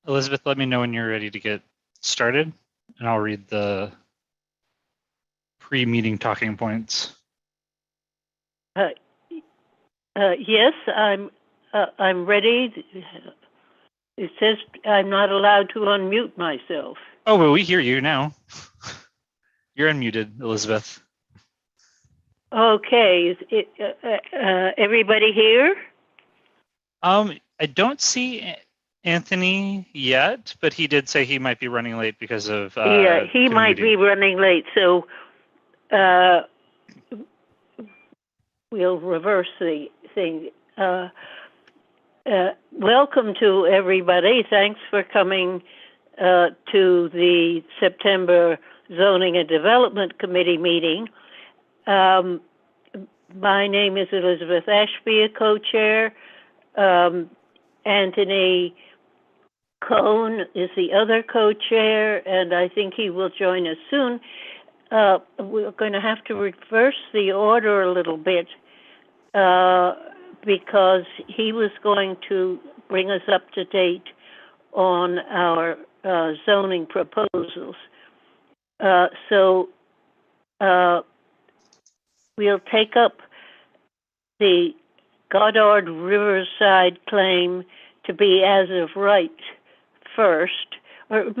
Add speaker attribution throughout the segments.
Speaker 1: Elizabeth, let me know when you're ready to get started, and I'll read the pre-meeting talking points.
Speaker 2: Yes, I'm ready. It says I'm not allowed to unmute myself.
Speaker 1: Oh, well, we hear you now. You're unmuted, Elizabeth.
Speaker 2: Okay, everybody here?
Speaker 1: I don't see Anthony yet, but he did say he might be running late because of
Speaker 2: yeah, he might be running late, so we'll reverse the thing. Welcome to everybody. Thanks for coming to the September Zoning and Development Committee meeting. My name is Elizabeth Ashby, a co-chair. Anthony Cohn is the other co-chair, and I think he will join us soon. We're going to have to reverse the order a little bit because he was going to bring us up to date on our zoning proposals. So we'll take up the Goddard Riverside claim to be as of right first. Or,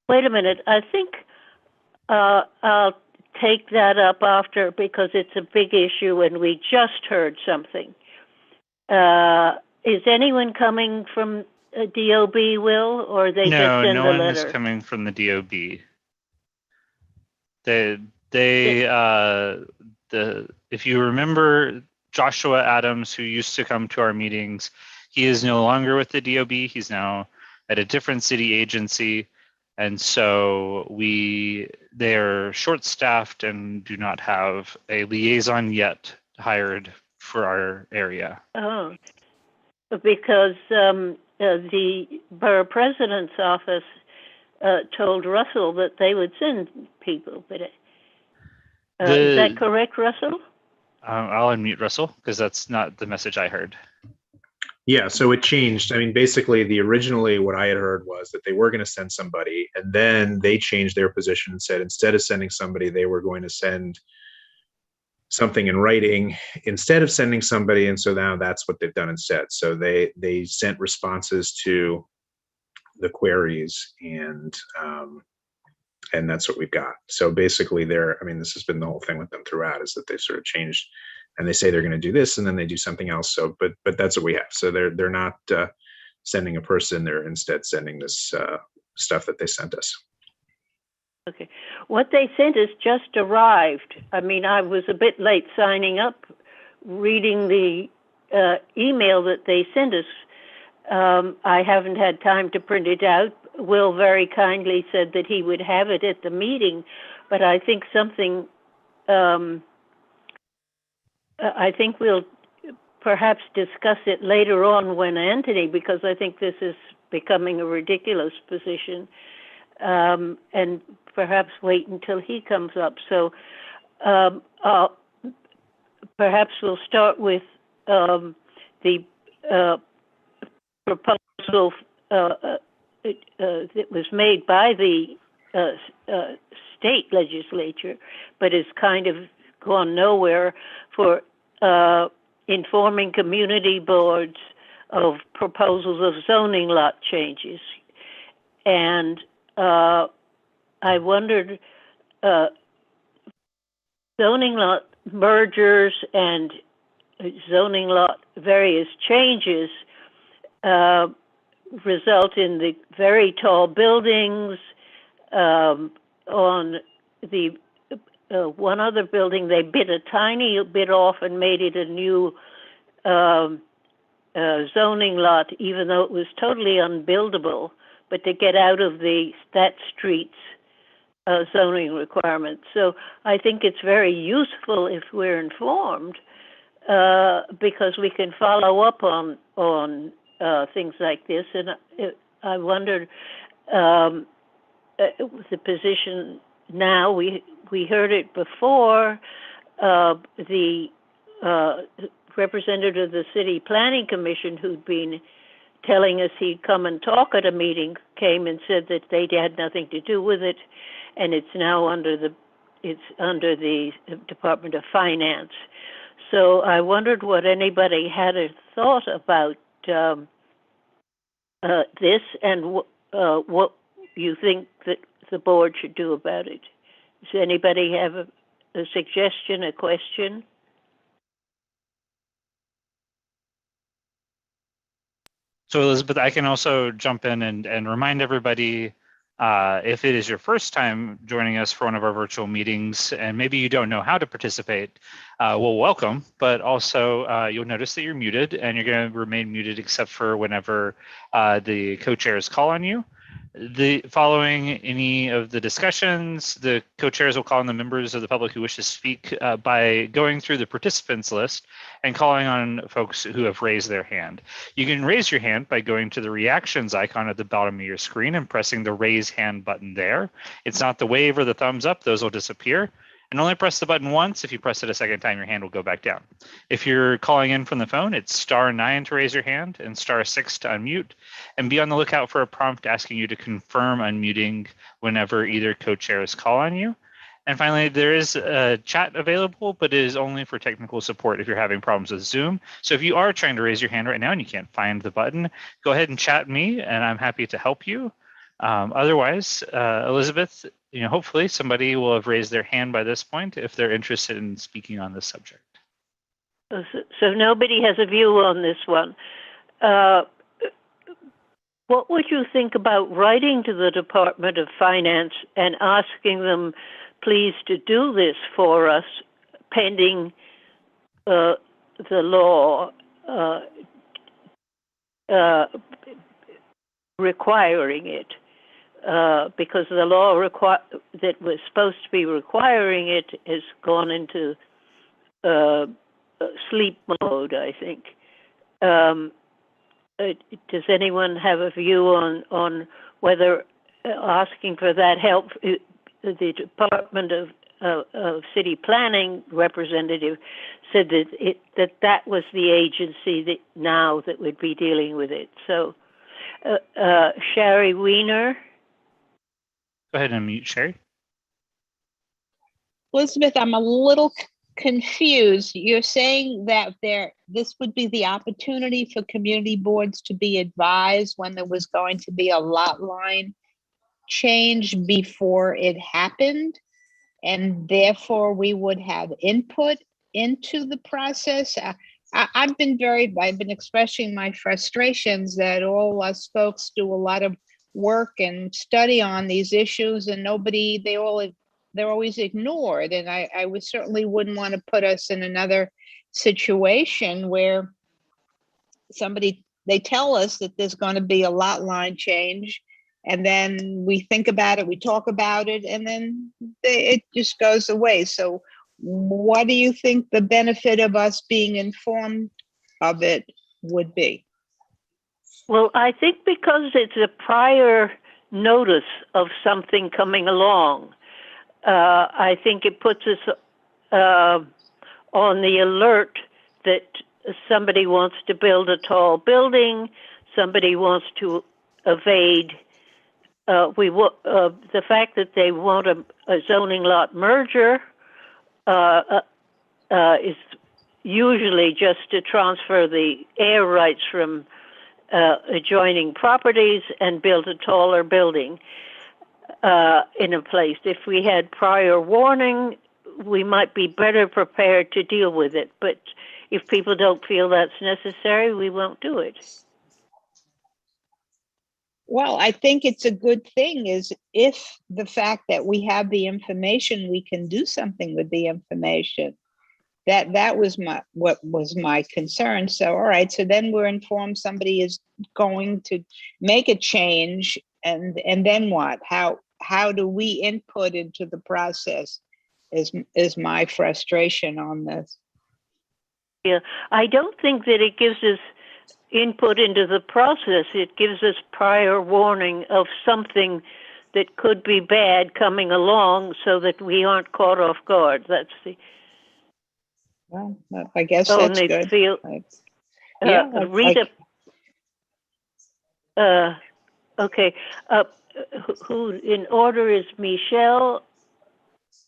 Speaker 2: wait a minute, I think I'll take that up after because it's a big issue and we just heard something. Is anyone coming from DOB, Will, or they just send
Speaker 1: no
Speaker 2: a letter?
Speaker 1: No one is coming from the DOB. If you remember Joshua Adams, who used to come to our meetings, he is no longer with the DOB. He's now at a different city agency. And so they're short-staffed and do not have a liaison yet hired for our area.
Speaker 2: Oh, because the borough president's office told Russell that they would send people. But is that correct, Russell?
Speaker 1: I'll unmute Russell because that's not the message I heard.
Speaker 3: Yeah, so it changed. I mean, basically, originally what I had heard was that they were going to send somebody, and then they changed their position and said instead of sending somebody, they were going to send something in writing instead of sending somebody, and so now that's what they've done instead. So they sent responses to the queries, and that's what we've got. So basically, this has been the whole thing with them throughout, is that they sort of changed. And they say they're going to do this, and then they do something else. So, but that's what we have. So they're not sending a person; they're instead sending this stuff that they sent us.
Speaker 2: Okay, what they sent us just arrived. I mean, I was a bit late signing up, reading the email that they sent us. I haven't had time to print it out. Will very kindly said that he would have it at the meeting, but I think something. I think we'll perhaps discuss it later on when Anthony, because I think this is becoming a ridiculous position, and perhaps wait until he comes up. So perhaps we'll start with the proposal that was made by the state legislature, but is kind of gone nowhere, for informing community boards of proposals of zoning lot changes. And I wondered, zoning lot mergers and zoning lot various changes result in the very tall buildings. On the one other building, they bit a tiny bit off and made it a new zoning lot, even though it was totally unbuildable, but to get out of that street's zoning requirements. So I think it's very useful if we're informed, because we can follow up on things like this. And I wondered the position now. We heard it before. The representative of the City Planning Commission, who'd been telling us he'd come and talk at a meeting came and said that they had nothing to do with it, and it's now under the Department of Finance. So I wondered what anybody had a thought about this, and what you think that the board should do about it. Does anybody have a suggestion, a question?
Speaker 1: So Elizabeth, I can also jump in and remind everybody, if it is your first time joining us for one of our virtual meetings, and maybe you don't know how to participate, well, welcome, but also you'll notice that you're muted, and you're going to remain muted except for whenever the co-chairs call on you. Following any of the discussions, the co-chairs will call on the members of the public who wish to speak by going through the participants list and calling on folks who have raised their hand. You can raise your hand by going to the reactions icon at the bottom of your screen and pressing the raise hand button there. It's not the wave or the thumbs up, those will disappear. And only press the button once. If you press it a second time, your hand will go back down. If you're calling in from the phone, it's *9 to raise your hand and *6 to unmute. And be on the lookout for a prompt asking you to confirm unmuting whenever either co-chairs call on you. And finally, there is a chat available, but it is only for technical support if you're having problems with Zoom. So if you are trying to raise your hand right now and you can't find the button, go ahead and chat me, and I'm happy to help you. Otherwise, Elizabeth, hopefully somebody will have raised their hand by this point if they're interested in speaking on this subject.
Speaker 2: So nobody has a view on this one. What would you think about writing to the Department of Finance and asking them, please, to do this for us, pending the law requiring it? Because the law that was supposed to be requiring it has gone into sleep mode, I think. Does anyone have a view on whether asking for that help? The Department of City Planning representative said that was the agency that would be dealing with it. So, Sherry Weiner.
Speaker 1: Go ahead and mute Sherry.
Speaker 4: Elizabeth, I'm a little confused. You're saying that this would be the opportunity for community boards to be advised when there was going to be a lot line change before it happened, and therefore we would have input into the process. I've been expressing my frustrations that all us folks do a lot of work and study on these issues, and they're always ignored. And I certainly wouldn't want to put us in another situation where they tell us that there's going to be a lot line change, and then we think about it, we talk about it, and then it just goes away. So what do you think the benefit of us being informed of it would be?
Speaker 2: Well, I think because it's a prior notice of something coming along, I think it puts us on the alert that somebody wants to build a tall building, somebody wants to evade. The fact that they want a zoning lot merger is usually just to transfer the air rights from adjoining properties and build a taller building in a place. If we had prior warning, we might be better prepared to deal with it. But if people don't feel that's necessary, we won't do it.
Speaker 4: Well, I think it's a good thing is if the fact that we have the information, we can do something with the information. That was what was my concern. So, all right, so then we're informed somebody is going to make a change, and then what? How do we input into the process is my frustration on this.
Speaker 2: Yeah, I don't think that it gives us input into the process. It gives us prior warning of something that could be bad coming along so that we aren't caught off guard. That's the
Speaker 4: Well, I guess that's good.
Speaker 2: Rita, Okay. Who in order is Michelle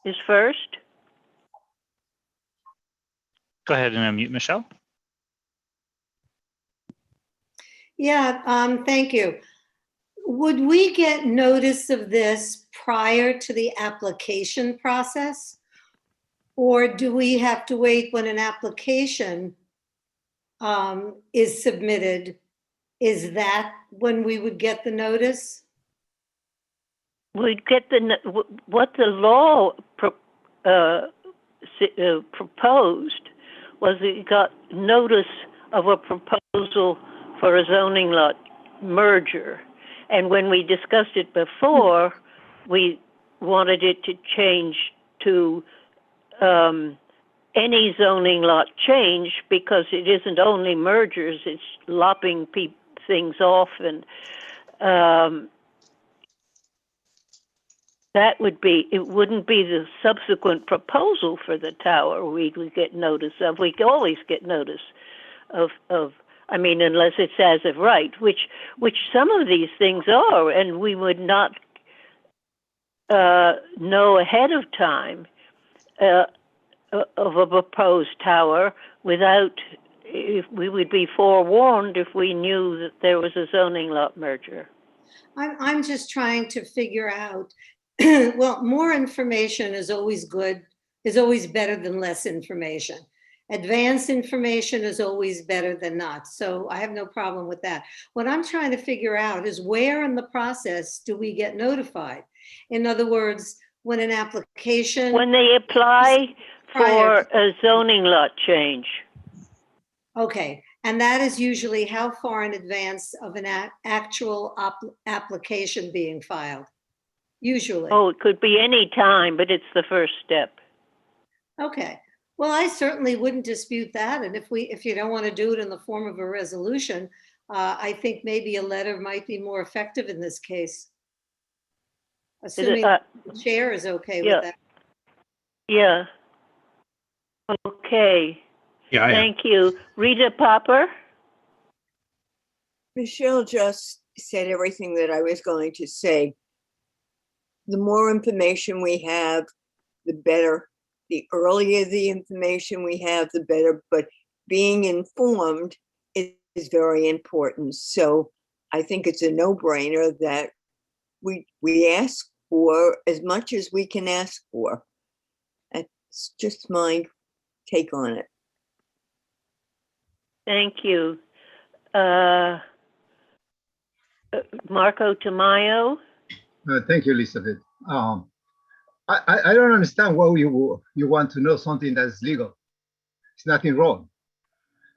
Speaker 2: is first?
Speaker 1: Go ahead and unmute Michelle.
Speaker 5: Yeah, thank you. Would we get notice of this prior to the application process? Or do we have to wait when an application is submitted? Is that when we would get the notice?
Speaker 2: We'd get what the law proposed was that you got notice of a proposal for a zoning lot merger. And when we discussed it before, we wanted it to change to any zoning lot change, because it isn't only mergers, it's lopping things off, and that would be, it wouldn't be the subsequent proposal for the tower we would get notice of. We always get notice of I mean, unless it's as of right, which some of these things are, and we would not know ahead of time of a proposed tower without, if we would be forewarned if we knew that there was a zoning lot merger.
Speaker 5: I'm just trying to figure out, well, more information is always good, is always better than less information. Advanced information is always better than not. So I have no problem with that. What I'm trying to figure out is where in the process do we get notified? In other words, when an application.
Speaker 2: When they apply for a zoning lot change.
Speaker 5: Okay, and that is usually how far in advance of an actual application being filed? Usually.
Speaker 2: Oh, it could be any time, but it's the first step.
Speaker 5: Okay. Well, I certainly wouldn't dispute that. And if you don't want to do it in the form of a resolution, I think maybe a letter might be more effective in this case. Assuming the chair is okay with that.
Speaker 2: Yeah. Okay.
Speaker 3: Yeah.
Speaker 2: Thank you. Rita Popper?
Speaker 6: Michelle just said everything that I was going to say. The more information we have, the better. The earlier the information we have, the better. But being informed is very important. So I think it's a no-brainer that we ask for as much as we can ask for. That's just my take on it.
Speaker 2: Thank you. Marco Tamayo?
Speaker 7: Thank you, Elizabeth. I don't understand why you want to know something that's legal. It's nothing wrong.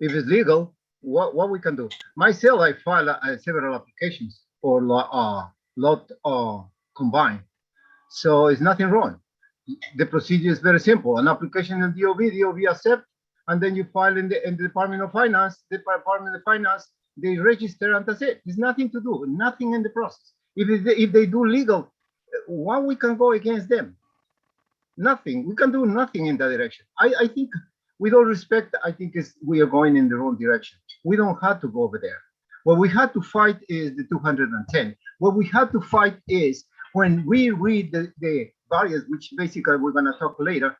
Speaker 7: If it's legal, what we can do? Myself, I filed several applications for lot combined. So it's nothing wrong. The procedure is very simple. An application in DOB accept, and then you file in the Department of Finance. The Department of Finance, they register, and that's it. There's nothing to do, nothing in the process. If they do legal, what we can go against them? Nothing. We can do nothing in that direction. I think, with all respect, I think we are going in the wrong direction. We don't have to go over there. What we have to fight is the 210. What we have to fight is when we read the barriers, which basically we're going to talk later,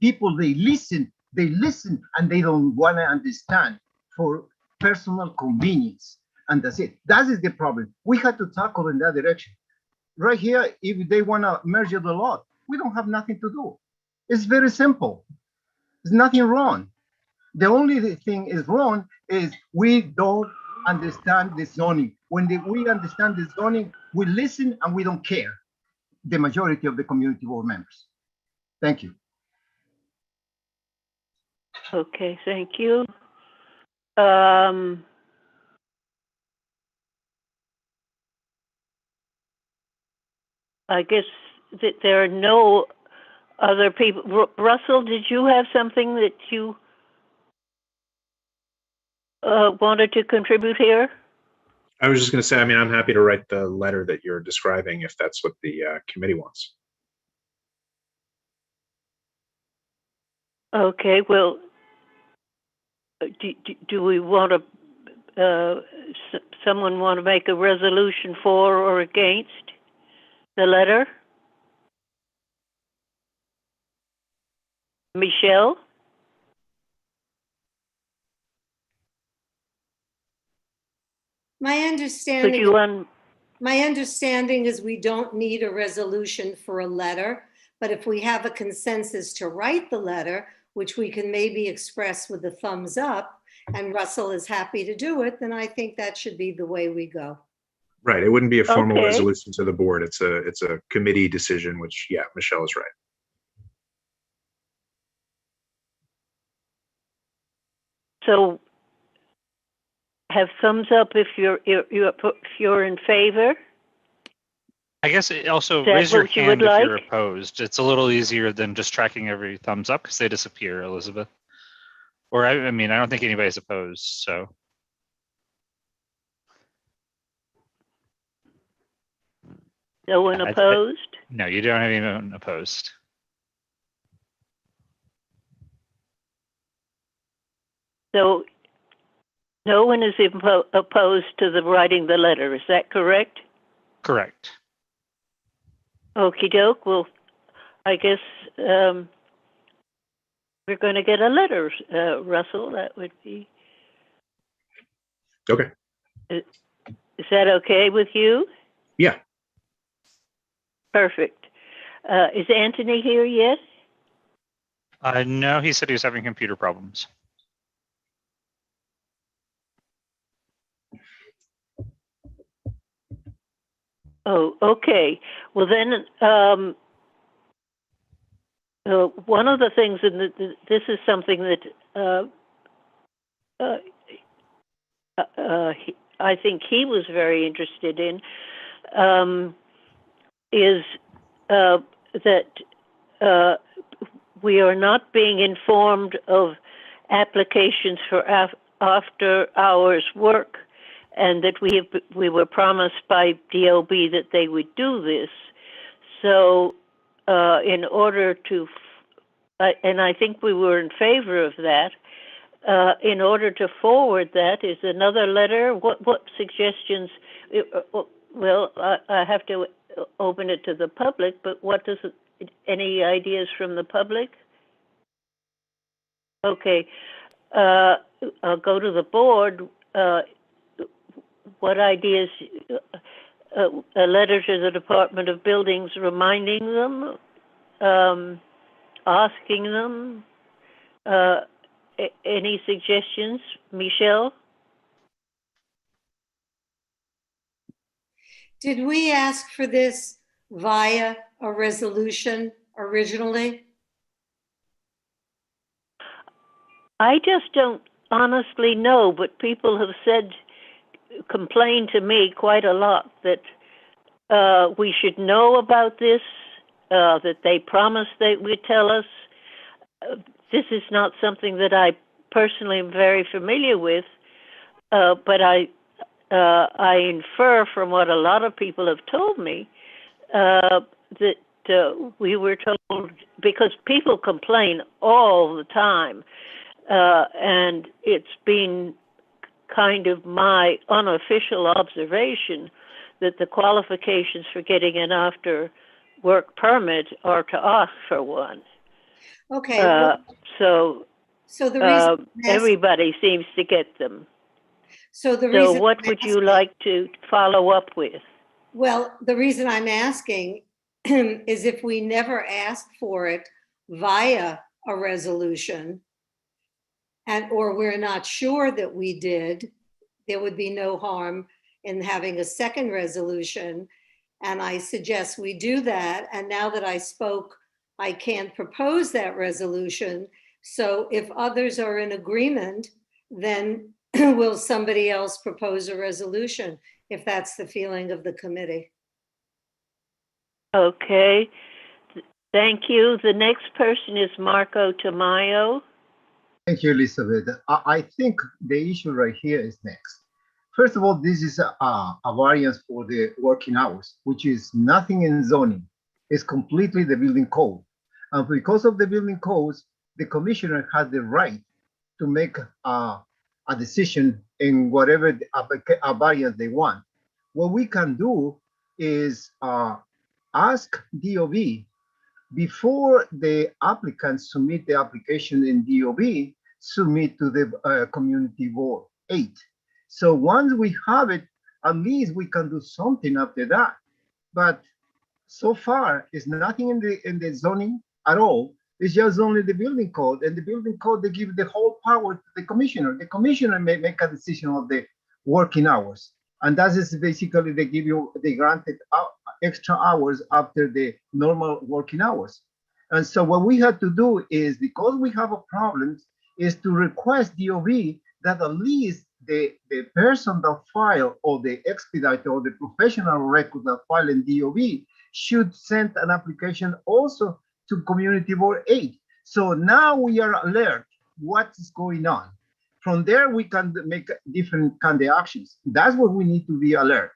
Speaker 7: people, they listen, and they don't want to understand for personal convenience. And that's it. That is the problem. We have to tackle in that direction. Right here, if they want to merge the lot, we don't have nothing to do. It's very simple. There's nothing wrong. The only thing is wrong is we don't understand the zoning. When we understand the zoning, we listen and we don't care. The majority of the community board members. Thank you.
Speaker 2: Okay, thank you. I guess that there are no other people. Russell, did you have something that you wanted to contribute here?
Speaker 3: I was just going to say, I mean, I'm happy to write the letter that you're describing if that's what the committee wants. Okay,
Speaker 2: well, do we want to someone want to make a resolution for or against the letter? Michelle?
Speaker 5: My
Speaker 2: Could
Speaker 5: understanding,
Speaker 2: you
Speaker 5: my understanding is we don't need a resolution for a letter, but if we have a consensus to write the letter, which we can maybe express with a thumbs up, and Russell is happy to do it, then I think that should be the way we go.
Speaker 3: Right. It wouldn't be a formal
Speaker 2: Okay.
Speaker 3: resolution to the board. It's a committee decision, which, yeah, Michelle is right.
Speaker 2: So have thumbs up if you're in favor.
Speaker 1: I guess it also
Speaker 2: Is that
Speaker 1: raise your
Speaker 2: what you would
Speaker 1: hand if you're
Speaker 2: like?
Speaker 1: opposed. It's a little easier than just tracking every thumbs up because they disappear, Elizabeth. Or I mean, I don't think anybody's opposed. So
Speaker 2: No one opposed?
Speaker 1: no, you don't have anyone opposed.
Speaker 2: So no one is opposed to the writing the letter. Is that correct?
Speaker 1: Correct.
Speaker 2: Okie doke. Well, I guess we're going to get a letter, Russell. That would be.
Speaker 3: Okay.
Speaker 2: Is that okay with you?
Speaker 3: Yeah.
Speaker 2: Perfect. Is Anthony here yet?
Speaker 1: No, he said he was having computer problems.
Speaker 2: Oh, okay. Well, then, one of the things, and this is something that I think he was very interested in, is that we are not being informed of applications for after hours work, and that we were promised by DOB that they would do this. So in order to, and I think we were in favor of that, in order to forward that is another letter. What suggestions? Well, I have to open it to the public, but what does it, any ideas from the public? Okay, I'll go to the board. What ideas? A letter to the Department of Buildings reminding them, asking them. Any suggestions, Michelle?
Speaker 5: Did we ask for this via a resolution originally?
Speaker 2: I just don't honestly know, but people have complained to me quite a lot that we should know about this, that they promised they would tell us. This is not something that I personally am very familiar with, but I infer from what a lot of people have told me that we were told, because people complain all the time, and it's been kind of my unofficial observation that the qualifications for getting an after work permit are to ask for one.
Speaker 5: Okay.
Speaker 2: So
Speaker 5: the reason
Speaker 2: everybody seems to get them.
Speaker 5: So
Speaker 2: what would you like to follow up with?
Speaker 5: Well, the reason I'm asking is if we never asked for it via a resolution, or we're not sure that we did, there would be no harm in having a second resolution. And I suggest we do that. And now that I spoke, I can't propose that resolution. So if others are in agreement, then will somebody else propose a resolution, if that's the feeling of the committee?
Speaker 2: Okay. Thank you. The next person is Marco Tamayo.
Speaker 7: Thank you, Elizabeth. I think the issue right here is next. First of all, this is a variance for the working hours, which is nothing in zoning. It's completely the building code. And because of the building codes, the commissioner has the right to make a decision in whatever variance they want. What we can do is ask DOB before the applicants submit the application in DOB, submit to the community board 8. So once we have it, at least we can do something after that. But so far, it's nothing in the zoning at all. It's just only the building code, and the building code, they give the whole power to the commissioner. The commissioner may make a decision of the working hours. And that is basically, they give you the granted extra hours after the normal working hours. And so what we had to do is, because we have a problem, is to request DOB that at least the person that file, or the expediter, or the professional record that file in DOB should send an application also to Community Board 8. So now we are alert what is going on. From there, we can make different kind of actions. That's what we need to be alert.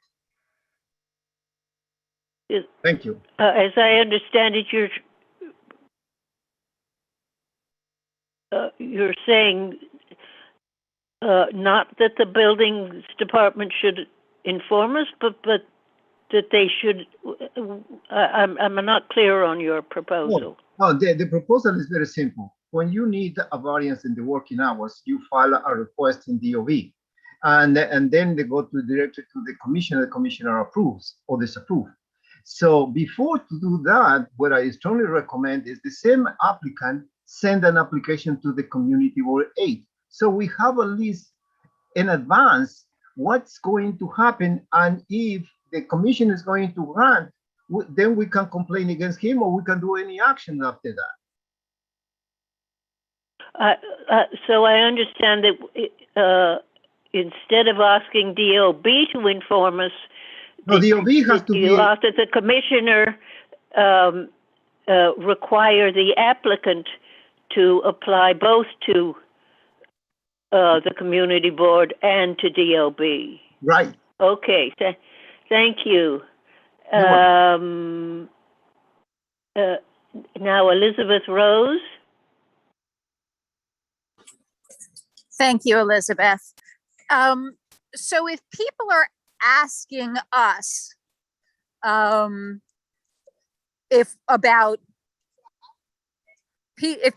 Speaker 7: Thank you.
Speaker 2: As I understand it, you're saying not that the buildings department should inform us, but that they should. I'm not clear on your proposal.
Speaker 7: Oh, the proposal is very simple. When you need a variance in the working hours, you file a request in DOB, and then they go directly to the commissioner approves or disapproves. So before to do that, what I strongly recommend is the same applicant send an application to the Community Board 8. So we have at least in advance what's going to happen, and if the commission is going to grant, then we can complain against him, or we can do any action after that.
Speaker 2: So I understand that instead of asking DOB to inform us,
Speaker 7: no, DOB has to
Speaker 2: you ask that the commissioner require the applicant to apply both to the community board and to DOB.
Speaker 7: Right.
Speaker 2: Okay. Thank you. Now, Elizabeth Rose.
Speaker 8: Thank you, Elizabeth. So if people are asking us if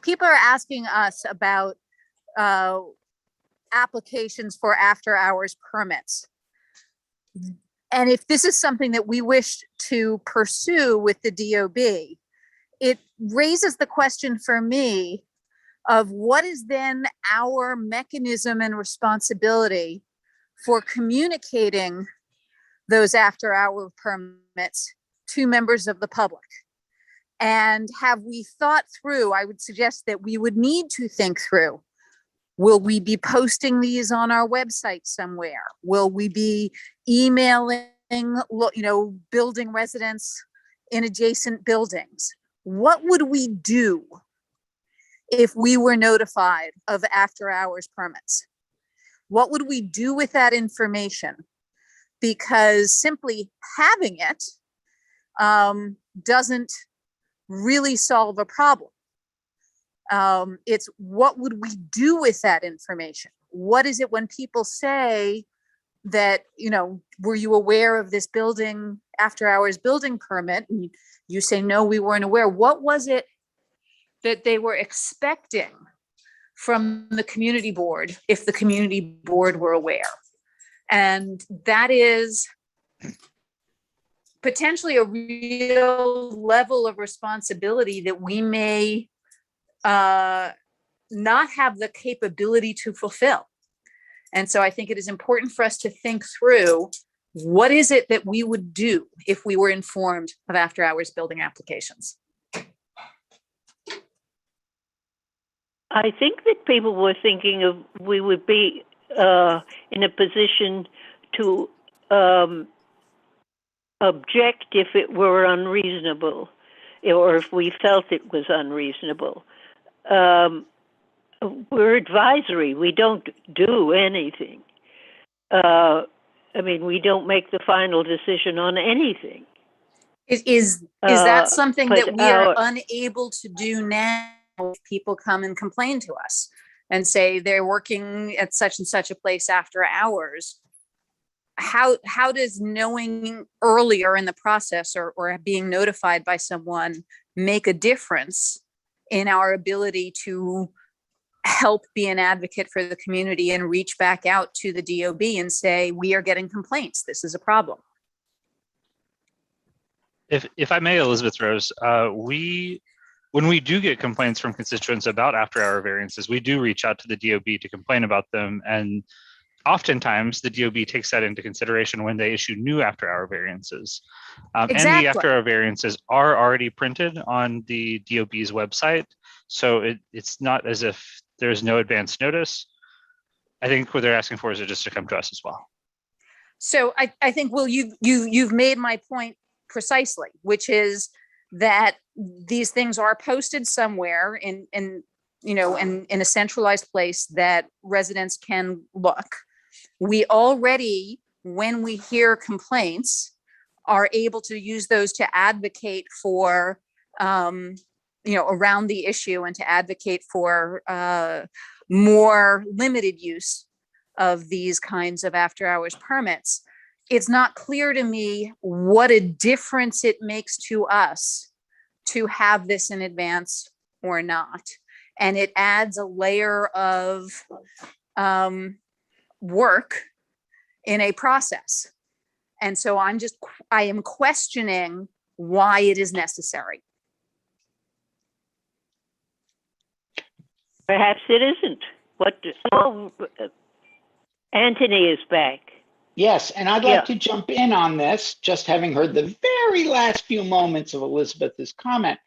Speaker 8: people are asking us about applications for after-hours permits, and if this is something that we wish to pursue with the DOB, it raises the question for me of what is then our mechanism and responsibility for communicating those after-hour permits to members of the public. And have we thought through, I would suggest that we would need to think through, will we be posting these on our website somewhere? Will we be emailing, building residents in adjacent buildings? What would we do if we were notified of after-hours permits? What would we do with that information? Because simply having it doesn't really solve a problem. It's what would we do with that information? What is it when people say that, were you aware of this building, after-hours building permit? And you say, no, we weren't aware. What was it that they were expecting from the community board if the community board were aware? And that is potentially a real level of responsibility that we may not have the capability to fulfill. And so I think it is important for us to think through, what is it that we would do if we were informed of after-hours building applications?
Speaker 2: I think that people were thinking of we would be in a position to object if it were unreasonable, or if we felt it was unreasonable. We're advisory. We don't do anything. We don't make the final decision on anything.
Speaker 8: Is that something that we are unable to do now if people come and complain to us? and say they're working at such and such a place after hours, how does knowing earlier in the process or being notified by someone make a difference in our ability to help be an advocate for the community and reach back out to the DOB and say, we are getting complaints, this is a problem?
Speaker 1: If I may, Elizabeth Rose, when we do get complaints from constituents about after-hour variances, we do reach out to the DOB to complain about them, and oftentimes the DOB takes that into consideration when they issue new after-hour variances. And the
Speaker 8: Exactly.
Speaker 1: after-hour variances are already printed on the DOB's website, so it's not as if there's no advance notice. I think what they're asking for is just to come to us as well.
Speaker 8: So I think, Will, you've made my point precisely, which is that these things are posted somewhere in a centralized place that residents can look. We already, when we hear complaints, are able to use those to advocate for, around the issue and to advocate for more limited use of these kinds of after hours permits. It's not clear to me what a difference it makes to us to have this in advance or not. And it adds a layer of work in a process. And so I am questioning why it is necessary.
Speaker 2: Perhaps it isn't. Anthony is back.
Speaker 9: Yes, and I'd like to jump in on this, just having heard the very last few moments of Elizabeth's comment.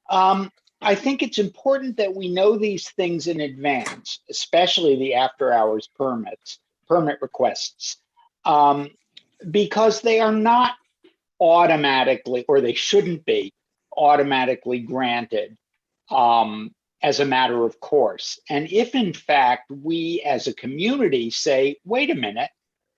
Speaker 9: I think it's important that we know these things in advance, especially the after-hours permit requests, because they are not automatically, or they shouldn't be automatically granted as a matter of course. And if in fact we as a community say, wait a minute,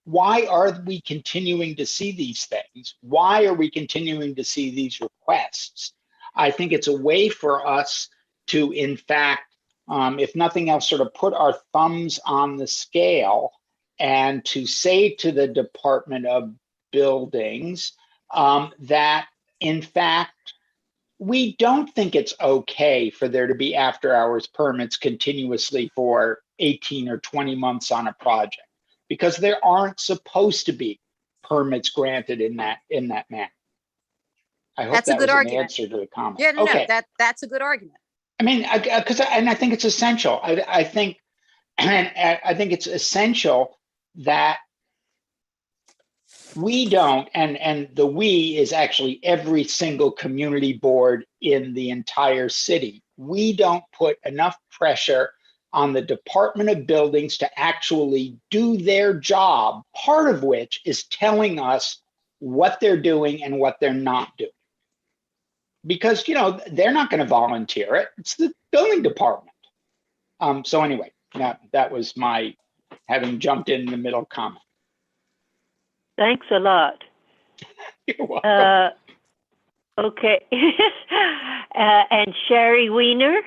Speaker 9: why are we continuing to see these things? Why are we continuing to see these requests? I think it's a way for us to, in fact, if nothing else, sort of put our thumbs on the scale and to say to the Department of Buildings that, in fact, we don't think it's okay for there to be after-hours permits continuously for 18 or 20 months on a project, because there aren't supposed to be permits granted in that manner. I hope
Speaker 8: That's a
Speaker 9: that
Speaker 8: good
Speaker 9: was
Speaker 8: argument.
Speaker 9: an answer to the comment.
Speaker 8: Yeah, no,
Speaker 9: okay.
Speaker 8: that's a good argument.
Speaker 9: I mean, and I think it's essential. I think it's essential that we don't, and the we is actually every single community board in the entire city. We don't put enough pressure on the Department of Buildings to actually do their job, part of which is telling us what they're doing and what they're not doing. Because, they're not going to volunteer it. It's the building department. So anyway, that was my having jumped in the middle comment.
Speaker 2: Thanks a lot.
Speaker 9: You're welcome.
Speaker 2: Okay. And Sherry Weiner?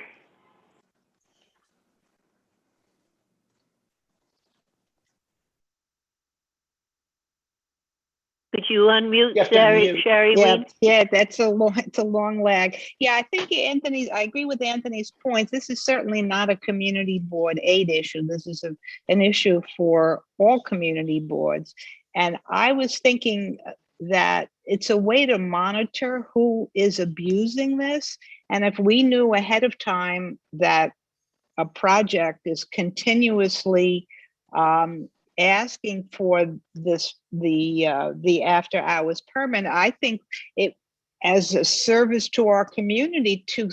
Speaker 2: Could you unmute Sherry Weiner?
Speaker 4: Yeah, it's a long lag. Yeah, I think I agree with Anthony's points. This is certainly not a community board aid issue. This is an issue for all community boards. And I was thinking that it's a way to monitor who is abusing this. And if we knew ahead of time that a project is continuously asking for the after hours permit, I think it as a service to our community to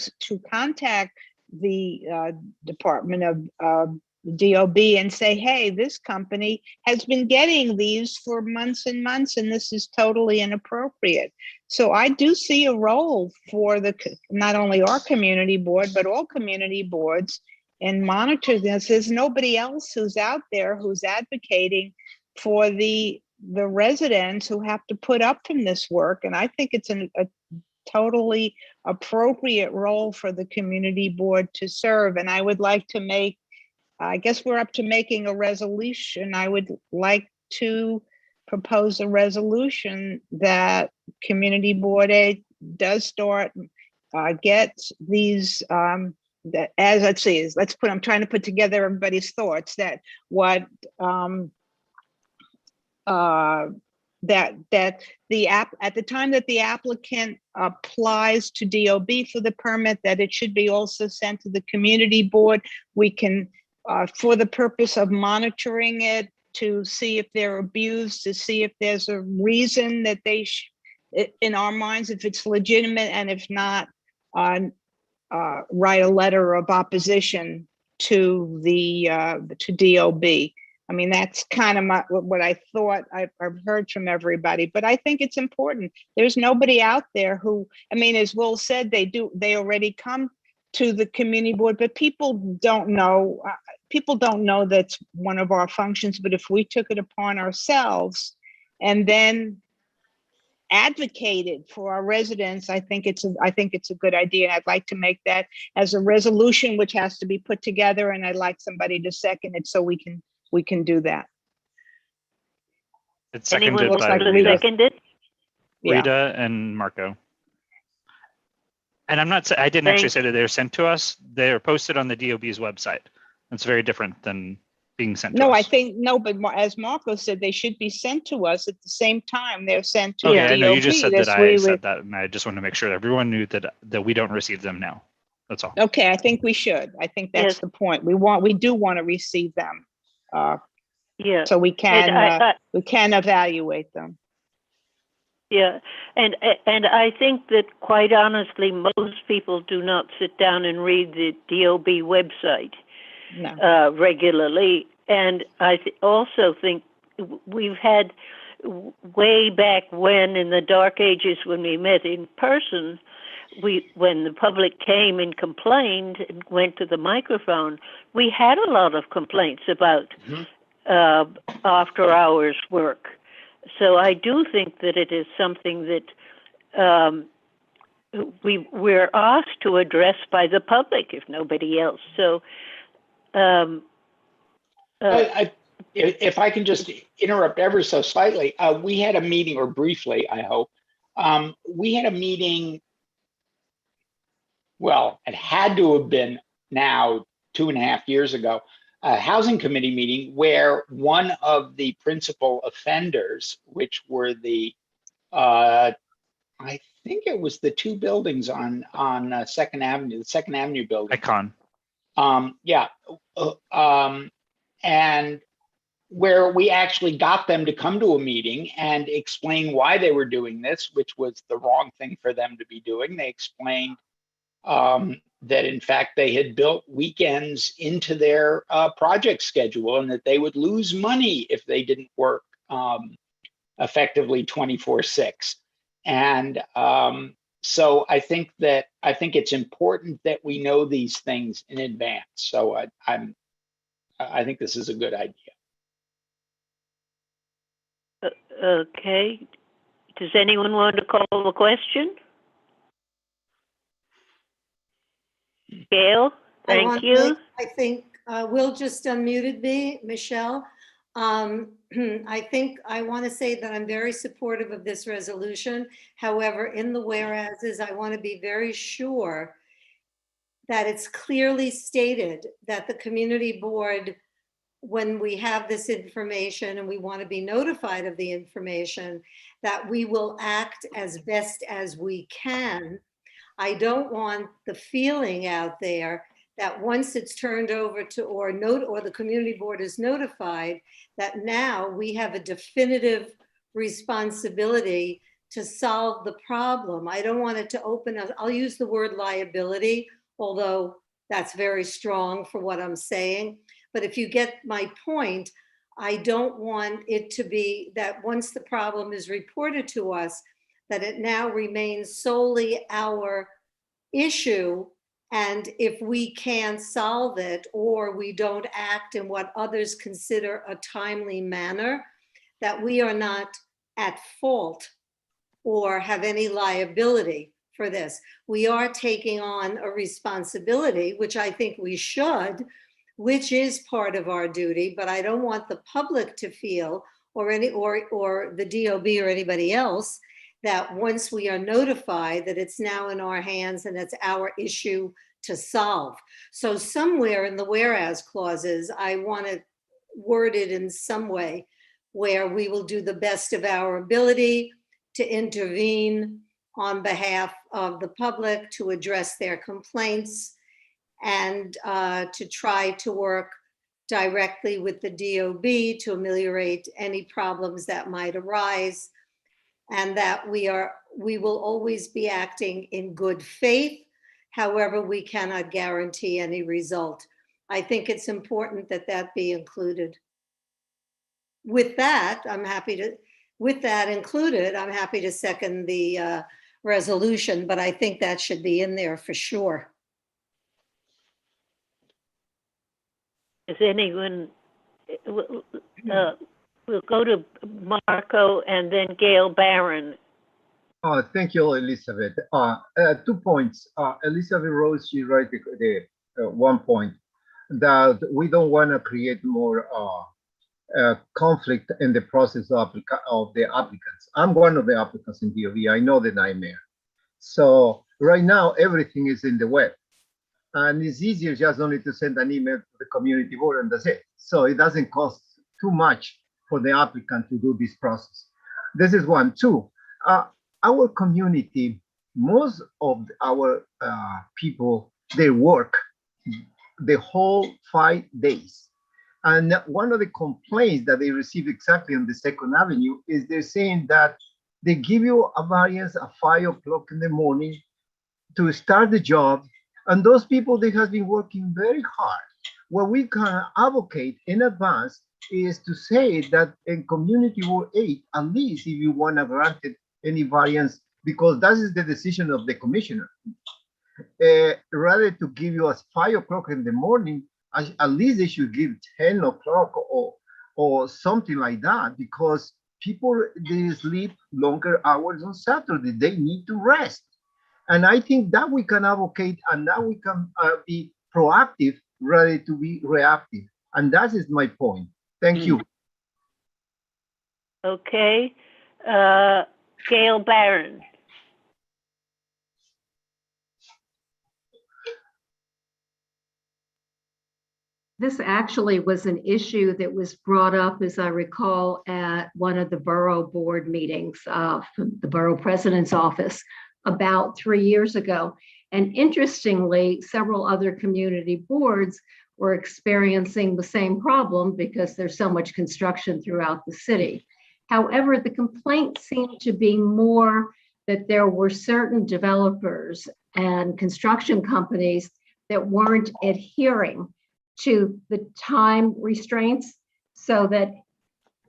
Speaker 4: contact the Department of DOB and say, hey, this company has been getting these for months and months, and this is totally inappropriate. So I do see a role for not only our community board, but all community boards and monitor this. There's nobody else who's out there who's advocating for the residents who have to put up from this work. And I think it's a totally appropriate role for the community board to serve. And I would like to make I guess we're up to making a resolution. I would like to propose a resolution that Community Board A does start, get these, that as let's see, I'm trying to put together everybody's thoughts that what, that the at the time that the applicant applies to DOB for the permit, that it should be also sent to the community board. We can, for the purpose of monitoring it, to see if they're abused, to see if there's a reason that they, in our minds, if it's legitimate, and if not, write a letter of opposition to the to DOB. I mean, that's kind of what I thought I've heard from everybody, but I think it's important. There's nobody out there who, I mean, as Will said, they already come to the community board, but people don't know that's one of our functions. But if we took it upon ourselves and then advocated for our residents, I think it's a good idea. I'd like to make that as a resolution, which has to be put together, and I'd like somebody to second it so we can do that.
Speaker 1: It's
Speaker 2: Anyone
Speaker 1: seconded
Speaker 2: want
Speaker 1: by
Speaker 2: to
Speaker 1: Rita,
Speaker 2: second it?
Speaker 1: Rita and Marco. And I didn't actually say that they were sent to us. They are posted on the DOB's website. It's very different than being sent to us.
Speaker 4: No, I think, no, but as Marco said, they should be sent to us at the same time they're sent to
Speaker 1: Okay,
Speaker 4: DOB.
Speaker 1: I know you just said that I
Speaker 4: That's
Speaker 1: said that, and I just want to make sure everyone knew that we don't receive them now. That's all.
Speaker 4: Okay, I think we should. I think that's
Speaker 2: Yes.
Speaker 4: the point. We do want to receive them,
Speaker 2: Yeah.
Speaker 4: so we
Speaker 2: And
Speaker 4: can evaluate them.
Speaker 2: Yeah, and I think that, quite honestly, most people do not sit down and read the DOB website
Speaker 4: No.
Speaker 2: regularly. And I also think we've had, way back when, in the dark ages when we met in person, when the public came and complained and went to the microphone, we had a lot of complaints about after hours work. So I do think that it is something that we're asked to address by the public, if nobody else. So,
Speaker 9: if I can just interrupt ever so slightly, we had a meeting, or briefly, I hope. We had a meeting, well, it had to have been now 2.5 years ago, a housing committee meeting where one of the principal offenders, which were the, I think it was the two buildings on 2nd Avenue, the 2nd Avenue building.
Speaker 1: Icon.
Speaker 9: And where we actually got them to come to a meeting and explain why they were doing this, which was the wrong thing for them to be doing. They explained that in fact they had built weekends into their project schedule, and that they would lose money if they didn't work effectively 24/6. And so I think it's important that we know these things in advance. So I think this is a good idea.
Speaker 2: okay. Does anyone want to call the question? Gail, thank you.
Speaker 5: I think Will just unmuted me, Michelle. I think I want to say that I'm very supportive of this resolution. However, in the whereases, I want to be very sure that it's clearly stated that the community board, when we have this information and we want to be notified of the information, that we will act as best as we can. I don't want the feeling out there that once it's turned over to, or the community board is notified, that now we have a definitive responsibility to solve the problem. I don't want it to open up, I'll use the word liability, although that's very strong for what I'm saying. But if you get my point, I don't want it to be that once the problem is reported to us, that it now remains solely our issue. And if we can't solve it, or we don't act in what others consider a timely manner, that we are not at fault or have any liability for this. We are taking on a responsibility, which I think we should, which is part of our duty, but I don't want the public to feel or the DOB or anybody else that once we are notified that it's now in our hands and it's our issue to solve. So somewhere in the whereas clauses, I want to word it in some way where we will do the best of our ability to intervene on behalf of the public, to address their complaints, and to try to work directly with the DOB to ameliorate any problems that might arise, and that we will always be acting in good faith. However, we cannot guarantee any result. I think it's important that that be included. With that, with that included, I'm happy to second the resolution, but I think that should be in there for sure.
Speaker 2: Is anyone, we'll go to Marco and then Gail Barron.
Speaker 7: Thank you, Elizabeth. 2 points. Elizabeth Rose, she wrote the 1 point that we don't want to create more conflict in the process of the applicants. I'm one of the applicants in DOB. I know the nightmare. So right now, everything is in the web. And it's easier just only to send an email to the community board and that's it. So it doesn't cost too much for the applicant to do this process. This is 1. 2, our community, most of our people, they work the whole 5 days. And one of the complaints that they receive exactly on the 2nd Avenue is they're saying that they give you a variance at 5 o'clock in the morning to start the job. And those people, they have been working very hard. What we can advocate in advance is to say that in Community Board 8, at least if you want to grant it any variance, because that is the decision of the commissioner. Rather to give you at 5 o'clock in the morning, at least they should give 10 o'clock or something like that, because people, they sleep longer hours on Saturday. They need to rest. And I think that we can advocate and that we can be proactive rather to be reactive. And that is my point. Thank you.
Speaker 2: Okay. Gail Barron.
Speaker 10: This actually was an issue that was brought up, as I recall, at one of the borough board meetings from the borough president's office about 3 years ago. And interestingly, several other community boards were experiencing the same problem because there's so much construction throughout the city. However, the complaint seemed to be more that there were certain developers and construction companies that weren't adhering to the time restraints, so that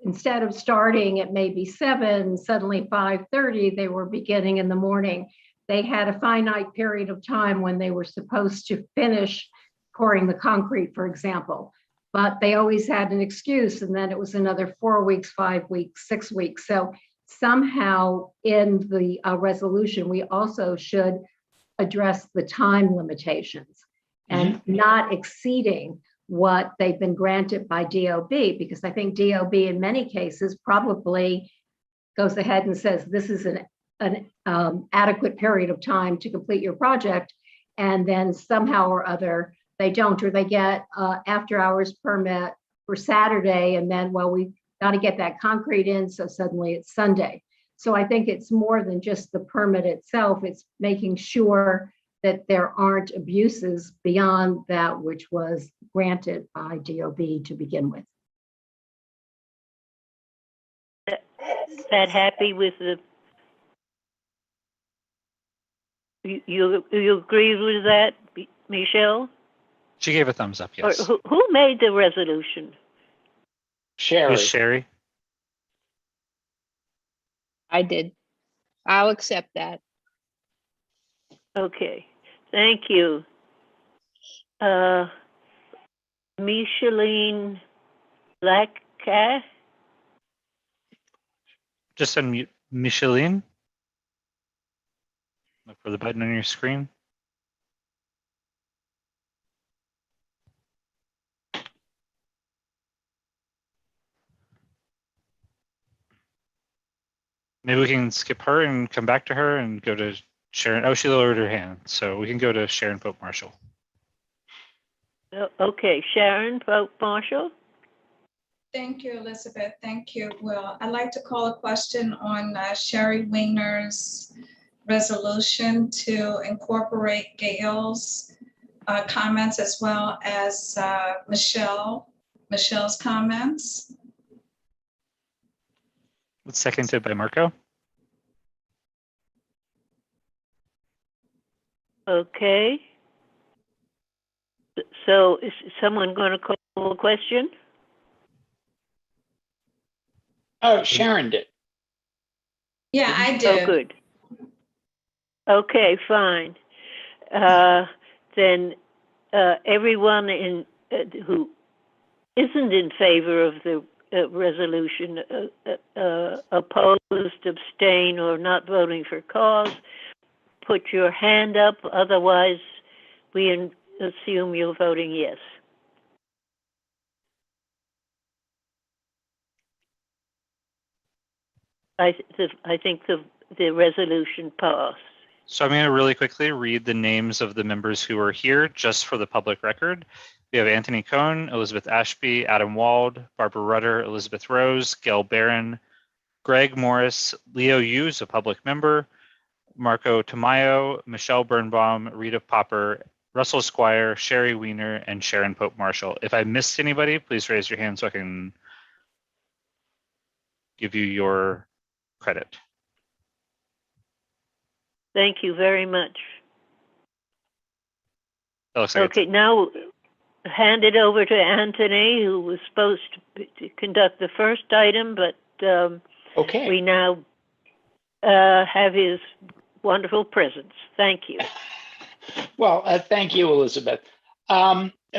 Speaker 10: instead of starting at maybe 7, suddenly 5:30, they were beginning in the morning. They had a finite period of time when they were supposed to finish pouring the concrete, for example, but they always had an excuse, and then it was another 4 weeks, 5 weeks, 6 weeks. So somehow in the resolution, we also should address the time limitations and not exceeding what they've been granted by DOB, because I think DOB in many cases probably goes ahead and says this is an adequate period of time to complete your project, and then somehow or other they don't, or they get after hours permit for Saturday, and then, well, we got to get that concrete in, so suddenly it's Sunday. So I think it's more than just the permit itself, it's making sure that there aren't abuses beyond that which was granted by DOB to begin with.
Speaker 2: That happy with the, you agree with that, Michelle?
Speaker 1: She gave a thumbs up, yes.
Speaker 2: Or who made the resolution?
Speaker 1: It was Sherry.
Speaker 4: I did. I'll accept that.
Speaker 2: Okay, thank you. Micheline Blackcat?
Speaker 1: Just unmute Micheline. Look for the button on your screen. Maybe we can skip her and come back to her and go to Sharon. Oh, she lowered her hand. So we can go to Sharon Pope Marshall.
Speaker 2: Okay, Sharon Pope Marshall.
Speaker 11: Thank you, Elizabeth. Thank you, Will. I'd like to call a question on Sherry Weiner's resolution to incorporate Gail's comments as well as Michelle's comments.
Speaker 1: It's seconded by Marco.
Speaker 2: Okay. So is someone going to call a question?
Speaker 9: Oh, Sharon did.
Speaker 11: Yeah, I
Speaker 2: Oh,
Speaker 11: did.
Speaker 2: good. Okay, fine. Then everyone who isn't in favor of the resolution, opposed, abstain, or not voting for cause, put your hand up. Otherwise, we assume you're voting yes. I think the resolution passed.
Speaker 1: So I'm going to really quickly read the names of the members who are here just for the public record. We have Anthony Cohn, Elizabeth Ashby, Adam Wald, Barbara Rudder, Elizabeth Rose, Gail Barron, Greg Morris, Leo Hughes, a public member, Marco Tamayo, Michelle Birnbaum, Rita Popper, Russell Squire, Sherry Weiner, and Sharon Pope Marshall. If I missed anybody, please raise your hand so I can give you your credit.
Speaker 2: Thank you very much.
Speaker 1: That looks like
Speaker 2: Okay, now hand it over to Anthony, who was supposed to conduct the first item, but
Speaker 9: Okay.
Speaker 2: we now have his wonderful presence. Thank you.
Speaker 9: Well, thank you, Elizabeth.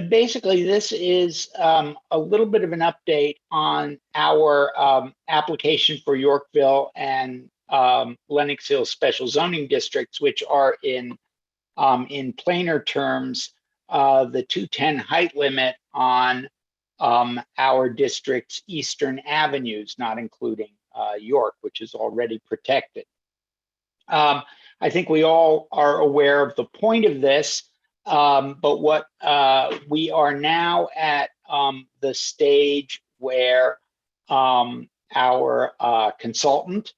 Speaker 9: Basically, this is a little bit of an update on our application for Yorkville and Lennox Hill special zoning districts, which are in plainer terms, the 210 height limit on our district's eastern avenues, not including York, which is already protected. I think we all are aware of the point of this, but what we are now at the stage where our consultant,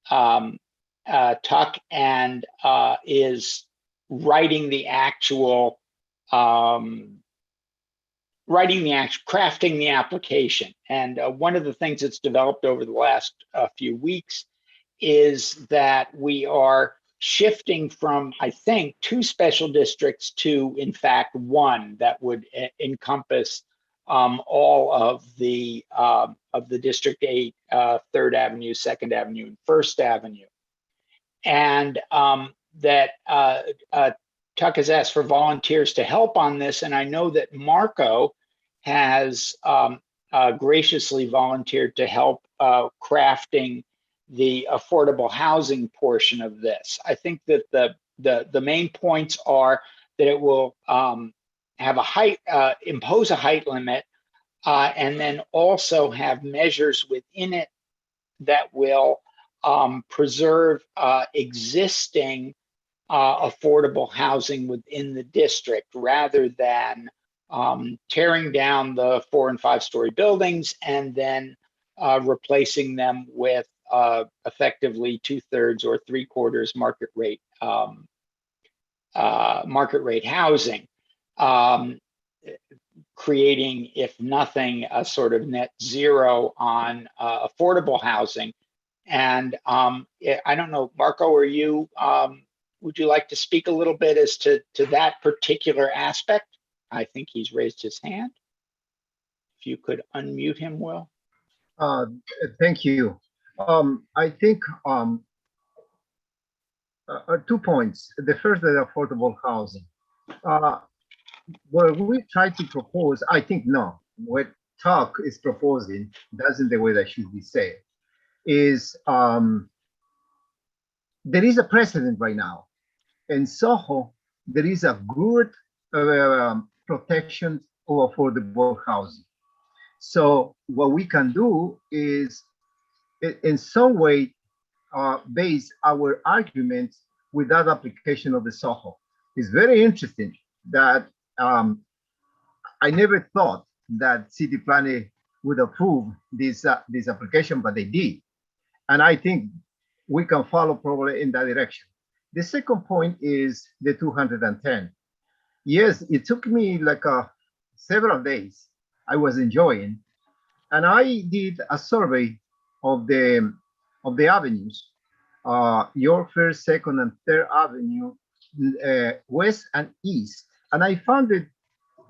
Speaker 9: Tuck, and is crafting the application. And one of the things that's developed over the last few weeks is that we are shifting from, I think, 2 special districts to, in fact, 1 that would encompass all of the District 8, 3rd Avenue, 2nd Avenue, and 1st Avenue. And that Tuck has asked for volunteers to help on this, and I know that Marco has graciously volunteered to help crafting the affordable housing portion of this. I think that the main points are that it will have a height, impose a height limit, and then also have measures within it that will preserve existing affordable housing within the district, rather than tearing down the 4- and 5-story buildings and then replacing them with effectively 2/3 or 3/4 market rate housing, creating, if nothing, a sort of net zero on affordable housing. And I don't know, Marco, are you? Would you like to speak a little bit as to that particular aspect? I think he's raised his hand. If you could unmute him, Will.
Speaker 7: Thank you. I think 2 points. The first is affordable housing. What we try to propose, I think no, what Tuck is proposing, that's in the way that should be said, is there is a precedent right now. In Soho, there is a good protection of affordable housing. So what we can do is, in some way, base our arguments with that application of the Soho. It's very interesting that I never thought that city planning would approve this application, but they did. And I think we can follow probably in that direction. The second point is the 210. Yes, it took me like several days. I was enjoying, and I did a survey of the avenues, York First, Second, and Third Avenue, west and east, and I found that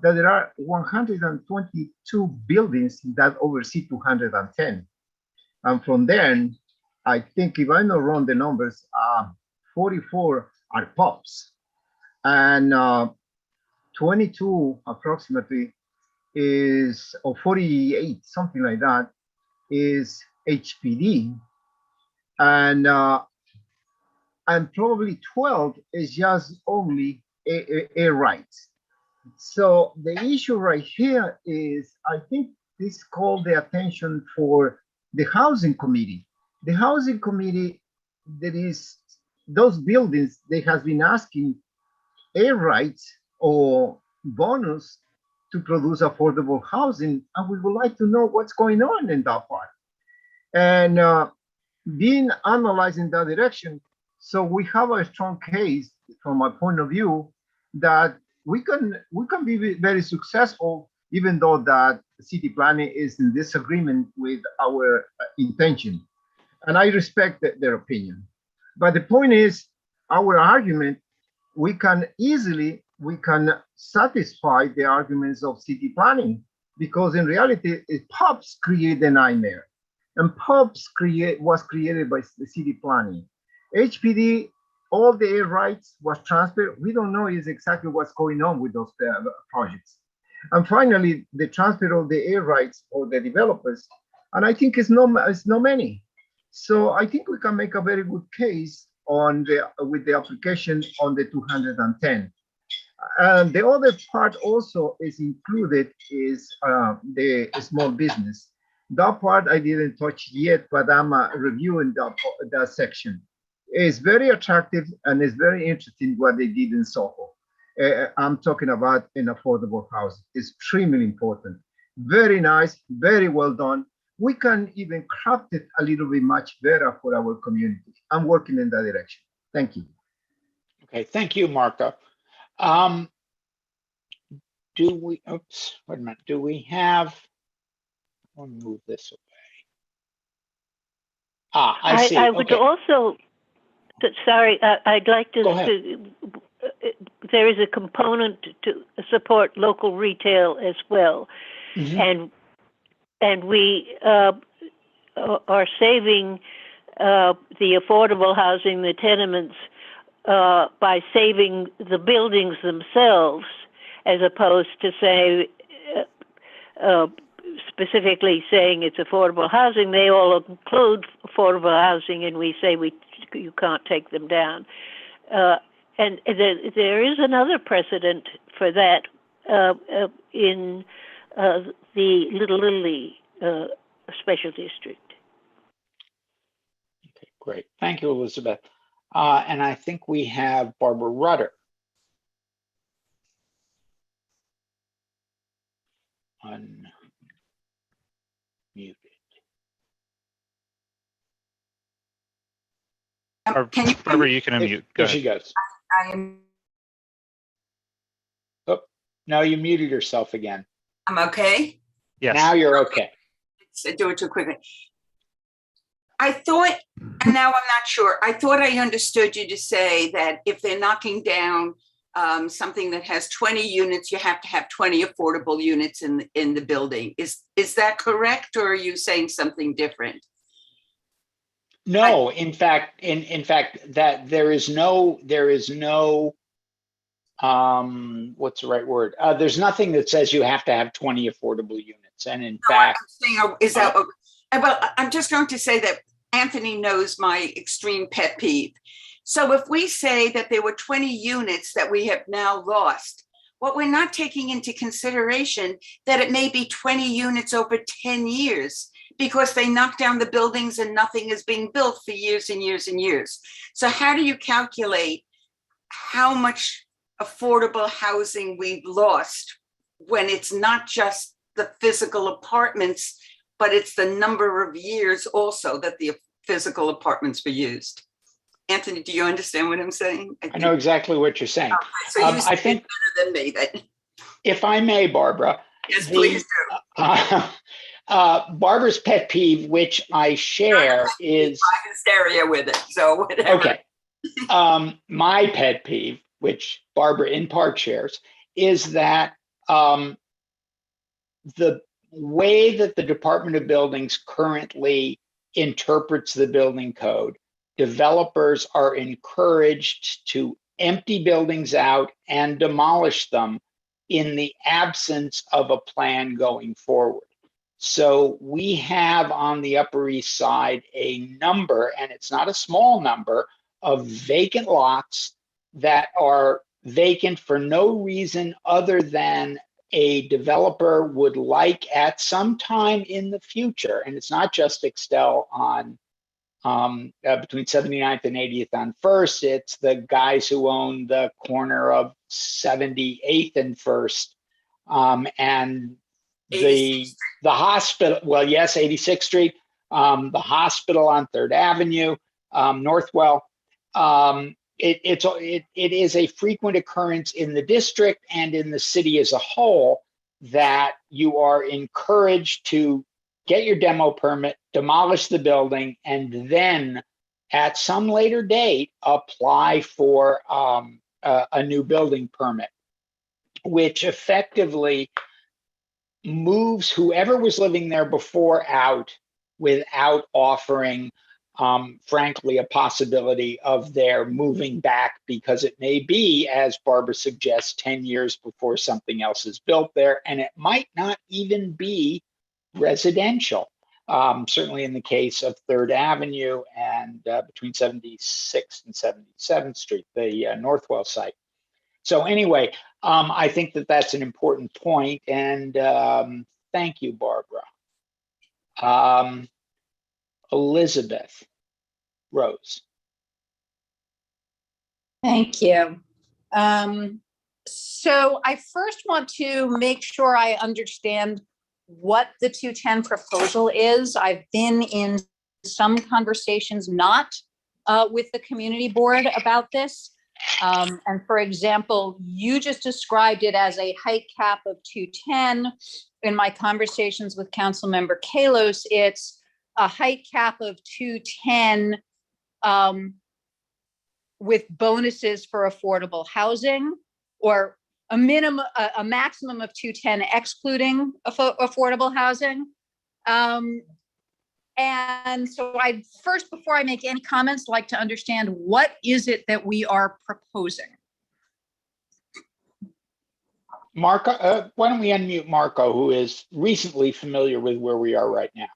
Speaker 7: there are 122 buildings that oversee 210, and from there, I think if I not wrong the numbers, 44 are pubs, and 22 approximately is, or 48, something like that, is HPD, and probably 12 is just only air rights. So the issue right here is, I think this called the attention for the housing committee. The housing committee, that is, those buildings, they have been asking air rights or bonus to produce affordable housing, and we would like to know what's going on in that part. And being analyzed in that direction, so we have a strong case from my point of view that we can be very successful, even though that city planning is in disagreement with our intention. And I respect their opinion. But the point is, our argument, we can satisfy the arguments of city planning, because in reality, pubs create the nightmare, and pubs was created by the city planning. HPD, all the air rights was transferred. We don't know is exactly what's going on with those projects. And finally, the transfer of the air rights or the developers, and I think it's not many. So I think we can make a very good case with the application on the 210. And the other part also is included is the small business. That part I didn't touch yet, but I'm reviewing that section. It's very attractive and it's very interesting what they did in Soho. I'm talking about in affordable housing. It's extremely important. Very nice, very well done. We can even craft it a little bit much better for our community. I'm working in that direction. Thank you.
Speaker 9: Okay, thank you, Marco. Oops, wait a minute. Do we have, I'll move this away. I see.
Speaker 2: I would also, sorry, I'd like to,
Speaker 9: go ahead.
Speaker 2: There is a component to support local retail as well. Mm-hmm. And we are saving the affordable housing, the tenements, by saving the buildings themselves, as opposed to say, specifically saying it's affordable housing. They all include affordable housing, and we say you can't take them down. And there is another precedent for that in the Little Italy special district.
Speaker 9: Okay, great. Thank you, Elizabeth. And I think we have Barbara Rudder. Unmuted.
Speaker 1: Can you, Barbara, you can unmute. Go ahead.
Speaker 9: She goes.
Speaker 12: I am.
Speaker 9: Oh, now you muted yourself again.
Speaker 12: I'm okay.
Speaker 1: Yes.
Speaker 9: Now you're okay.
Speaker 12: Do it too quickly. I thought, and now I'm not sure, I thought I understood you to say that if they're knocking down something that has 20 units, you have to have 20 affordable units in the building. Is that correct, or are you saying something different?
Speaker 9: No, in fact, that there is no, what's the right word? There's nothing that says you have to have 20 affordable units. And in fact,
Speaker 12: I'm just going to say that Anthony knows my extreme pet peeve. So if we say that there were 20 units that we have now lost, what we're not taking into consideration that it may be 20 units over 10 years, because they knock down the buildings and nothing is being built for years and years and years. So how do you calculate how much affordable housing we've lost when it's not just the physical apartments, but it's the number of years also that the physical apartments were used? Anthony, do you understand what I'm saying?
Speaker 9: I know exactly what you're saying.
Speaker 12: Okay, so you
Speaker 9: I think
Speaker 12: better than me then.
Speaker 9: if I may, Barbara.
Speaker 12: Yes, please do.
Speaker 9: Barbara's pet peeve, which I share, is
Speaker 12: hysteria with it. So whatever.
Speaker 9: Okay. My pet peeve, which Barbara in part shares, is that the way that the Department of Buildings currently interprets the building code, developers are encouraged to empty buildings out and demolish them in the absence of a plan going forward. So we have on the Upper East Side a number, and it's not a small number, of vacant lots that are vacant for no reason other than a developer would like at some time in the future, and it's not just Extel on between 79th and 80th on First, it's the guys who own the corner of 78th and First, and the hospital, well, yes, 86th Street, the hospital on 3rd Avenue, Northwell. It is a frequent occurrence in the district and in the city as a whole that you are encouraged to get your demo permit, demolish the building, and then at some later date, apply for a new building permit, which effectively moves whoever was living there before out without offering, frankly, a possibility of their moving back, because it may be, as Barbara suggests, 10 years before something else is built there, and it might not even be residential. Certainly in the case of 3rd Avenue and between 76th and 77th Street, the Northwell site. So anyway, I think that that's an important point, and thank you, Barbara. Elizabeth Rose.
Speaker 8: Thank you. So I first want to make sure I understand what the 210 proposal is. I've been in some conversations, not with the community board about this. And for example, you just described it as a height cap of 210. In my conversations with Councilmember Kalos, it's a height cap of 210 with bonuses for affordable housing, or a maximum of 210 excluding affordable housing. And so I'd first, before I make any comments, like to understand what is it that we are proposing?
Speaker 9: Marco, why don't we unmute Marco, who is recently familiar with where we are right now.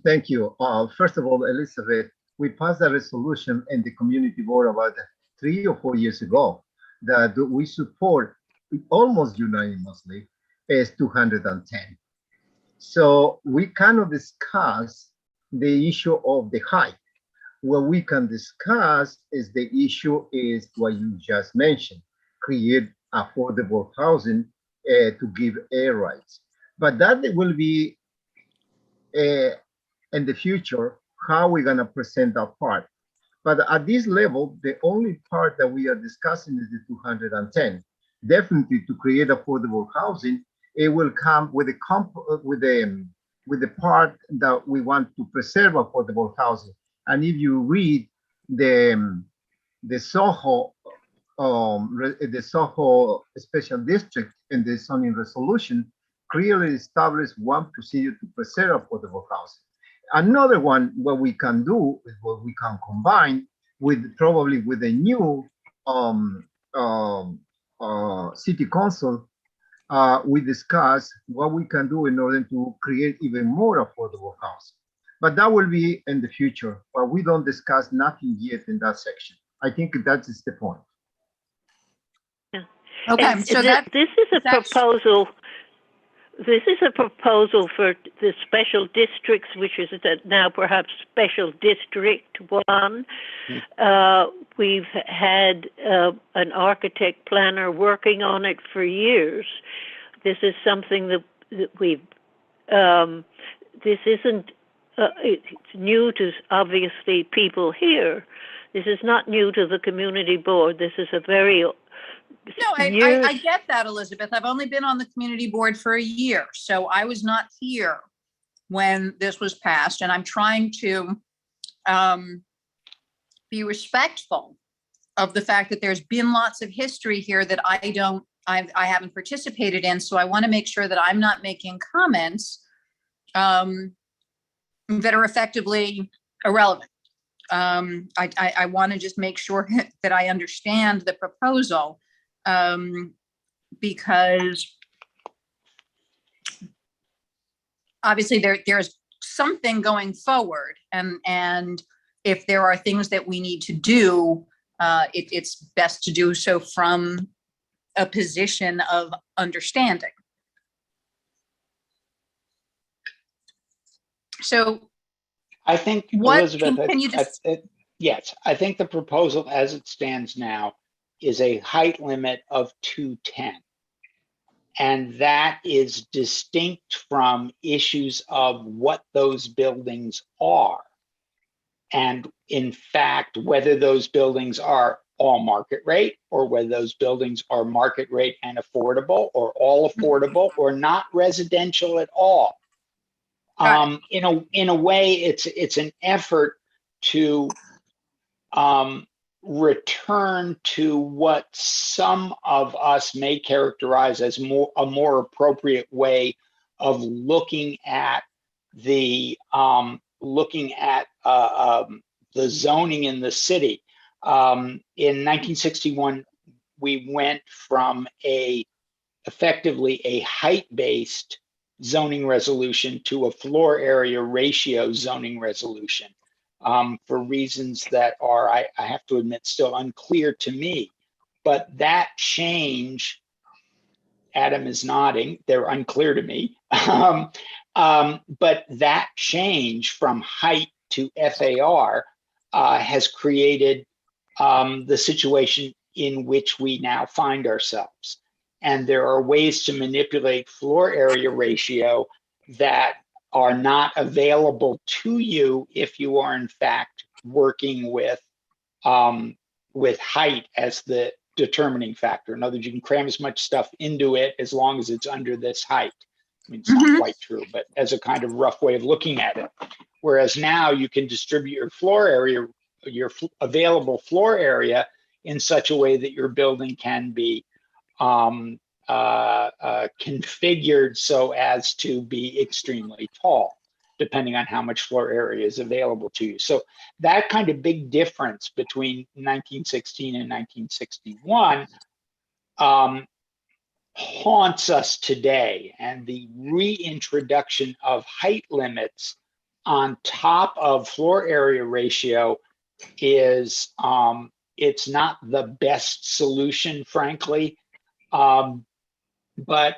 Speaker 7: Thank you. First of all, Elizabeth, we passed a resolution in the community board about 3 or 4 years ago that we support almost unanimously is 210. So we cannot discuss the issue of the height. What we can discuss is the issue is what you just mentioned, create affordable housing to give air rights. But that will be in the future, how we're gonna present that part. But at this level, the only part that we are discussing is the 210. Definitely to create affordable housing, it will come with the part that we want to preserve affordable housing. And if you read the Soho special district in the zoning resolution, clearly established one procedure to preserve affordable housing. Another one, what we can do is what we can combine with probably with a new city council. We discuss what we can do in order to create even more affordable housing. But that will be in the future, but we don't discuss nothing yet in that section. I think that is the point.
Speaker 2: Yeah.
Speaker 8: Okay,
Speaker 2: And
Speaker 8: so
Speaker 2: this is a proposal This is a proposal for the special districts, which is now perhaps Special District 1. We've had an architect planner working on it for years. This is something that we've, this isn't, it's new to obviously people here. This is not new to the community board. This is a very
Speaker 8: No, I get that, Elizabeth. I've only been on the community board for a year, so I was not here when this was passed, and I'm trying to be respectful of the fact that there's been lots of history here that I haven't participated in, so I want to make sure that I'm not making comments that are effectively irrelevant. I want to just make sure that I understand the proposal. Because obviously there's something going forward, and if there are things that we need to do, it's best to do so from a position of understanding. So
Speaker 9: I think,
Speaker 8: what
Speaker 9: Elizabeth,
Speaker 8: can you just
Speaker 9: yes, I think the proposal as it stands now is a height limit of 210. And that is distinct from issues of what those buildings are. And in fact, whether those buildings are all market rate, or whether those buildings are market rate and affordable, or all affordable, or not residential at all. In a way, it's an effort to return to what some of us may characterize as a more appropriate way of looking at the zoning in the city. In 1961, we went from effectively a height-based zoning resolution to a floor area ratio zoning resolution. For reasons that are, I have to admit, still unclear to me. But that change, Adam is nodding, they're unclear to me. But that change from height to FAR has created the situation in which we now find ourselves. And there are ways to manipulate floor area ratio that are not available to you if you are in fact working with height as the determining factor. In other words, you can cram as much stuff into it as long as it's under this height. I mean, it's not quite true, but as a kind of rough way of looking at it. Whereas now you can distribute your floor area, your available floor area in such a way that your building can be configured so as to be extremely tall, depending on how much floor area is available to you. So that kind of big difference between 1916 and 1961 haunts us today. And the reintroduction of height limits on top of floor area ratio is, it's not the best solution, frankly. But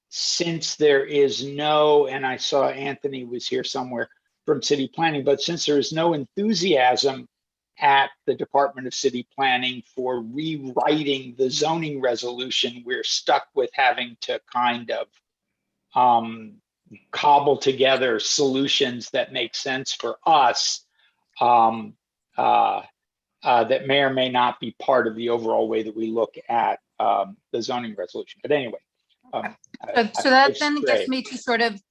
Speaker 9: since there is no, and I saw Anthony was here somewhere from city planning, but since there is no enthusiasm at the Department of City Planning for rewriting the zoning resolution, we're stuck with having to kind of cobble together solutions that make sense for us, that may or may not be part of the overall way that we look at the zoning resolution. But anyway.
Speaker 8: So that then gets me to sort of,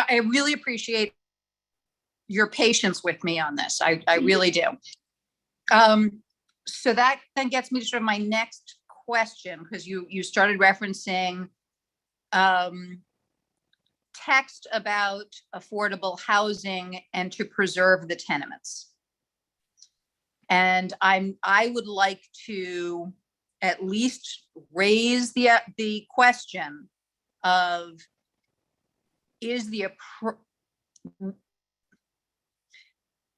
Speaker 8: I really appreciate your patience with me on this. I really do. So that then gets me to sort of my next question, because you started referencing text about affordable housing and to preserve the tenements. And I would like to at least raise the question of, is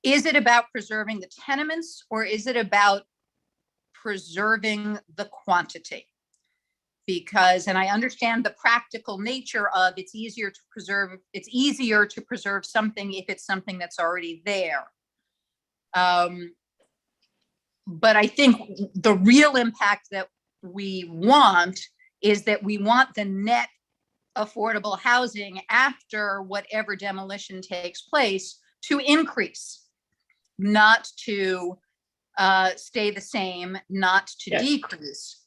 Speaker 8: it about preserving the tenements, or is it about preserving the quantity? because, and I understand the practical nature of it's easier to preserve something if it's something that's already there. But I think the real impact that we want is that we want the net affordable housing after whatever demolition takes place to increase, not to stay the same, not to decrease.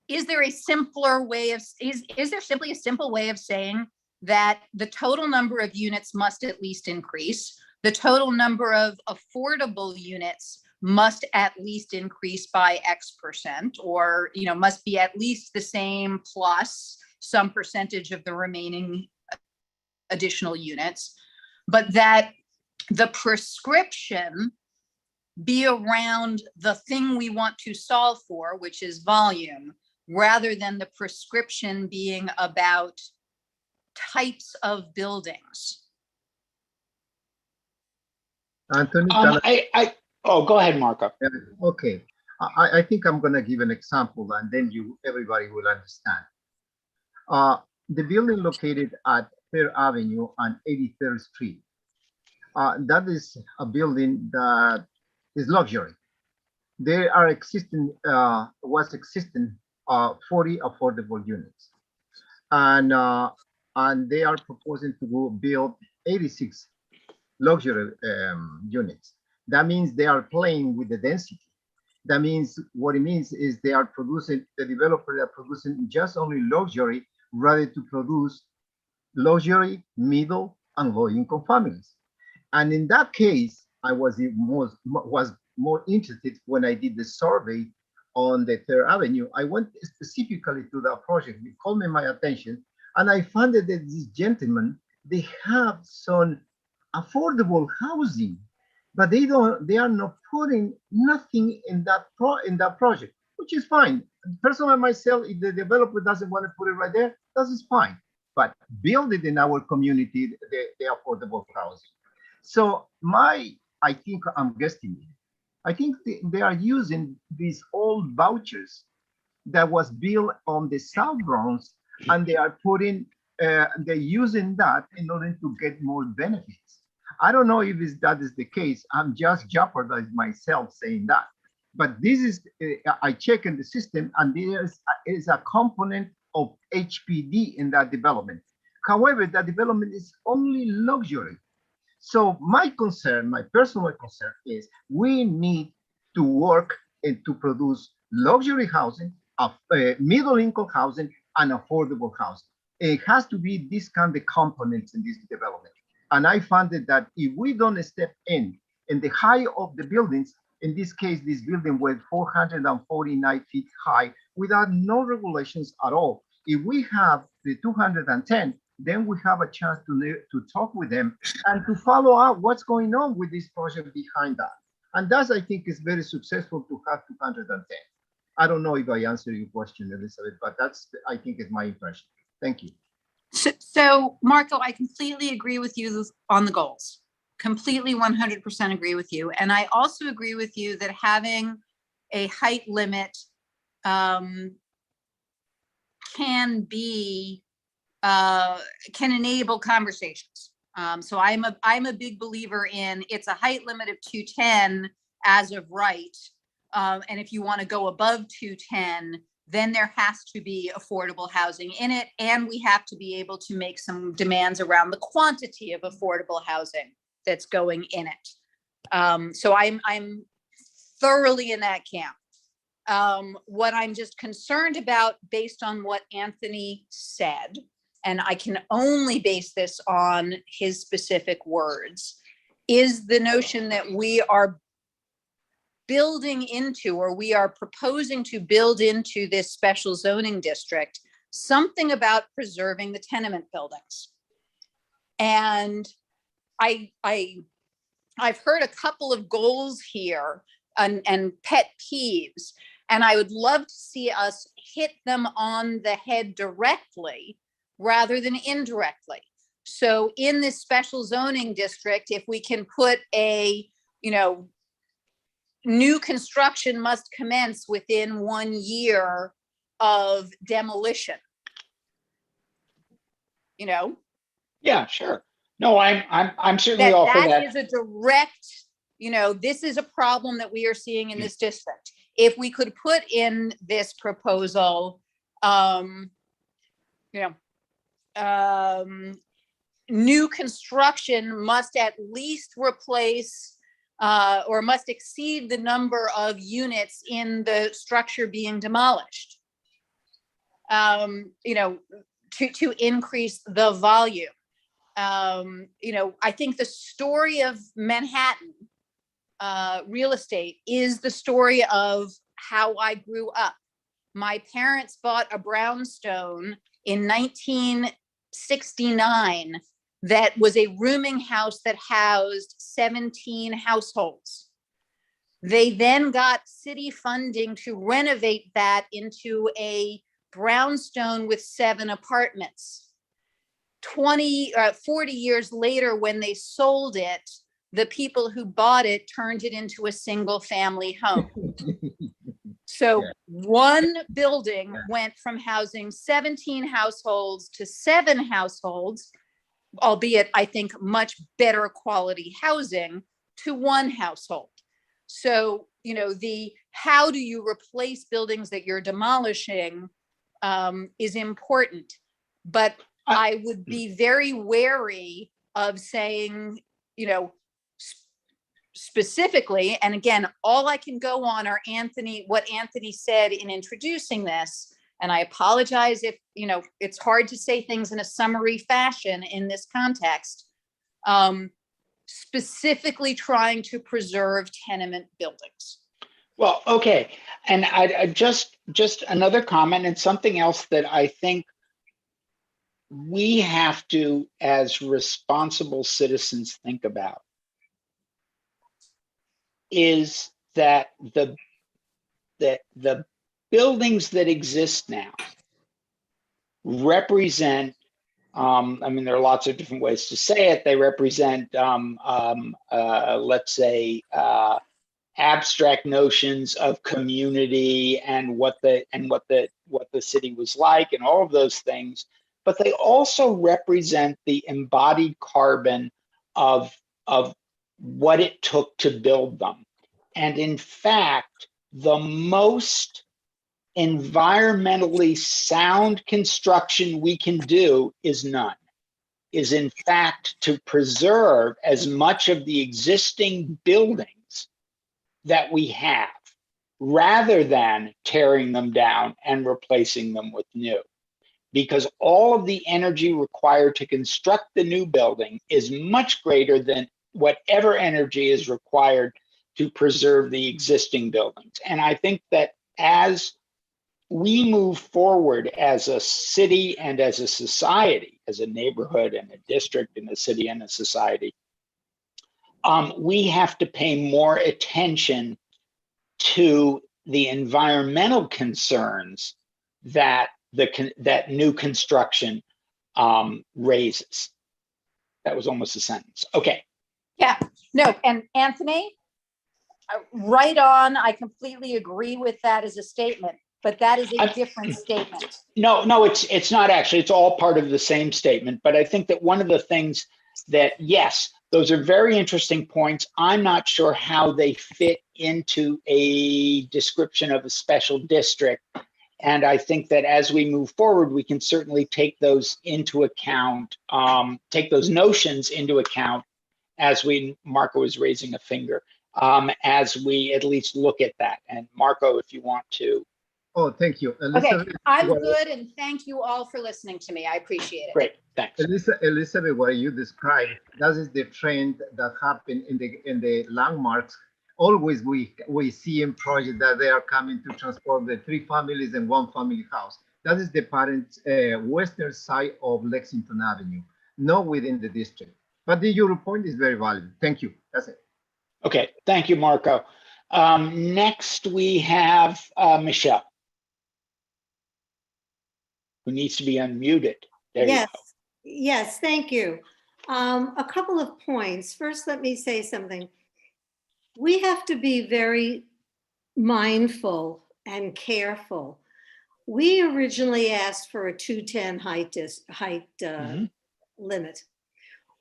Speaker 8: Is there a simpler way of, is there simply a simple way of saying that the total number of units must at least increase, the total number of affordable units must at least increase by X%, or, you know, must be at least the same plus some percentage of the remaining additional units, but that the prescription be around the thing we want to solve for, which is volume, rather than the prescription being about types of buildings.
Speaker 7: Anthony,
Speaker 9: oh, go ahead, Marco.
Speaker 7: Okay, I think I'm going to give an example, and then everybody will understand. The building located at 3rd Avenue and 83rd Street. That is a building that is luxury. There are existing 40 affordable units, and they are proposing to build 86 luxury units. That means they are playing with the density. That means what it means is they are producing, the developers are producing just only luxury rather to produce luxury, middle, and low income families. And in that case, I was more interested when I did the survey on the 3rd Avenue. I went specifically to that project. It called my attention, and I found that these gentlemen, they have some affordable housing, but they are not putting nothing in that project, which is fine. Personally, myself, if the developer doesn't want to put it right there, that is fine. But build it in our community, the affordable housing. So I think I'm guessing. I think they are using these old vouchers that was built on the South Bronx, and they are they're using that in order to get more benefits. I don't know if that is the case. I'm just jeopardizing myself saying that. But this is, I check in the system, and there is a component of HPD in that development. However, that development is only luxury. So my concern, my personal concern is we need to work and to produce luxury housing, middle income housing, and affordable housing. It has to be this kind of components in this development. And I found that if we don't step in the height of the buildings, in this case, this building was 449 feet high without no regulations at all. If we have the 210, then we have a chance to talk with them and to follow up what's going on with this project behind that. And that's, I think, is very successful to have 210. I don't know if I answered your question, Elizabeth, but that's, I think, is my impression. Thank you.
Speaker 8: So Marco, I completely agree with you on the goals. Completely 100% agree with you. And I also agree with you that having a height limit can enable conversations. So I'm a big believer in it's a height limit of 210 as of right. And if you want to go above 210, then there has to be affordable housing in it. And we have to be able to make some demands around the quantity of affordable housing that's going in it. So I'm thoroughly in that camp. What I'm just concerned about, based on what Anthony said, and I can only base this on his specific words, is the notion that we are building into, or we are proposing to build into this special zoning district, something about preserving the tenement buildings. And I've heard a couple of goals here and pet peeves, and I would love to see us hit them on the head directly rather than indirectly. So in this special zoning district, if we can put a, new construction must commence within 1 year of demolition. You know?
Speaker 9: Yeah, sure. No, I'm certainly
Speaker 8: That
Speaker 9: all for
Speaker 8: that
Speaker 9: that.
Speaker 8: is a direct, you know, this is a problem that we are seeing in this district. If we could put in this proposal, you know, new construction must at least replace or must exceed the number of units in the structure being demolished, you know, to increase the volume. You know, I think the story of Manhattan real estate is the story of how I grew up. My parents bought a brownstone in 1969 that was a rooming house that housed 17 households. They then got city funding to renovate that into a brownstone with 7 apartments. 40 years later, when they sold it, the people who bought it turned it into a single family home. So one building went from housing 17 households to 7 households, albeit I think much better quality housing, to 1 household. So, you know, the how do you replace buildings that you're demolishing is important. But I would be very wary of saying, you know, specifically, and again, all I can go on are what Anthony said in introducing this. And I apologize if, you know, it's hard to say things in a summary fashion in this context. Specifically trying to preserve tenement buildings.
Speaker 9: Well, okay. And I just another comment, and something else that I think we have to, as responsible citizens, think about is that the buildings that exist now represent, I mean, there are lots of different ways to say it. They represent, let's say, abstract notions of community and what the city was like and all of those things. But they also represent the embodied carbon of what it took to build them. And in fact, the most environmentally sound construction we can do is none, is in fact to preserve as much of the existing buildings that we have, rather than tearing them down and replacing them with new. Because all of the energy required to construct the new building is much greater than whatever energy is required to preserve the existing buildings. And I think that as we move forward as a city and as a society, as a neighborhood and a district and a city and a society, we have to pay more attention to the environmental concerns that that new construction raises. That was almost a sentence. Okay.
Speaker 8: Yeah, no, and Anthony, right on. I completely agree with that as a statement, but that is a different statement.
Speaker 9: No, it's not actually. It's all part of the same statement. But I think that one of the things that, yes, those are very interesting points. I'm not sure how they fit into a description of a special district. And I think that as we move forward, we can certainly take those into account, take those notions into account as Marco is raising a finger, as we at least look at that. And Marco, if you want to.
Speaker 7: Oh, thank you.
Speaker 8: Elizabeth, okay, I'm good, and thank you all for listening to me. I appreciate it.
Speaker 9: Great, thanks.
Speaker 7: Elizabeth, what you described, that is the trend that happened in the landmarks. Always we see in projects that they are coming to transform the 3 families and 1 family house. That is the parent western side of Lexington Avenue, not within the district. But your point is very valid. Thank you. That's it.
Speaker 9: Okay, thank you, Marco. Next, we have Michelle, who needs to be unmuted. There you go.
Speaker 5: Yes, thank you. A couple of points. First, let me say something. we have to be very mindful and careful. We originally asked for a 210 height limit.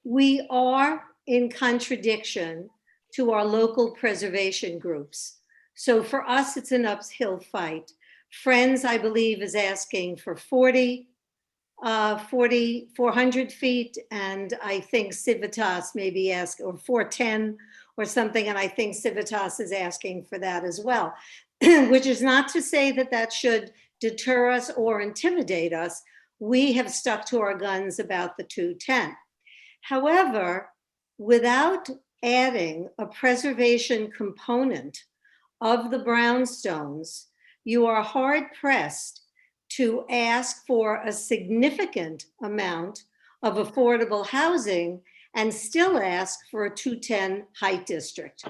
Speaker 5: We are in contradiction to our local preservation groups. So for us, it's an uphill fight. Friends, I believe, is asking for 400 feet, and I think Civitas maybe ask, or 410 or something, and I think Civitas is asking for that as well, which is not to say that that should deter us or intimidate us. We have stuck to our guns about the 210. However, without adding a preservation component of the brownstones, you are hard pressed to ask for a significant amount of affordable housing and still ask for a 210 height district.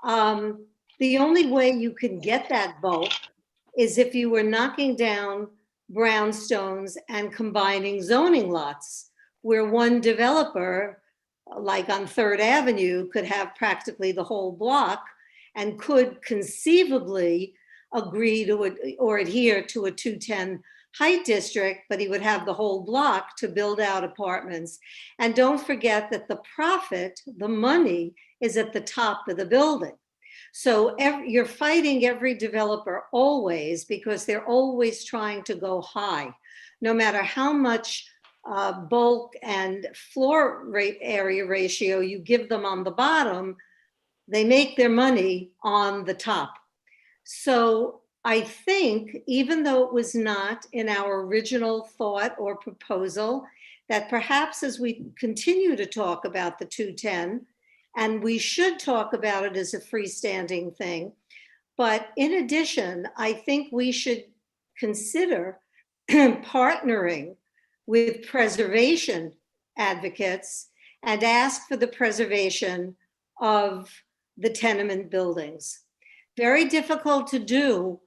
Speaker 5: The only way you can get that bulk is if you were knocking down brownstones and combining zoning lots, where one developer, like on 3rd Avenue, could have practically the whole block and could conceivably agree to or adhere to a 210 height district, but he would have the whole block to build out apartments. And don't forget that the profit, the money, is at the top of the building. So you're fighting every developer always, because they're always trying to go high, no matter how much bulk and floor rate area ratio you give them on the bottom, they make their money on the top. So I think, even though it was not in our original thought or proposal, that perhaps as we continue to talk about the 210, and we should talk about it as a freestanding thing, but in addition, I think we should consider partnering with preservation advocates and ask for the preservation of the tenement buildings. Very difficult to do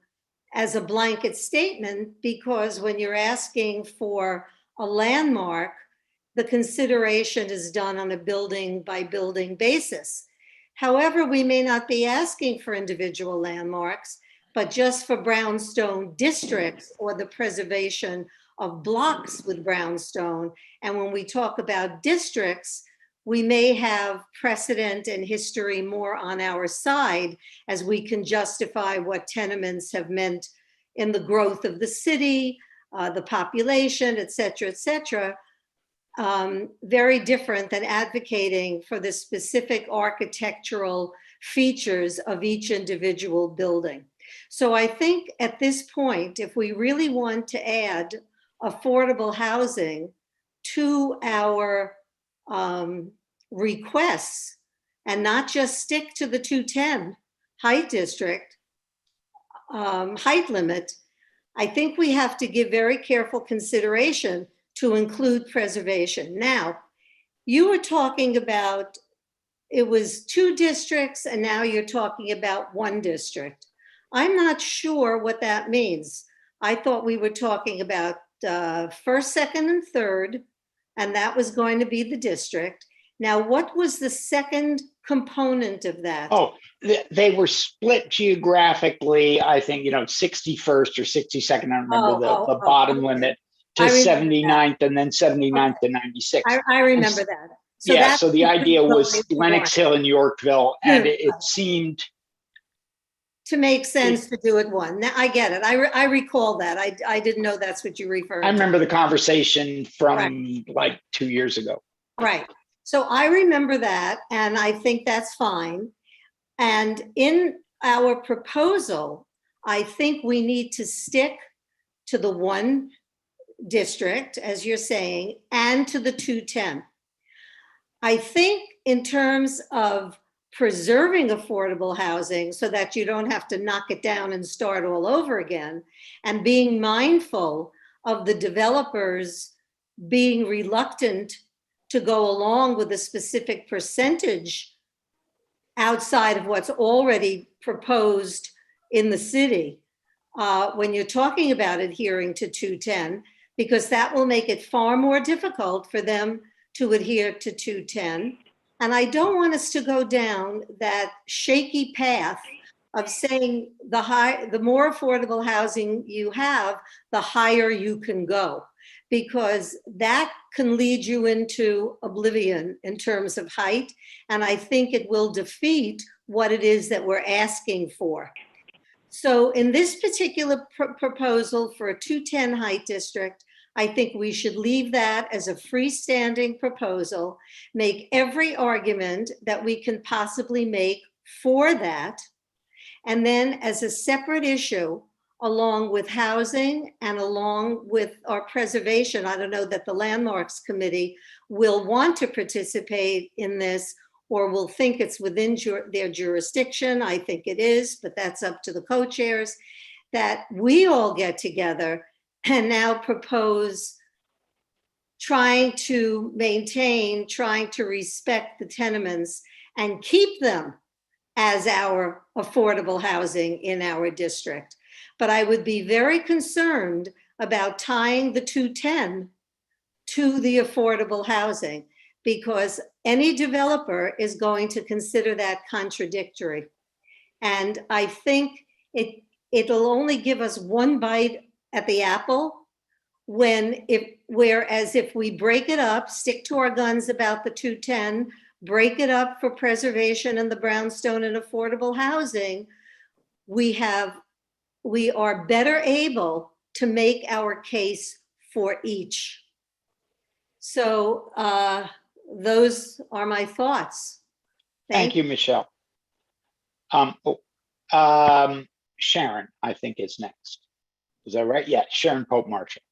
Speaker 5: as a blanket statement, because when you're asking for a landmark, the consideration is done on a building by building basis. However, we may not be asking for individual landmarks, but just for brownstone districts or the preservation of blocks with brownstone. And when we talk about districts, we may have precedent and history more on our side, as we can justify what tenements have meant in the growth of the city, the population, et cetera, very different than advocating for the specific architectural features of each individual building. So I think at this point, if we really want to add affordable housing to our requests and not just stick to the 210 height district, height limit, I think we have to give very careful consideration to include preservation. Now, you were talking about, it was 2 districts and now you're talking about 1 district. I'm not sure what that means. I thought we were talking about 1st, 2nd, and 3rd, and that was going to be the district. Now, what was the second component of that?
Speaker 9: Oh, they were split geographically, I think, 61st or 62nd, I remember the bottom limit, to 79th and then 79th to 96th.
Speaker 5: I remember that. So
Speaker 9: yeah, so the idea was Lennox Hill and Yorkville, and it seemed
Speaker 5: to make sense to do it 1. Now, I get it. I recall that. I didn't know that's what you referred to.
Speaker 9: I remember the conversation from like 2 years ago.
Speaker 5: Right. So I remember that, and I think that's fine. And in our proposal, I think we need to stick to the 1 district, as you're saying, and to the 210. I think in terms of preserving affordable housing so that you don't have to knock it down and start all over again, and being mindful of the developers being reluctant to go along with a specific percentage outside of what's already proposed in the city, when you're talking about adhering to 210, because that will make it far more difficult for them to adhere to 210. And I don't want us to go down that shaky path of saying the more affordable housing you have, the higher you can go, because that can lead you into oblivion in terms of height. And I think it will defeat what it is that we're asking for. So in this particular proposal for a 210 height district, I think we should leave that as a freestanding proposal, make every argument that we can possibly make for that, and then as a separate issue, along with housing and along with our preservation, I don't know that the Landmarks Committee will want to participate in this or will think it's within their jurisdiction. I think it is, but that's up to the co-chairs, that we all get together and now propose trying to maintain, trying to respect the tenements and keep them as our affordable housing in our district. But I would be very concerned about tying the 210 to the affordable housing, because any developer is going to consider that contradictory. And I think it'll only give us one bite at the apple whereas if we break it up, stick to our guns about the 210, break it up for preservation and the brownstone and affordable housing, we are better able to make our case for each. So those are my thoughts.
Speaker 9: Thank you, Michelle. Sharon, I think is next. Is that right? Yeah, Sharon Pope Marshall.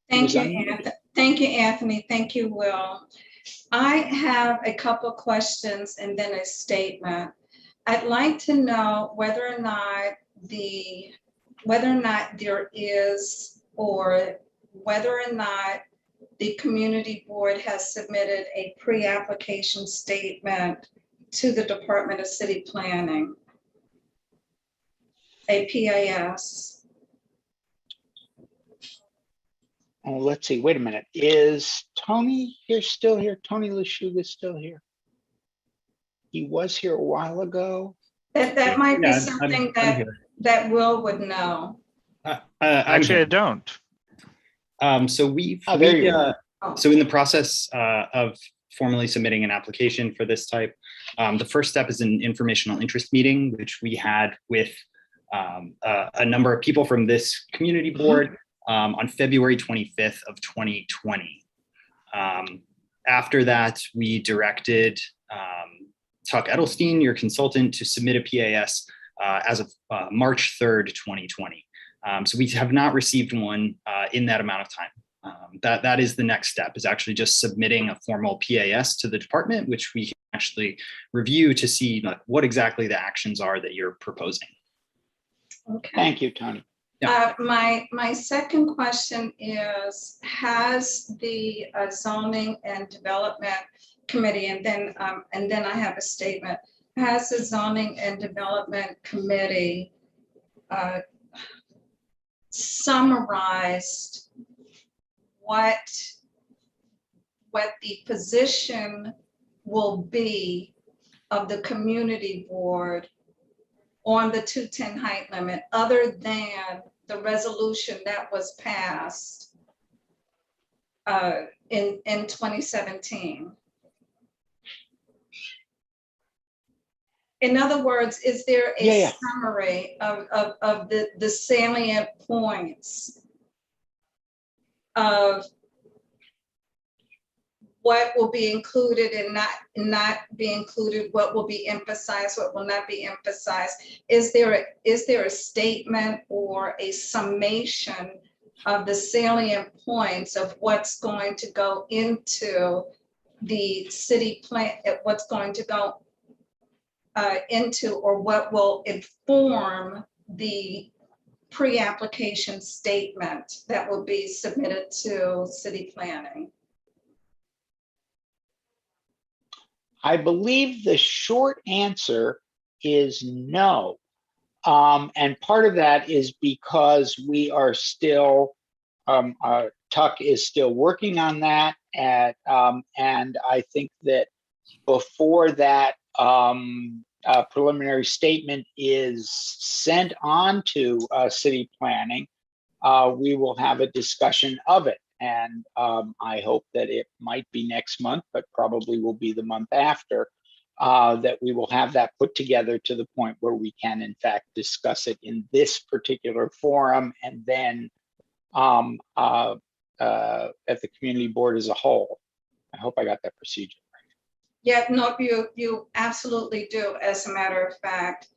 Speaker 11: Thank you, Anthony. Thank you, Anthony. Thank you, Will. I have a couple questions and then a statement. I'd like to know whether or not there is, or whether or not the community board has submitted a pre-application statement to the Department of City Planning, a PAS.
Speaker 9: Oh, let's see. Wait a minute. Is Tony still here? Tony LeShuga is still here? He was here a while ago.
Speaker 11: That might be something that Will would know.
Speaker 1: Actually, I don't.
Speaker 13: So so in the process of formally submitting an application for this type, the first step is an informational interest meeting, which we had with a number of people from this community board on February 25th of 2020. After that, we directed Tuck Edelstein, your consultant, to submit a PAS as of March 3rd, 2020. So we have not received one in that amount of time. That is the next step, is actually just submitting a formal PAS to the department, which we can actually review to see what exactly the actions are that you're proposing.
Speaker 11: Okay.
Speaker 9: Thank you, Tony.
Speaker 13: Yeah.
Speaker 11: My second question is, has the zoning and development committee, and then I have a statement, has the zoning and development committee summarized what the position will be of the community board on the 210 height limit, other than the resolution that was passed in 2017? In other words, is there a summary of the salient points of what will be included and not be included, what will be emphasized, what will not be emphasized? Is there a statement or a summation of the salient points of what's going to go into the city plan, what's going to go into, or what will inform the pre-application statement that will be submitted to city planning?
Speaker 9: I believe the short answer is no. And part of that is because we are still, Tuck is still working on that. And I think that before that preliminary statement is sent on to city planning, we will have a discussion of it. And I hope that it might be next month, but probably will be the month after, that we will have that put together to the point where we can in fact discuss it in this particular forum, and then at the community board as a whole. I hope I got that procedure right.
Speaker 11: Yeah, no, you absolutely do, as a matter of fact.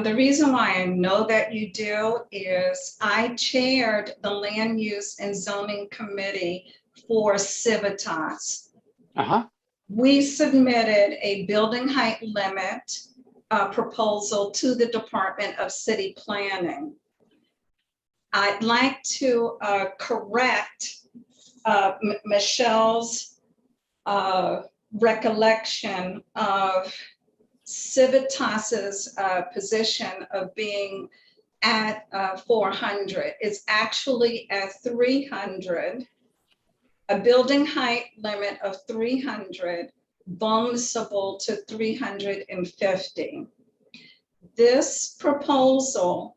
Speaker 11: The reason why I know that you do is I chaired the Land Use and Zoning Committee for Civitas. We submitted a building height limit proposal to the Department of City Planning. I'd like to correct Michelle's recollection of Civitas's position of being at 400. It's actually at 300, a building height limit of 300, vulnerable to 350. This proposal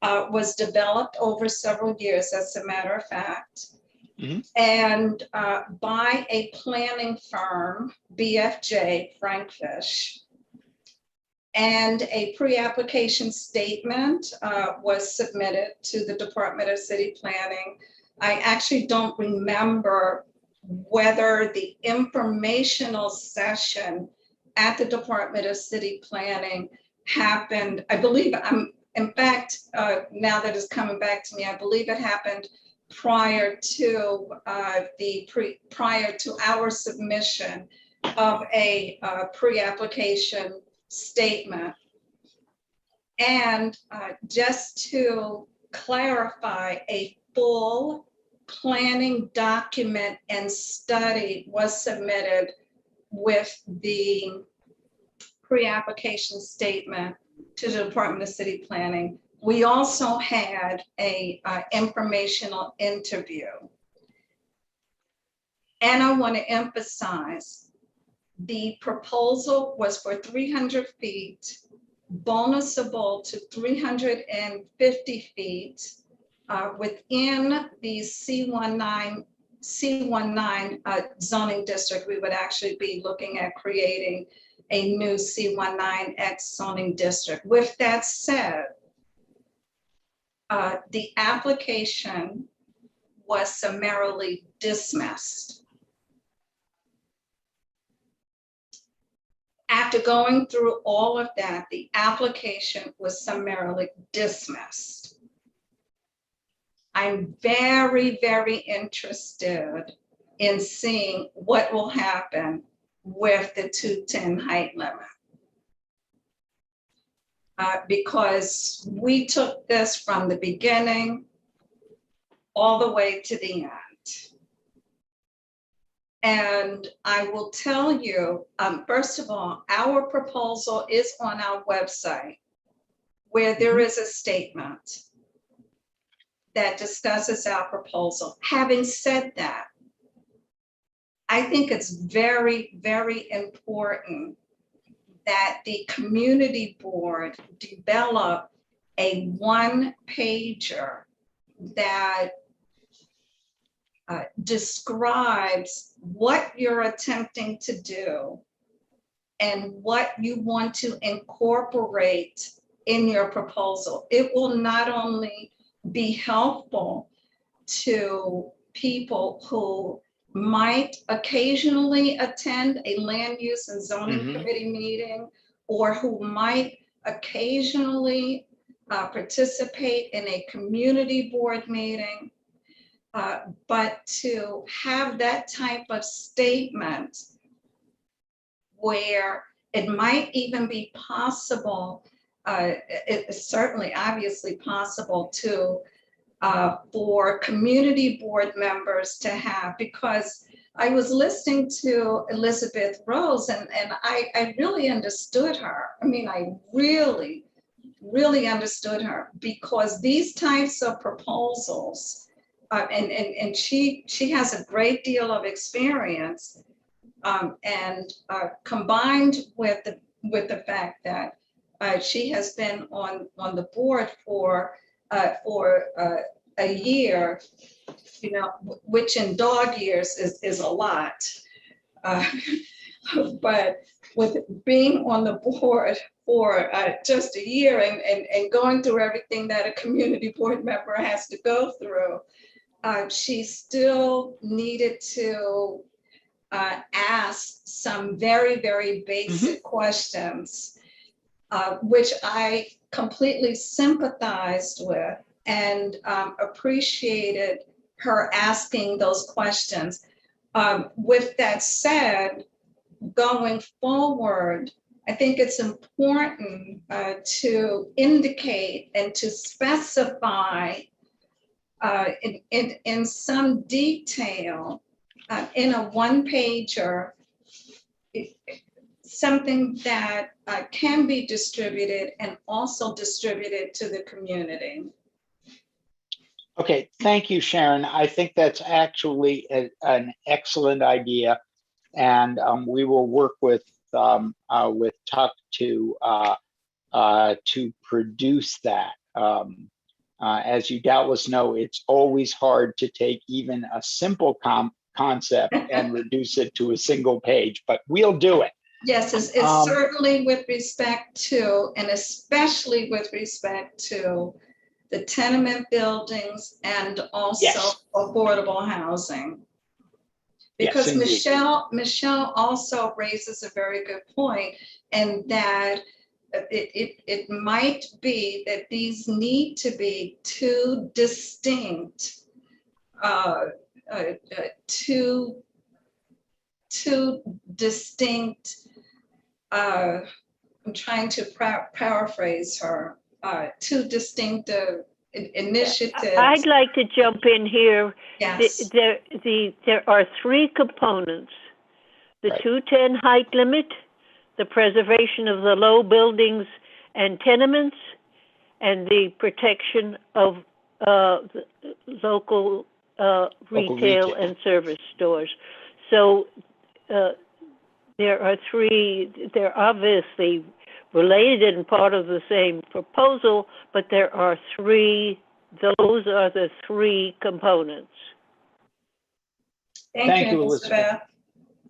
Speaker 11: was developed over several years, as a matter of fact, and by a planning firm, BFJ, Frankfish. And a pre-application statement was submitted to the Department of City Planning. I actually don't remember whether the informational session at the Department of City Planning happened. I believe, in fact, now that it's coming back to me, I believe it happened prior to prior to our submission of a pre-application statement. And just to clarify, a full planning document and study was submitted with the pre-application statement to the Department of City Planning. We also had a informational interview. And I want to emphasize, the proposal was for 300 feet, bonusable to 350 feet within the C19 zoning district. We would actually be looking at creating a new C19X zoning district. With that said, the application was summarily dismissed. After going through all of that, the application was summarily dismissed. I'm very, very interested in seeing what will happen with the 210 height limit. Because we took this from the beginning all the way to the end. And I will tell you, first of all, our proposal is on our website, where there is a statement that discusses our proposal. Having said that, I think it's very, very important that the community board develop a one-pager that describes what you're attempting to do and what you want to incorporate in your proposal. It will not only be helpful to people who might occasionally attend a land use and zoning committee meeting, or who might occasionally participate in a community board meeting, but to have that type of statement where it might even be possible, it's certainly obviously possible to for community board members to have, because I was listening to Elizabeth Rose and I really understood her. I mean, I really, really understood her, because these types of proposals, and she has a great deal of experience. And combined with the fact that she has been on the board for a year, you know, which in dog years is a lot. But with being on the board for just a year and going through everything that a community board member has to go through, she still needed to ask some very, very basic questions, which I completely sympathized with and appreciated her asking those questions. With that said, going forward, I think it's important to indicate and to specify in some detail in a one-pager something that can be distributed and also distributed to the community.
Speaker 9: Okay, thank you, Sharon. I think that's actually an excellent idea, and we will work with Tuck to produce that. As you doubtless know, it's always hard to take even a simple concept and reduce it to a single page, but we'll do it.
Speaker 11: Yes, it's certainly with respect to, and especially with respect to, the tenement buildings and also affordable housing. Because Michelle also raises a very good point, and that it might be that these need to be two distinct I'm trying to paraphrase her, two distinct initiatives.
Speaker 2: I'd like to jump in here.
Speaker 11: Yes.
Speaker 2: There are three components: the 210 height limit, the preservation of the low buildings and tenements, and the protection of local retail and service stores. So there are three. They're obviously related and part of the same proposal, but there are three. Those are the three components.
Speaker 11: Thank you, Elizabeth.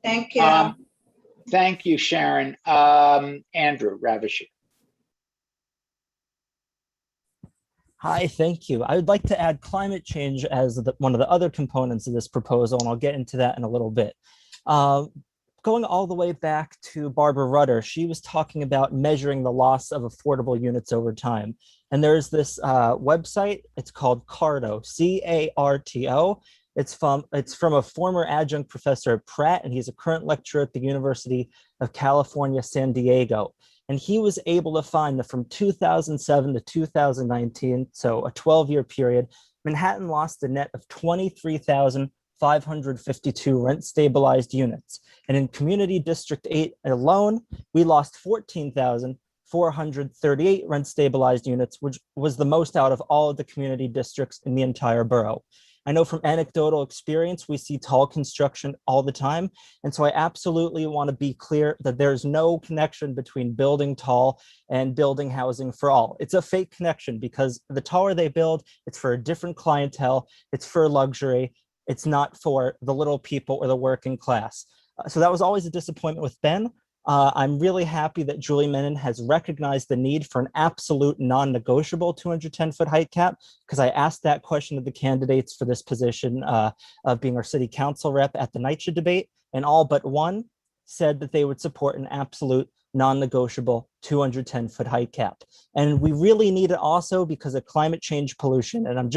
Speaker 11: Thank you.
Speaker 9: Thank you, Sharon. Andrew Ravish.
Speaker 14: Hi, thank you. I would like to add climate change as one of the other components of this proposal, and I'll get into that in a little bit. Going all the way back to Barbara Rudder, she was talking about measuring the loss of affordable units over time. And there's this website, it's called CARTO, C-A-R-T-O. It's from a former adjunct professor at Pratt, and he's a current lecturer at the University of California, San Diego. And he was able to find that from 2007 to 2019, so a 12-year period, Manhattan lost a net of 23,552 rent-stabilized units. And in Community District 8 alone, we lost 14,438 rent-stabilized units, which was the most out of all of the community districts in the entire borough. I know from anecdotal experience, we see tall construction all the time. And so I absolutely want to be clear that there's no connection between building tall and building housing for all. It's a fake connection because the taller they build, it's for a different clientele, it's for luxury, it's not for the little people or the working class. So that was always a disappointment with Ben. I'm really happy that Julie Menon has recognized the need for an absolute non-negotiable 210-foot height cap, because I asked that question of the candidates for this position of being our city council rep at the NYCHA debate, and all but one said that they would support an absolute non-negotiable 210-foot height cap. And we really need it also because of climate change pollution. And I'm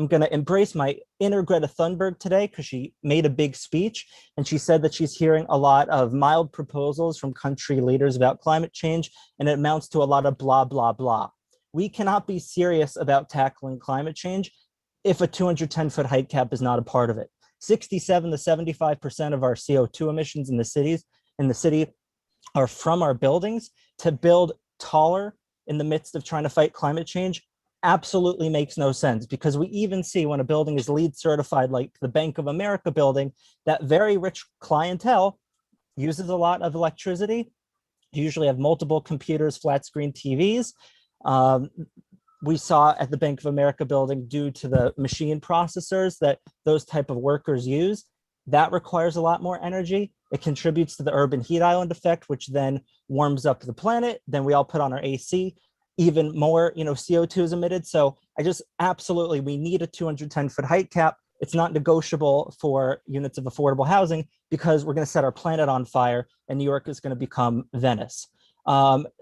Speaker 14: going to embrace my inner Greta Thunberg today because she made a big speech and she said that she's hearing a lot of mild proposals from country leaders about climate change, and it amounts to a lot of blah, blah, blah. We cannot be serious about tackling climate change if a 210-foot height cap is not a part of it. 67 to 75% of our CO2 emissions in the city are from our buildings. To build taller in the midst of trying to fight climate change absolutely makes no sense, because we even see when a building is LEED certified, like the Bank of America building, that very rich clientele uses a lot of electricity. You usually have multiple computers, flat screen TVs. We saw at the Bank of America building, due to the machine processors that those type of workers use, that requires a lot more energy. It contributes to the urban heat island effect, which then warms up the planet. Then we all put on our AC, even more, CO2 is emitted. So I just absolutely, we need a 210-foot height cap. It's not negotiable for units of affordable housing because we're going to set our planet on fire and New York is going to become Venice.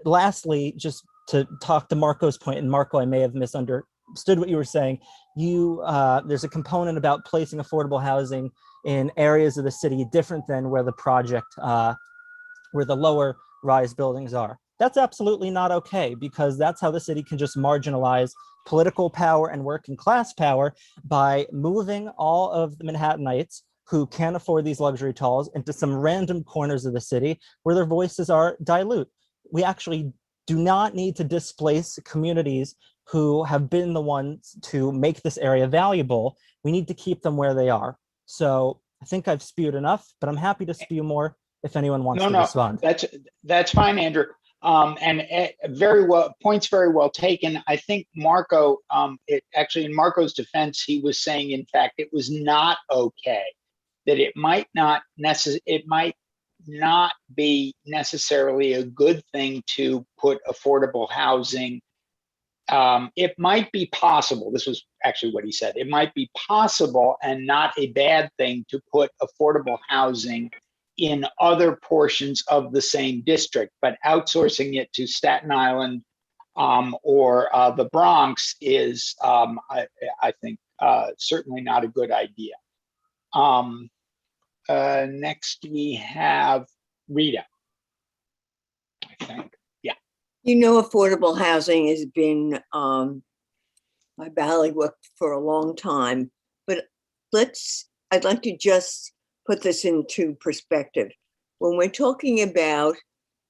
Speaker 14: Lastly, just to talk to Marco's point, and Marco, I may have misunderstood what you were saying. There's a component about placing affordable housing in areas of the city different than where the project, where the lower rise buildings are. That's absolutely not okay, because that's how the city can just marginalize political power and working class power by moving all of the Manhattanites who can't afford these luxury tolls into some random corners of the city where their voices are dilute. We actually do not need to displace communities who have been the ones to make this area valuable. We need to keep them where they are. So I think I've spewed enough, but I'm happy to spew more if anyone wants to respond.
Speaker 9: That's fine, Andrew. Points very well taken. I think Marco, in Marco's defense, he was saying, in fact, it was not okay, that it might not be necessarily a good thing to put affordable housing. It might be possible, this was actually what he said, it might be possible and not a bad thing to put affordable housing in other portions of the same district, but outsourcing it to Staten Island or the Bronx is, I think, certainly not a good idea. Next we have Rita, I think. Yeah.
Speaker 6: Affordable housing has been my bailiwick for a long time, but I'd like to just put this into perspective. When we're talking about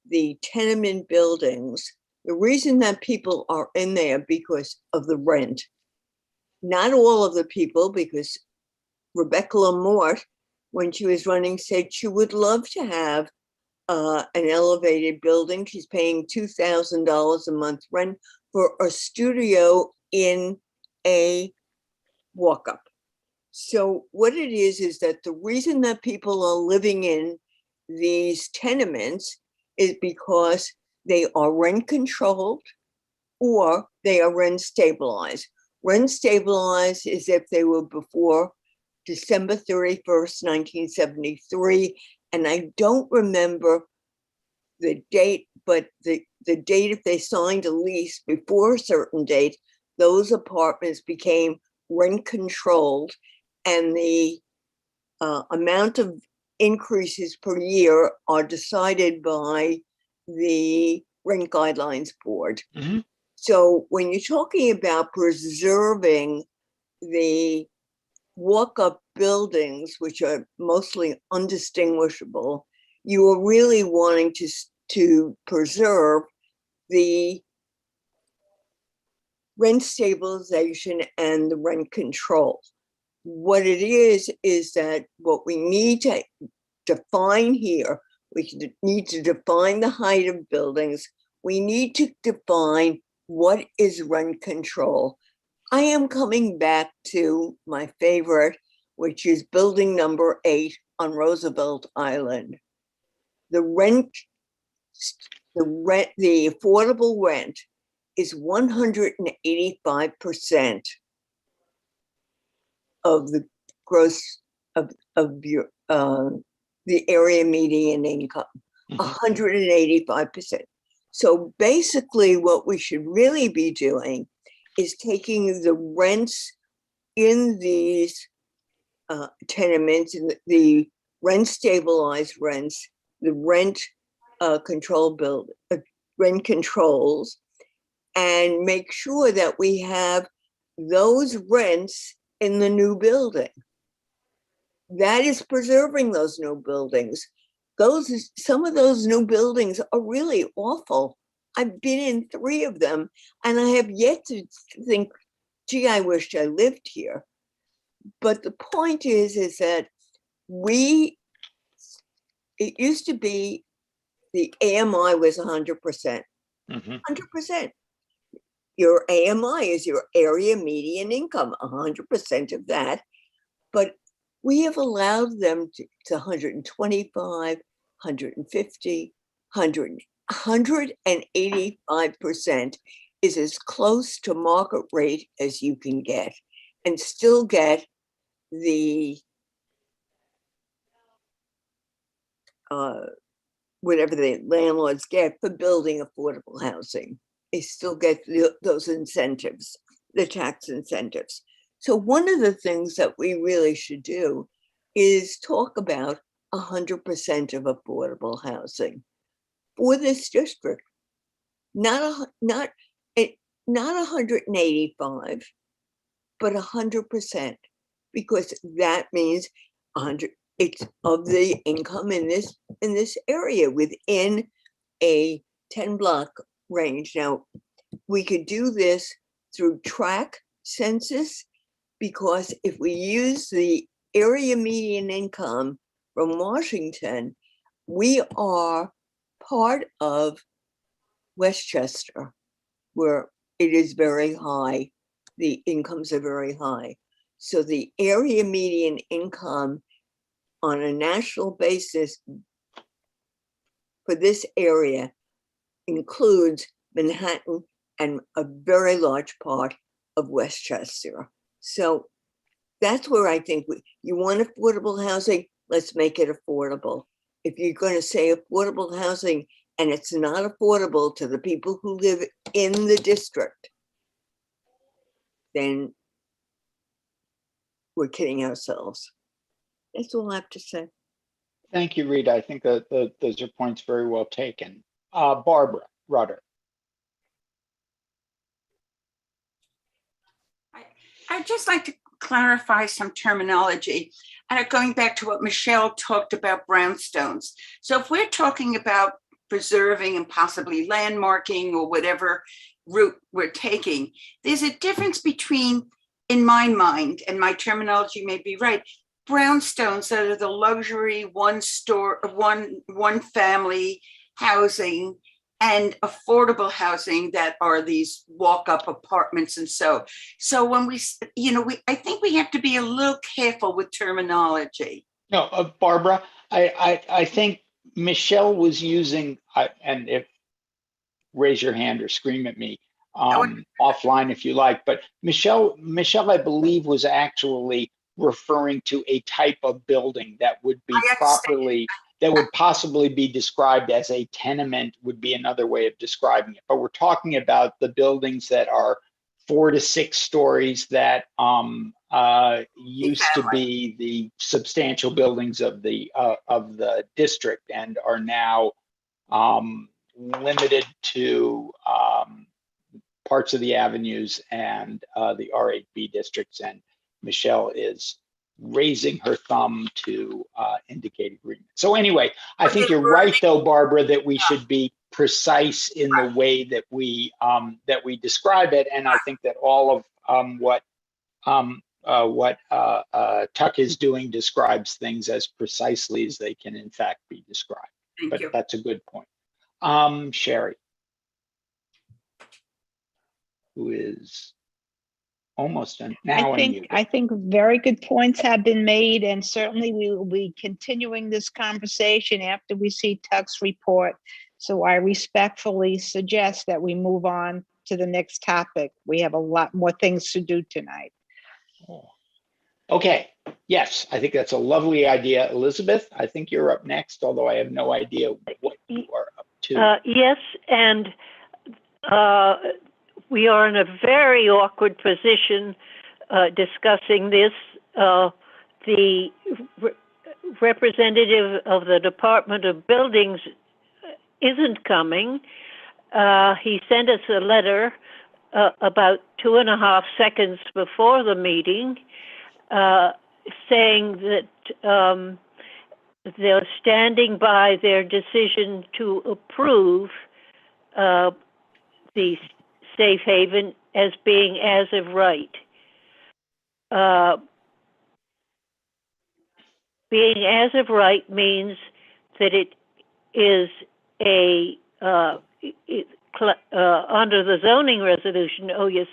Speaker 6: the tenement buildings, the reason that people are in there because of the rent. Not all of the people, because Rebecca Lamort, when she was running, said she would love to have an elevated building. She's paying $2,000 a month rent for a studio in a walk-up. So what it is that the reason that people are living in these tenements is because they are rent controlled or they are rent stabilized. Rent stabilized is if they were before December 31st, 1973. And I don't remember the date, but the date, if they signed a lease before a certain date, those apartments became rent controlled. And the amount of increases per year are decided by the Rent Guidelines Board.
Speaker 9: Mm-hmm.
Speaker 6: So when you're talking about preserving the walk-up buildings, which are mostly undistinguishable, you are really wanting to preserve the rent stabilization and the rent control. What it is that what we need to define here, we need to define the height of buildings. We need to define what is rent control. I am coming back to my favorite, which is building number 8 on Roosevelt Island. The affordable rent is 185% of the gross of your the area median income, 185%. So basically what we should really be doing is taking the rents in these tenements, and the rent stabilized rents, the rent rent controls, and make sure that we have those rents in the new building. That is preserving those new buildings. Some of those new buildings are really awful. I've been in 3 of them, and I have yet to think, gee, I wished I lived here. But the point is that we it used to be the AMI was 100%. 100%. Your AMI is your area median income, 100% of that. But we have allowed them to 125, 150, 185% is as close to market rate as you can get and still get the whatever the landlords get for building affordable housing. They still get those incentives, the tax incentives. So one of the things that we really should do is talk about 100% of affordable housing for this district. Not 185, but 100%, because that means 100. It's of the income in this area within a 10-block range. Now, we could do this through track census, because if we use the area median income from Washington, we are part of Westchester, where it is very high. The incomes are very high. So the area median income on a national basis for this area includes Manhattan and a very large part of Westchester. So that's where I think you want affordable housing, let's make it affordable. If you're going to say affordable housing and it's not affordable to the people who live in the district, then we're kidding ourselves. That's all I have to say.
Speaker 9: Thank you, Rita. I think that those are points very well taken. Barbara Rudder.
Speaker 12: I'd just like to clarify some terminology. And going back to what Michelle talked about brownstones. So if we're talking about preserving and possibly landmarking or whatever route we're taking, there's a difference between, in my mind, and my terminology may be right, brownstones that are the luxury one family housing and affordable housing that are these walk-up apartments. And so when I think we have to be a little careful with terminology.
Speaker 9: No, Barbara, I think Michelle was using, and if raise your hand or scream at me offline if you like, but Michelle, I believe, was actually referring to a type of building that would be properly, that would possibly be described as a tenement, would be another way of describing it. But we're talking about the buildings that are 4 to 6 stories that used to be the substantial buildings of the district and are now limited to parts of the avenues and the R8B districts. And Michelle is raising her thumb to indicate agreement. So anyway, I think you're right, though, Barbara, that we should be precise in the way that we describe it. And I think that all of what Tuck is doing describes things as precisely as they can in fact be described. But that's a good point. Sherry, who is almost done now.
Speaker 4: I think very good points have been made, and certainly we will be continuing this conversation after we see Tuck's report. So I respectfully suggest that we move on to the next topic. We have a lot more things to do tonight.
Speaker 9: Okay, yes, I think that's a lovely idea. Elizabeth, I think you're up next, although I have no idea what you are up to.
Speaker 2: Yes, and we are in a very awkward position discussing this. The representative of the Department of Buildings isn't coming. He sent us a letter about 2.5 seconds before the meeting saying that they're standing by their decision to approve the safe haven as being as of right. Being as of right means that it is a under the zoning resolution. Oh yes,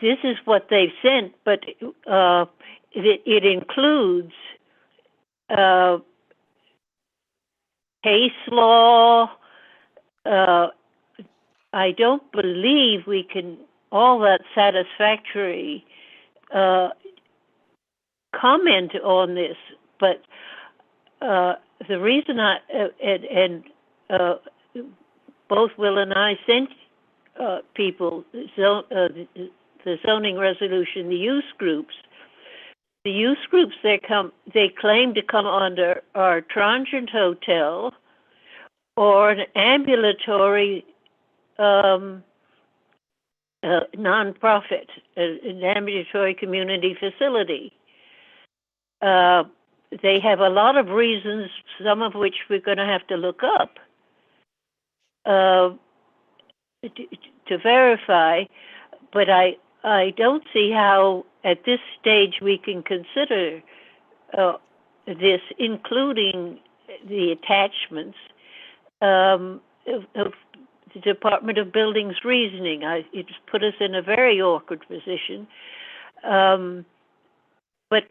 Speaker 2: this is what they've sent, but it includes case law. I don't believe we can all that satisfactory comment on this, but the reason both Will and I sent people the zoning resolution, the use groups. The use groups they claim to come under are a transient hotel or an ambulatory nonprofit, an ambulatory community facility. They have a lot of reasons, some of which we're going to have to look up to verify, but I don't see how at this stage we can consider this, including the attachments of the Department of Buildings' reasoning. It's put us in a very awkward position. But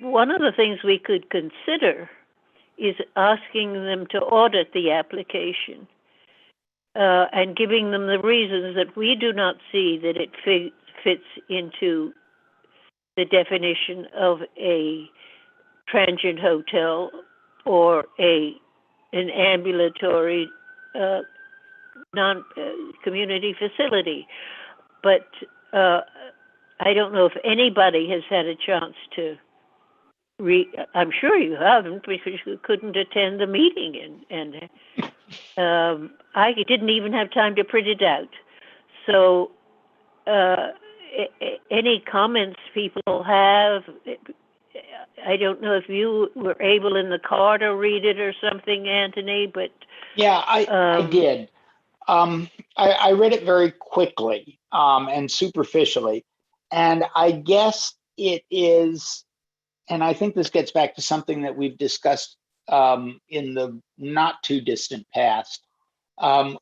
Speaker 2: one of the things we could consider is asking them to audit the application and giving them the reasons that we do not see that it fits into the definition of a transient hotel or an ambulatory non-community facility. But I don't know if anybody has had a chance to I'm sure you haven't, because you couldn't attend the meeting, and I didn't even have time to print it out. So any comments people have, I don't know if you were able in the car to read it or something, Anthony, but
Speaker 9: yeah, I did. I read it very quickly and superficially, and I guess it is, and I think this gets back to something that we've discussed in the not too distant past,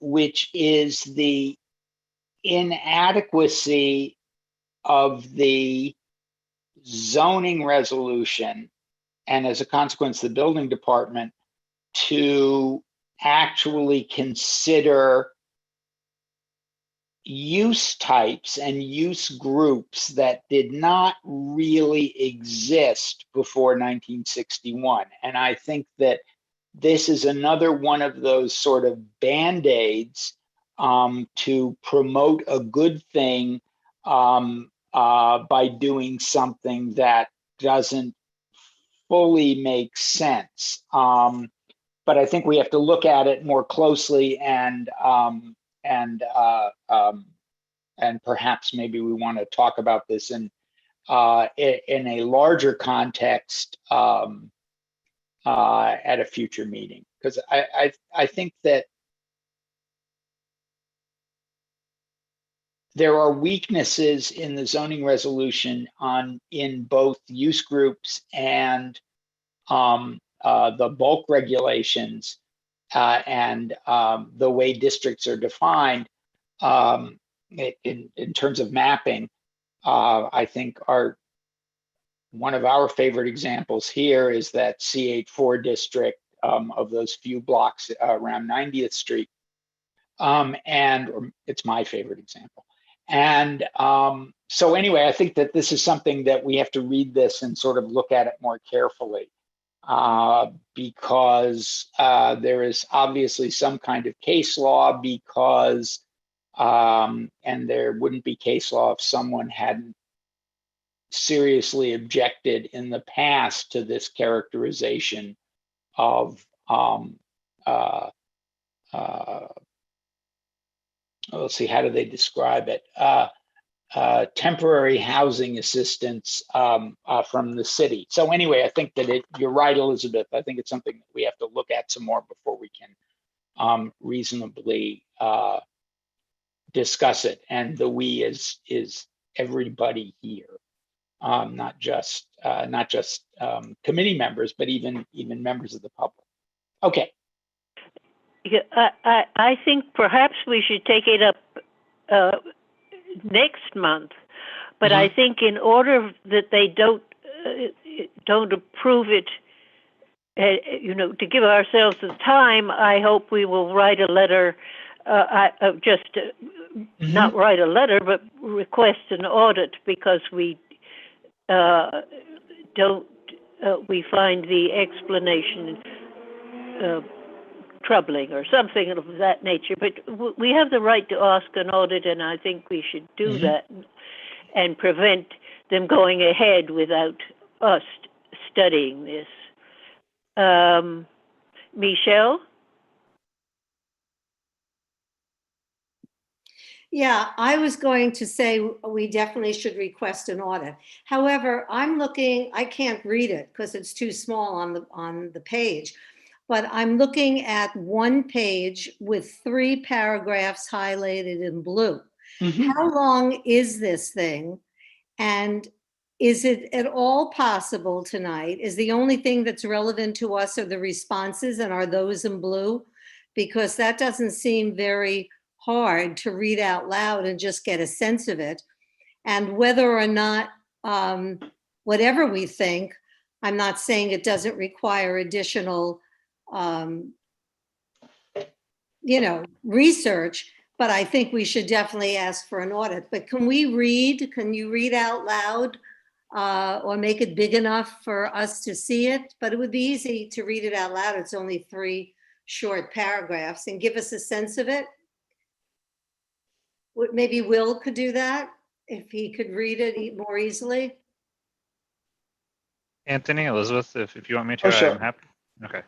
Speaker 9: which is the inadequacy of the zoning resolution, and as a consequence, the building department, to actually consider use types and use groups that did not really exist before 1961. And I think that this is another one of those sort of band-aids to promote a good thing by doing something that doesn't fully make sense. But I think we have to look at it more closely and perhaps maybe we want to talk about this in a larger context at a future meeting, because I think that there are weaknesses in the zoning resolution in both use groups and the bulk regulations and the way districts are defined. In terms of mapping, I think one of our favorite examples here is that C84 district of those few blocks around 90th Street. Or it's my favorite example. And so anyway, I think that this is something that we have to read this and sort of look at it more carefully, because there is obviously some kind of case law, because and there wouldn't be case law if someone hadn't seriously objected in the past to this characterization of let's see, how do they describe it? Temporary housing assistance from the city. So anyway, I think that you're right, Elizabeth. I think it's something that we have to look at some more before we can reasonably discuss it. And the we is everybody here. not just committee members, but even members of the public. Okay.
Speaker 2: Yeah, I think perhaps we should take it up next month, but I think in order that they don't approve it, to give ourselves the time, I hope we will write a letter. Not write a letter, but request an audit, because we don't. We find the explanation troubling or something of that nature. But we have the right to ask an audit, and I think we should do that and prevent them going ahead without us studying this. Michelle?
Speaker 5: Yeah, I was going to say we definitely should request an audit. However, I'm looking, I can't read it because it's too small on the page, but I'm looking at one page with 3 paragraphs highlighted in blue. How long is this thing? And is it at all possible tonight? Is the only thing that's relevant to us are the responses, and are those in blue? Because that doesn't seem very hard to read out loud and just get a sense of it. And whether or not, whatever we think, I'm not saying it doesn't require additional, research, but I think we should definitely ask for an audit. But can you read out loud or make it big enough for us to see it? But it would be easy to read it out loud. It's only 3 short paragraphs, and give us a sense of it. Maybe Will could do that if he could read it more easily.
Speaker 1: Anthony, Elizabeth, if you want me to,
Speaker 9: sure.
Speaker 1: I'm happy. Okay.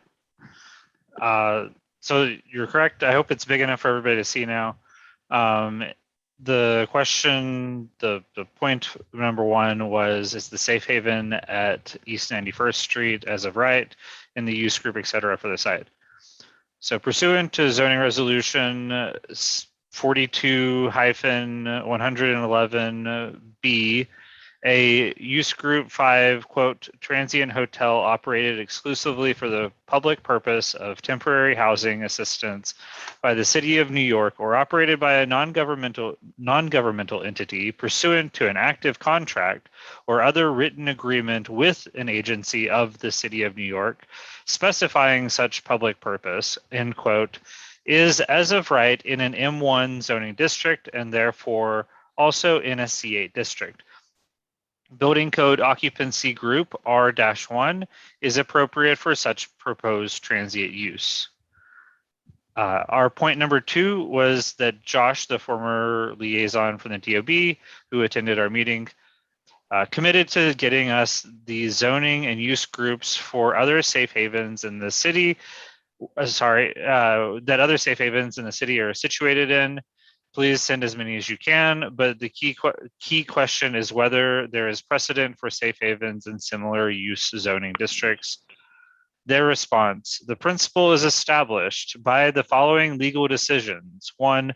Speaker 1: So you're correct. I hope it's big enough for everybody to see now. The question, the point number 1 was, is the safe haven at East 91st Street as of right in the use group, et cetera, for the site. So pursuant to zoning resolution 42-111B, a use group 5, quote, transient hotel operated exclusively for the public purpose of temporary housing assistance by the City of New York, or operated by a non-governmental entity pursuant to an active contract or other written agreement with an agency of the City of New York specifying such public purpose, end quote, is as of right in an M1 zoning district and therefore also in a C8 district. Building code occupancy group R-1 is appropriate for such proposed transient use. Our point number 2 was that Josh, the former liaison from the DOB who attended our meeting, committed to getting us the zoning and use groups for other safe havens in the city, that other safe havens in the city are situated in. Please send as many as you can, but the key question is whether there is precedent for safe havens in similar use zoning districts. Their response: the principle is established by the following legal decisions. 1,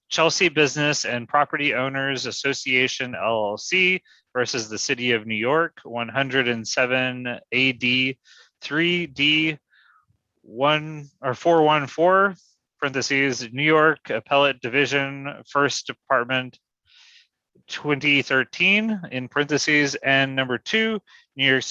Speaker 1: Chelsea Business and Property Owners Association, LLC versus the City of New York, 107 AD 3D 414, parentheses, New York Appellate Division, First Department, 2013, in parentheses, and number 2, New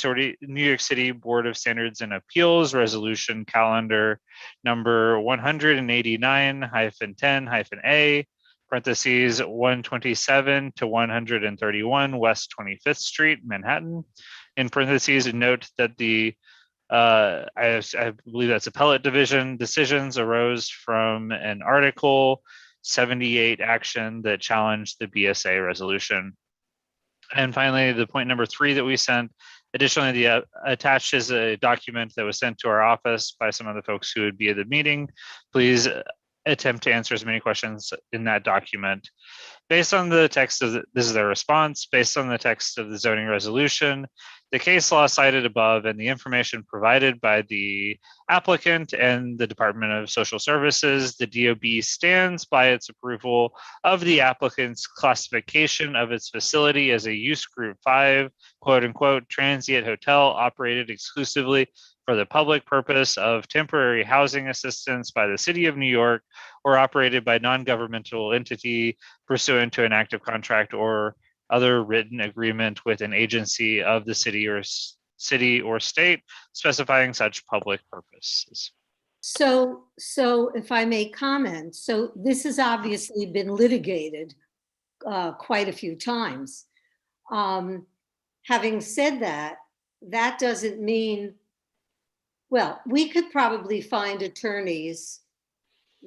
Speaker 1: York City Board of Standards and Appeals Resolution Calendar number 189-10-A, parentheses, 127 to 131 West 25th Street, Manhattan, in parentheses, note that the I believe that's appellate division decisions arose from an Article 78 action that challenged the BSA resolution. And finally, the point number 3 that we sent, additionally, the attached is a document that was sent to our office by some of the folks who would be at the meeting. Please attempt to answer as many questions in that document. Based on the text of this is their response, based on the text of the zoning resolution, The case law cited above and the information provided by the applicant and the Department of Social Services, the DOB stands by its approval of the applicant's classification of its facility as a use group 5, quote unquote, transient hotel operated exclusively for the public purpose of temporary housing assistance by the City of New York or operated by non-governmental entity pursuant to an active contract or other written agreement with an agency of the city or state specifying such public purposes.
Speaker 5: So if I may comment, so this has obviously been litigated quite a few times. Having said that, that doesn't mean, well, we could probably find attorneys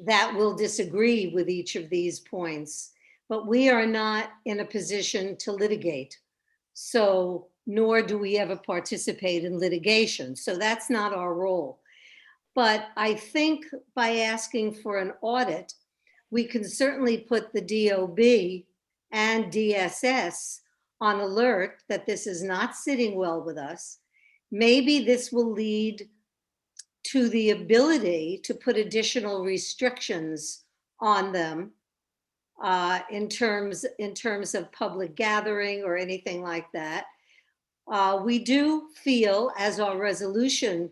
Speaker 5: that will disagree with each of these points, but we are not in a position to litigate. So, nor do we ever participate in litigation. So that's not our role. But I think by asking for an audit, we can certainly put the DOB and DSS on alert that this is not sitting well with us. Maybe this will lead to the ability to put additional restrictions on them in terms of public gathering or anything like that. We do feel, as our resolution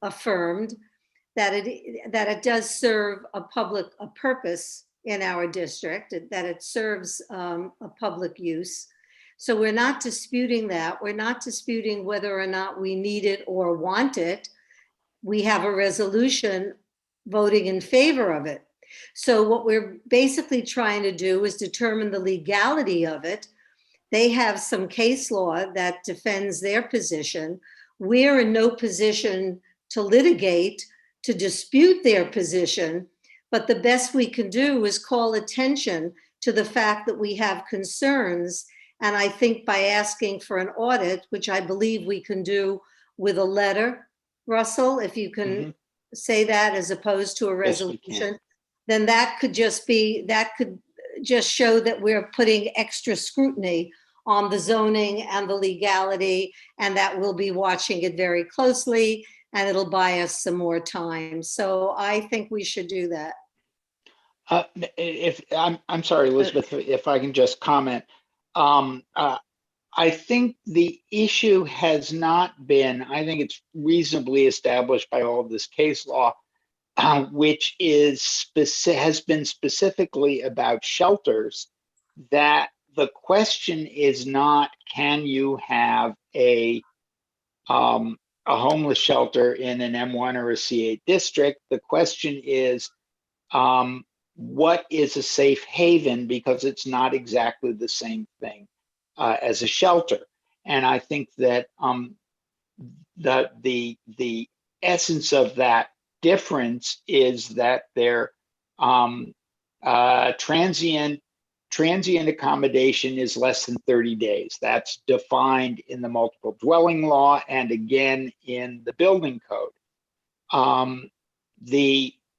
Speaker 5: affirmed, that it does serve a purpose in our district, that it serves a public use. So we're not disputing that. We're not disputing whether or not we need it or want it. We have a resolution voting in favor of it. So what we're basically trying to do is determine the legality of it. They have some case law that defends their position. We're in no position to litigate, to dispute their position, but the best we can do is call attention to the fact that we have concerns. And I think by asking for an audit, which I believe we can do with a letter, Russell, if you can say that as opposed to a resolution, then that could just show that we're putting extra scrutiny on the zoning and the legality, and that we'll be watching it very closely, and it'll buy us some more time. So I think we should do that.
Speaker 9: If I'm sorry, Elizabeth, if I can just comment. I think the issue has not been, I think it's reasonably established by all of this case law, which has been specifically about shelters, that the question is not, can you have a homeless shelter in an M1 or a C8 district? The question is, what is a safe haven? Because it's not exactly the same thing as a shelter. And I think that the essence of that difference is that they're transient accommodation is less than 30 days. That's defined in the multiple dwelling law and again in the building code.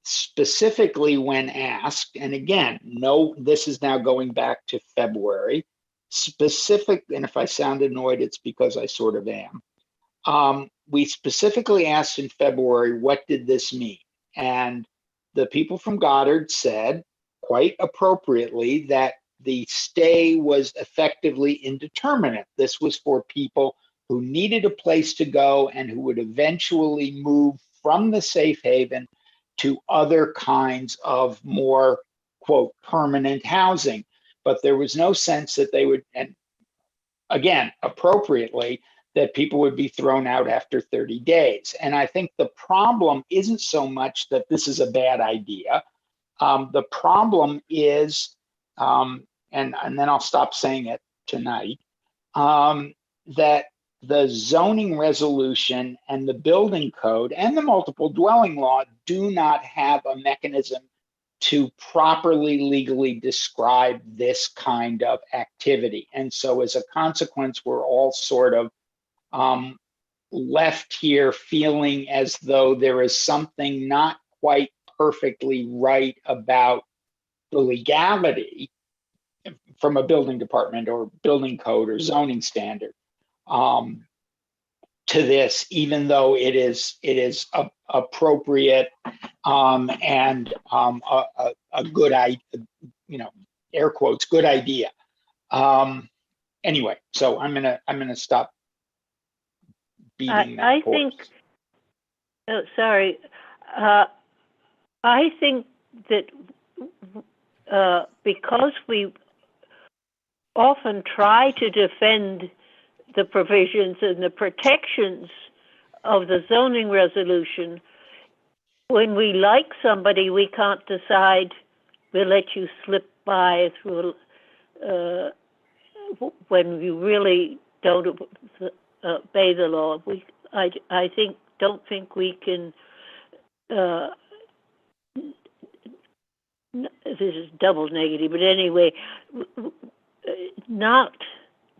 Speaker 9: Specifically when asked, and again, no, this is now going back to February, and if I sound annoyed, it's because I sort of am. We specifically asked in February, what did this mean? And the people from Goddard said, quite appropriately, that the stay was effectively indeterminate. This was for people who needed a place to go and who would eventually move from the safe haven to other kinds of more, quote, permanent housing. But there was no sense that they would, and again, appropriately, that people would be thrown out after 30 days. And I think the problem isn't so much that this is a bad idea. The problem is, and then I'll stop saying it tonight, that the zoning resolution and the building code and the multiple dwelling law do not have a mechanism to properly legally describe this kind of activity. And so as a consequence, we're all sort of left here feeling as though there is something not quite perfectly right about the legality from a building department or building code or zoning standard. to this, even though it is appropriate and a good idea, air quotes, good idea. Anyway, so I'm gonna stop beating that
Speaker 2: I
Speaker 9: horse.
Speaker 2: think. Oh, sorry. I think that because we often try to defend the provisions and the protections of the zoning resolution, when we like somebody, we can't decide we'll let you slip by through when you really don't obey the law. I don't think we can. This is double negative, but anyway, not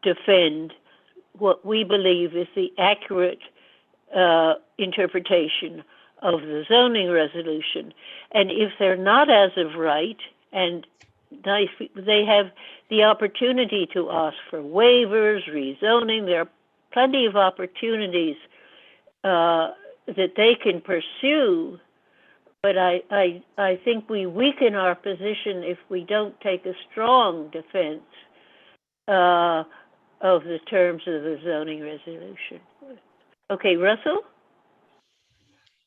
Speaker 2: defend what we believe is the accurate interpretation of the zoning resolution. And if they're not as of right, and they have the opportunity to ask for waivers, rezoning, there are plenty of opportunities that they can pursue. But I think we weaken our position if we don't take a strong defense of the terms of the zoning resolution. Okay, Russell?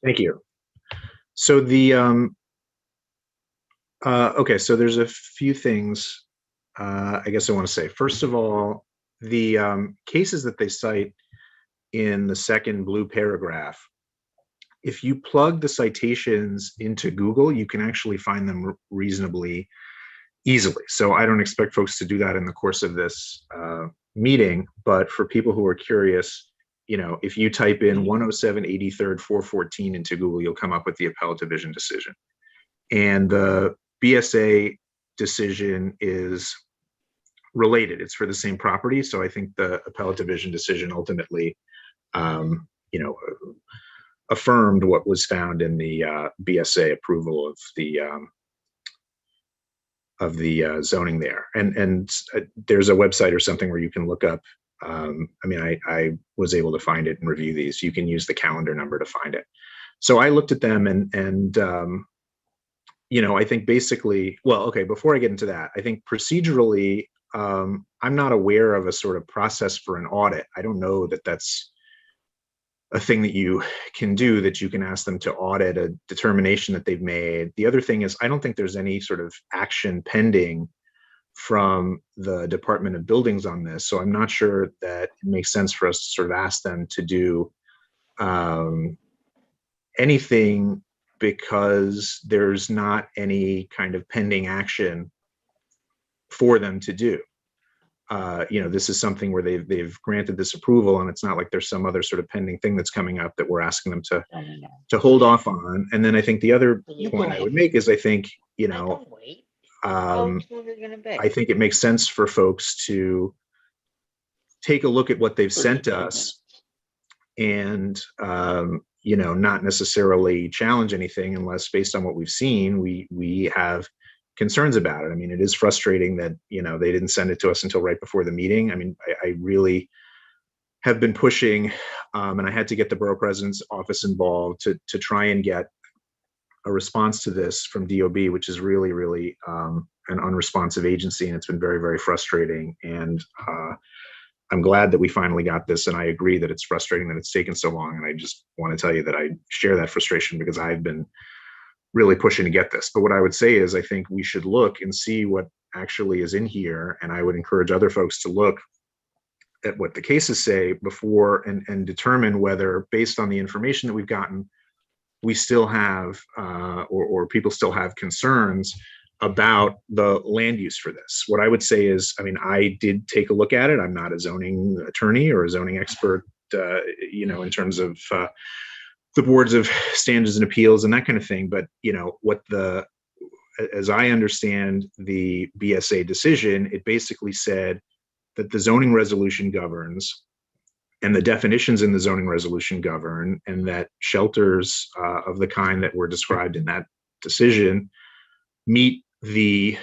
Speaker 3: Thank you. So the okay, so there's a few things I guess I want to say. First of all, the cases that they cite in the second blue paragraph, if you plug the citations into Google, you can actually find them reasonably easily. So I don't expect folks to do that in the course of this meeting, but for people who are curious, if you type in 107 83rd 414 into Google, you'll come up with the appellate division decision. And the BSA decision is related. It's for the same property. So I think the appellate division decision ultimately, affirmed what was found in the BSA approval of the zoning there. And there's a website or something where you can look up. I was able to find it and review these. You can use the calendar number to find it. So I looked at them and I think basically, well, okay, before I get into that, I think procedurally, I'm not aware of a sort of process for an audit. I don't know that that's a thing that you can do, that you can ask them to audit a determination that they've made. The other thing is, I don't think there's any sort of action pending from the Department of Buildings on this. So I'm not sure that it makes sense for us to sort of ask them to do anything, because there's not any kind of pending action for them to do. This is something where they've granted this approval, and it's not like there's some other sort of pending thing that's coming up that we're asking them to hold off on. And then I think the other point I would make is, I think, I think it makes sense for folks to take a look at what they've sent us and, not necessarily challenge anything unless, based on what we've seen, we have concerns about it. I mean, it is frustrating that, they didn't send it to us until right before the meeting. I mean, I really have been pushing, and I had to get the borough president's office involved to try and get a response to this from DOB, which is really, really an unresponsive agency, and it's been very, very frustrating. And I'm glad that we finally got this, and I agree that it's frustrating that it's taken so long. And I just want to tell you that I share that frustration, because I've been really pushing to get this. But what I would say is, I think we should look and see what actually is in here, and I would encourage other folks to look at what the cases say before and determine whether, based on the information that we've gotten, we still have or people still have concerns about the land use for this. What I would say is, I did take a look at it. I'm not a zoning attorney or a zoning expert, in terms of the boards of standards and appeals and that kind of thing. But, as I understand the BSA decision, it basically said that the zoning resolution governs, and the definitions in the zoning resolution govern, and that shelters of the kind that were described in that decision meet the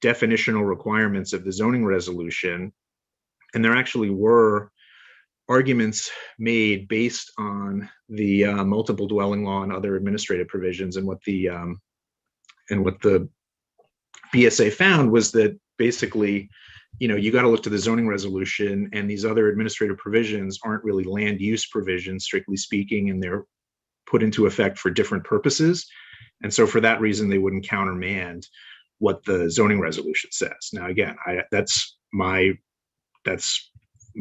Speaker 3: definitional requirements of the zoning resolution. And there actually were arguments made based on the multiple dwelling law and other administrative provisions, and what the BSA found was that basically, you got to look to the zoning resolution, and these other administrative provisions aren't really land use provisions, strictly speaking, and they're put into effect for different purposes. And so for that reason, they wouldn't countermand what the zoning resolution says. Now, again, that's my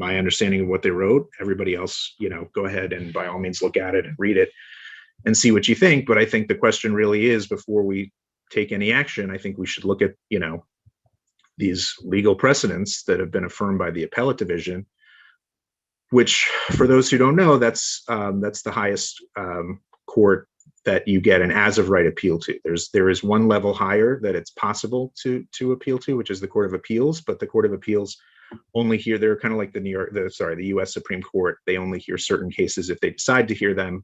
Speaker 3: understanding of what they wrote. Everybody else, go ahead and by all means look at it and read it and see what you think. But I think the question really is, before we take any action, I think we should look at, these legal precedents that have been affirmed by the appellate division, which, for those who don't know, that's the highest court that you get an as of right appeal to. There is one level higher that it's possible to appeal to, which is the Court of Appeals. But the Court of Appeals only hear, they're kind of like the U.S. Supreme Court. They only hear certain cases if they decide to hear them.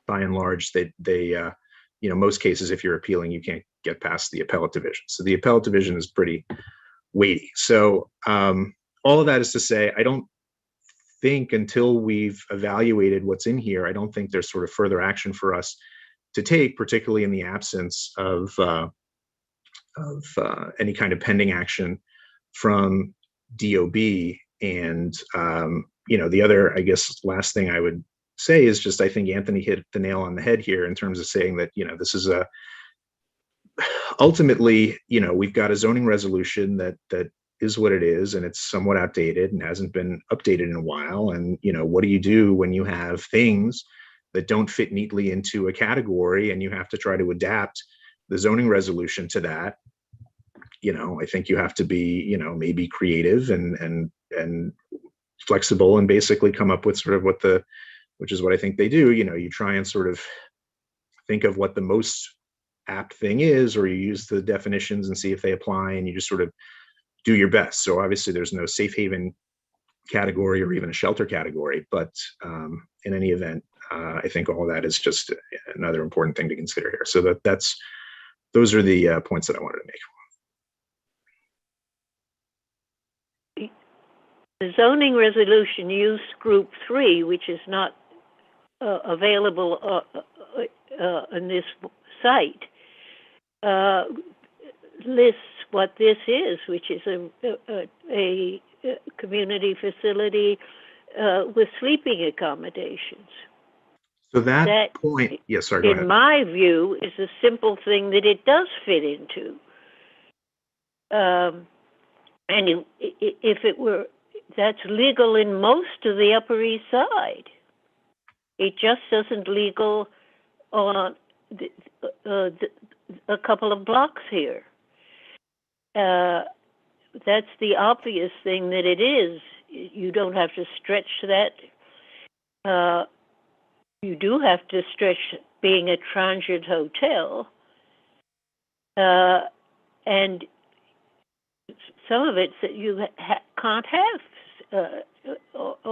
Speaker 3: By and large, they most cases, if you're appealing, you can't get past the appellate division. So the appellate division is pretty weighty. So all of that is to say, I don't think, until we've evaluated what's in here, I don't think there's sort of further action for us to take, particularly in the absence of any kind of pending action from DOB. And the other, I guess, last thing I would say is just, I think Anthony hit the nail on the head here in terms of saying that, this is ultimately, we've got a zoning resolution that is what it is, and it's somewhat outdated and hasn't been updated in a while. And, what do you do when you have things that don't fit neatly into a category, and you have to try to adapt the zoning resolution to that? I think you have to be, maybe creative and flexible, and basically come up with sort of which is what I think they do. You try and sort of think of what the most apt thing is, or you use the definitions and see if they apply, and you just sort of do your best. So obviously there's no safe haven category or even a shelter category, but in any event, I think all of that is just another important thing to consider here. So those are the points that I wanted to make.
Speaker 2: The zoning resolution use group 3, which is not available on this site, lists what this is, which is a community facility with sleeping accommodations.
Speaker 3: So that point, yes, sorry, go ahead.
Speaker 2: In my view, is a simple thing that it does fit into. And if it were, that's legal in most of the Upper East Side. It just isn't legal on a couple of blocks here. That's the obvious thing that it is. You don't have to stretch that. You do have to stretch being a transient hotel. And some of it that you can't have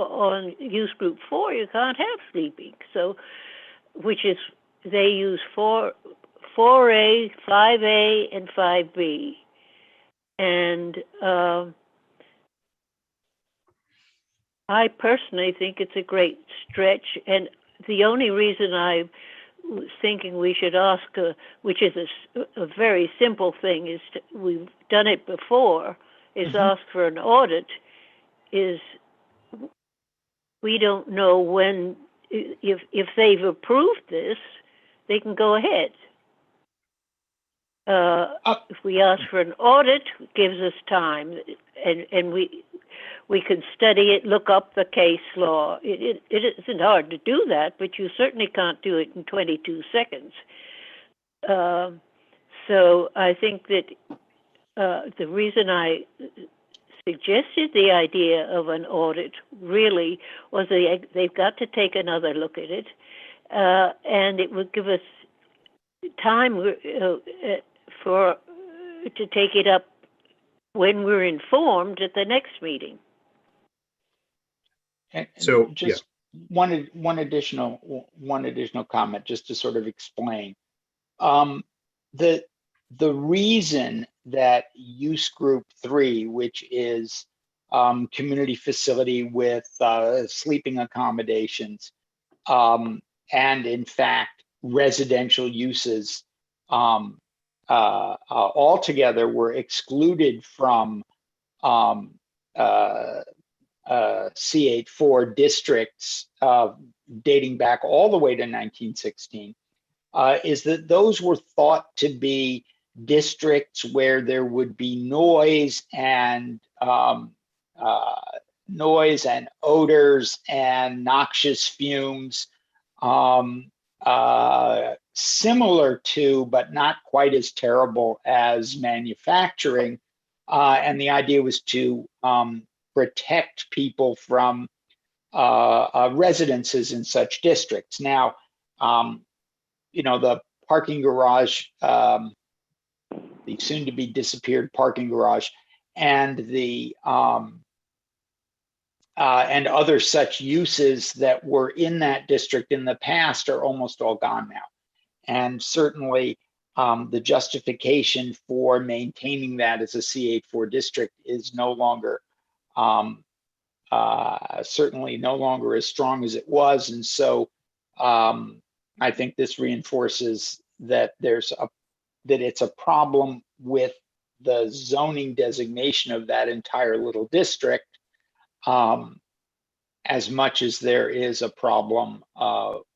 Speaker 2: on use group 4, you can't have sleeping. So, which is, they use 4A, 5A, and 5B. And I personally think it's a great stretch. And the only reason I was thinking we should ask, which is a very simple thing, is we've done it before, is ask for an audit, is we don't know when, if they've approved this, they can go ahead. If we ask for an audit, it gives us time, and we can study it, look up the case law. It isn't hard to do that, but you certainly can't do it in 22 seconds. So I think that the reason I suggested the idea of an audit really was they've got to take another look at it, and it would give us time to take it up when we're informed at the next meeting.
Speaker 9: And
Speaker 3: So
Speaker 9: just one additional comment, just to sort of explain. The reason that use group 3, which is community facility with sleeping accommodations, and in fact, residential uses altogether were excluded from C84 districts dating back all the way to 1916, is that those were thought to be districts where there would be noise and odors and noxious fumes, similar to, but not quite as terrible as manufacturing. And the idea was to protect people from residences in such districts. Now, the parking garage, the soon to be disappeared parking garage, and the and other such uses that were in that district in the past are almost all gone now. And certainly the justification for maintaining that as a C84 district is no longer, certainly no longer as strong as it was. And so I think this reinforces that it's a problem with the zoning designation of that entire little district, as much as there is a problem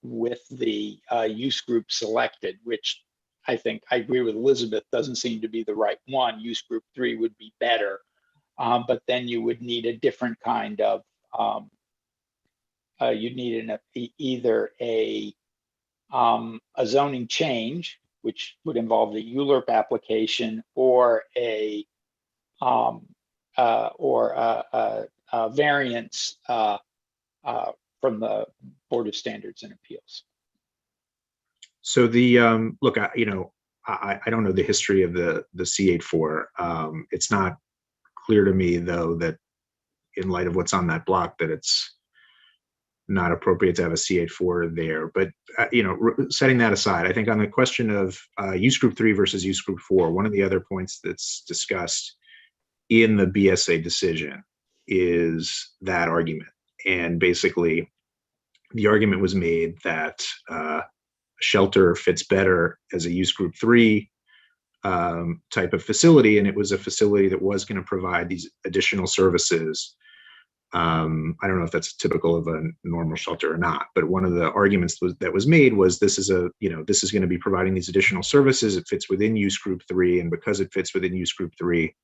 Speaker 9: with the use group selected, which I think I agree with Elizabeth, doesn't seem to be the right one. Use group 3 would be better, but then you would need a different kind of, you'd need either a zoning change, which would involve the ULURP application, or a variance from the Board of Standards and Appeals.
Speaker 3: So the look, I don't know the history of the C84. It's not clear to me, though, that in light of what's on that block, that it's not appropriate to have a C84 there. But setting that aside, I think on the question of use group 3 versus use group 4, one of the other points that's discussed in the BSA decision is that argument. And basically, the argument was made that shelter fits better as a use group 3 type of facility, and it was a facility that was going to provide these additional services. I don't know if that's typical of a normal shelter or not, but one of the arguments that was made was this is going to be providing these additional services. It fits within use group 3, and because it fits within use group 3,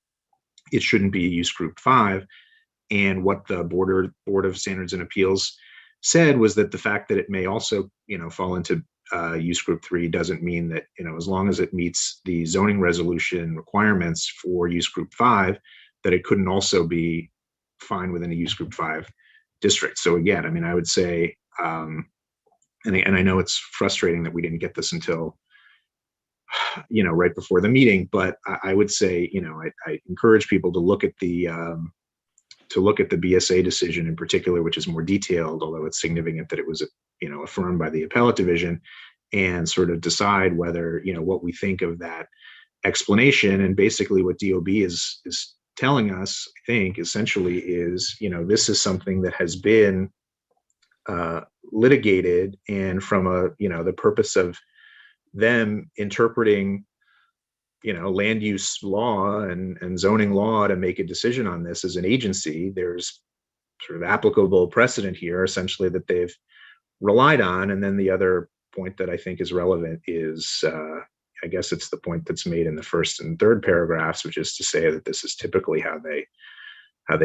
Speaker 3: it shouldn't be use group 5. And what the Board of Standards and Appeals said was that the fact that it may also, fall into use group 3 doesn't mean that, as long as it meets the zoning resolution requirements for use group 5, that it couldn't also be fine within a use group 5 district. So again, I mean, I would say, and I know it's frustrating that we didn't get this until, right before the meeting, but I would say, I encourage people to look at the BSA decision in particular, which is more detailed, although it's significant that it was, affirmed by the appellate division, and sort of decide whether, what we think of that explanation. And basically what DOB is telling us, I think, essentially is, this is something that has been litigated, and from the purpose of them interpreting land use law and zoning law to make a decision on this as an agency, there's sort of applicable precedent here, essentially, that they've relied on. And then the other point that I think is relevant is, I guess it's the point that's made in the first and third paragraphs, which is to say that this is typically how they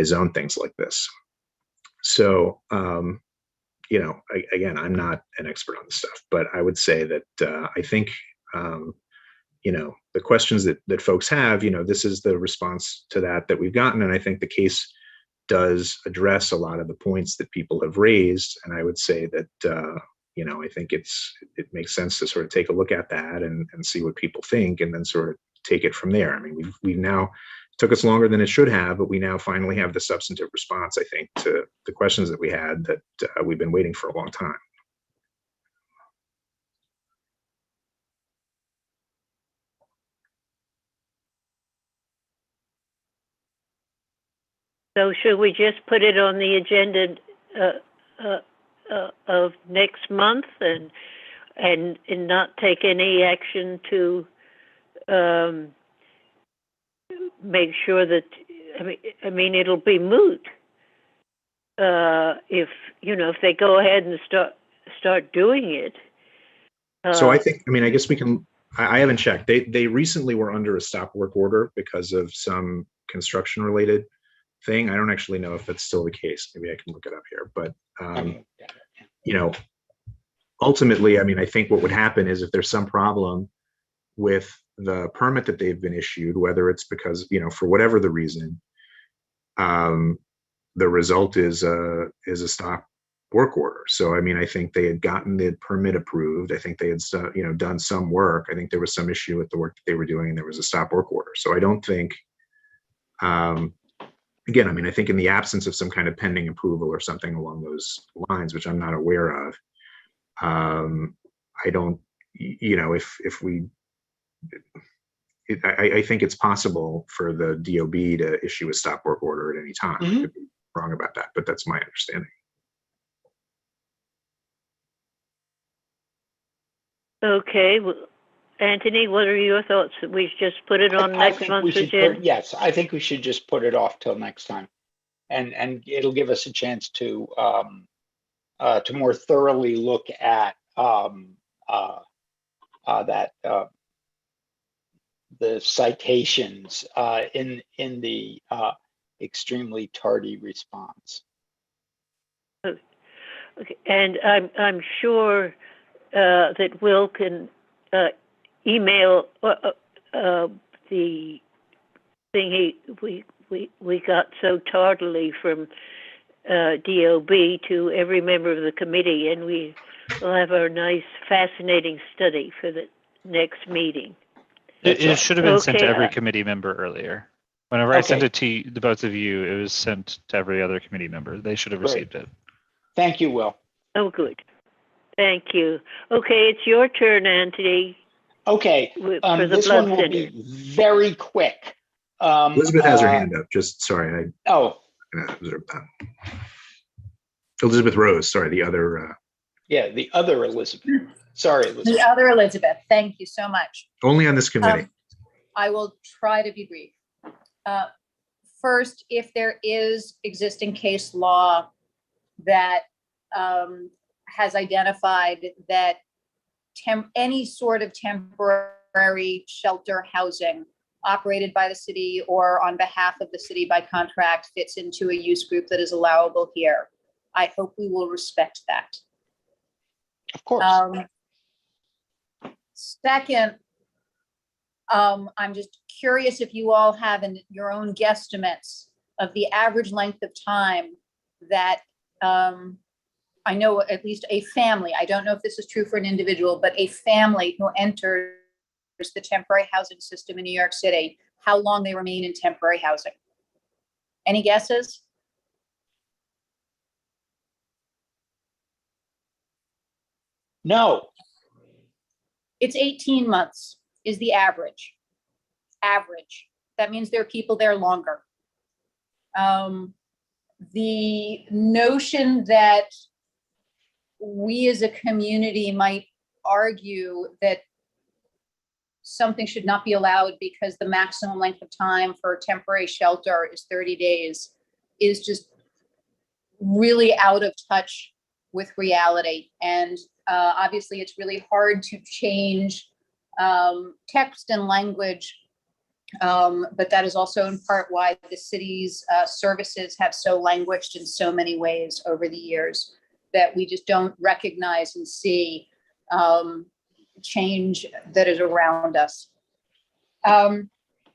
Speaker 3: zone things like this. So, again, I'm not an expert on this stuff, but I would say that I think, the questions that folks have, this is the response to that we've gotten. And I think the case does address a lot of the points that people have raised. And I would say that, I think it makes sense to sort of take a look at that and see what people think, and then sort of take it from there. I mean, we've now, took us longer than it should have, but we now finally have the substantive response, I think, to the questions that we had that we've been waiting for a long time.
Speaker 2: So should we just put it on the agenda of next month and not take any action to make sure that, I mean, it'll be moot if they go ahead and start doing it.
Speaker 3: So I think, I guess we can, I haven't checked. They recently were under a stop work order because of some construction related thing. I don't actually know if that's still the case. Maybe I can look it up here, but ultimately, I think what would happen is if there's some problem with the permit that they've been issued, whether it's because, for whatever the reason, the result is a stop work order. So, I think they had gotten the permit approved. I think they had, done some work. I think there was some issue with the work that they were doing and there was a stop work order. So I don't think, again, I think in the absence of some kind of pending approval or something along those lines, which I'm not aware of, I don't, if we, I think it's possible for the DOB to issue a stop work order at any time. I could be wrong about that, but that's my understanding.
Speaker 2: Okay, well, Anthony, what are your thoughts? We just put it on next month's agenda?
Speaker 9: Yes, I think we should just put it off till next time, and it'll give us a chance to more thoroughly look at the citations in the extremely tardy response.
Speaker 2: Okay, and I'm sure that Will can email the thing we got so tardily from DOB to every member of the committee, and we will have our nice, fascinating study for the next meeting.
Speaker 1: It should have been sent to every committee member earlier. Whenever I sent it to the both of you, it was sent to every other committee member. They should have received it.
Speaker 9: Thank you, Will.
Speaker 2: Oh, good. Thank you. Okay, it's your turn, Anthony.
Speaker 9: Okay,
Speaker 2: for the
Speaker 9: this
Speaker 2: blood
Speaker 9: one will
Speaker 2: center.
Speaker 9: be very quick.
Speaker 3: Elizabeth has her hand up. Just sorry. Elizabeth Rose. Sorry, the other.
Speaker 9: Yeah, the other Elizabeth. Sorry, Elizabeth.
Speaker 8: The other Elizabeth. Thank you so much.
Speaker 3: Only on this committee.
Speaker 8: I will try to be brief. First, if there is existing case law that has identified that any sort of temporary shelter housing operated by the city or on behalf of the city by contract fits into a use group that is allowable here, I hope we will respect that.
Speaker 9: Of course.
Speaker 8: Second, I'm just curious if you all have your own guesstimates of the average length of time that I know at least a family, I don't know if this is true for an individual, but a family who enters the temporary housing system in New York City, how long they remain in temporary housing. Any guesses?
Speaker 9: No.
Speaker 8: It's 18 months is the average. Average. That means there are people there longer. The notion that we as a community might argue that something should not be allowed because the maximum length of time for temporary shelter is 30 days is just really out of touch with reality. And obviously it's really hard to change text and language, but that is also in part why the city's services have so languished in so many ways over the years, that we just don't recognize and see change that is around us. And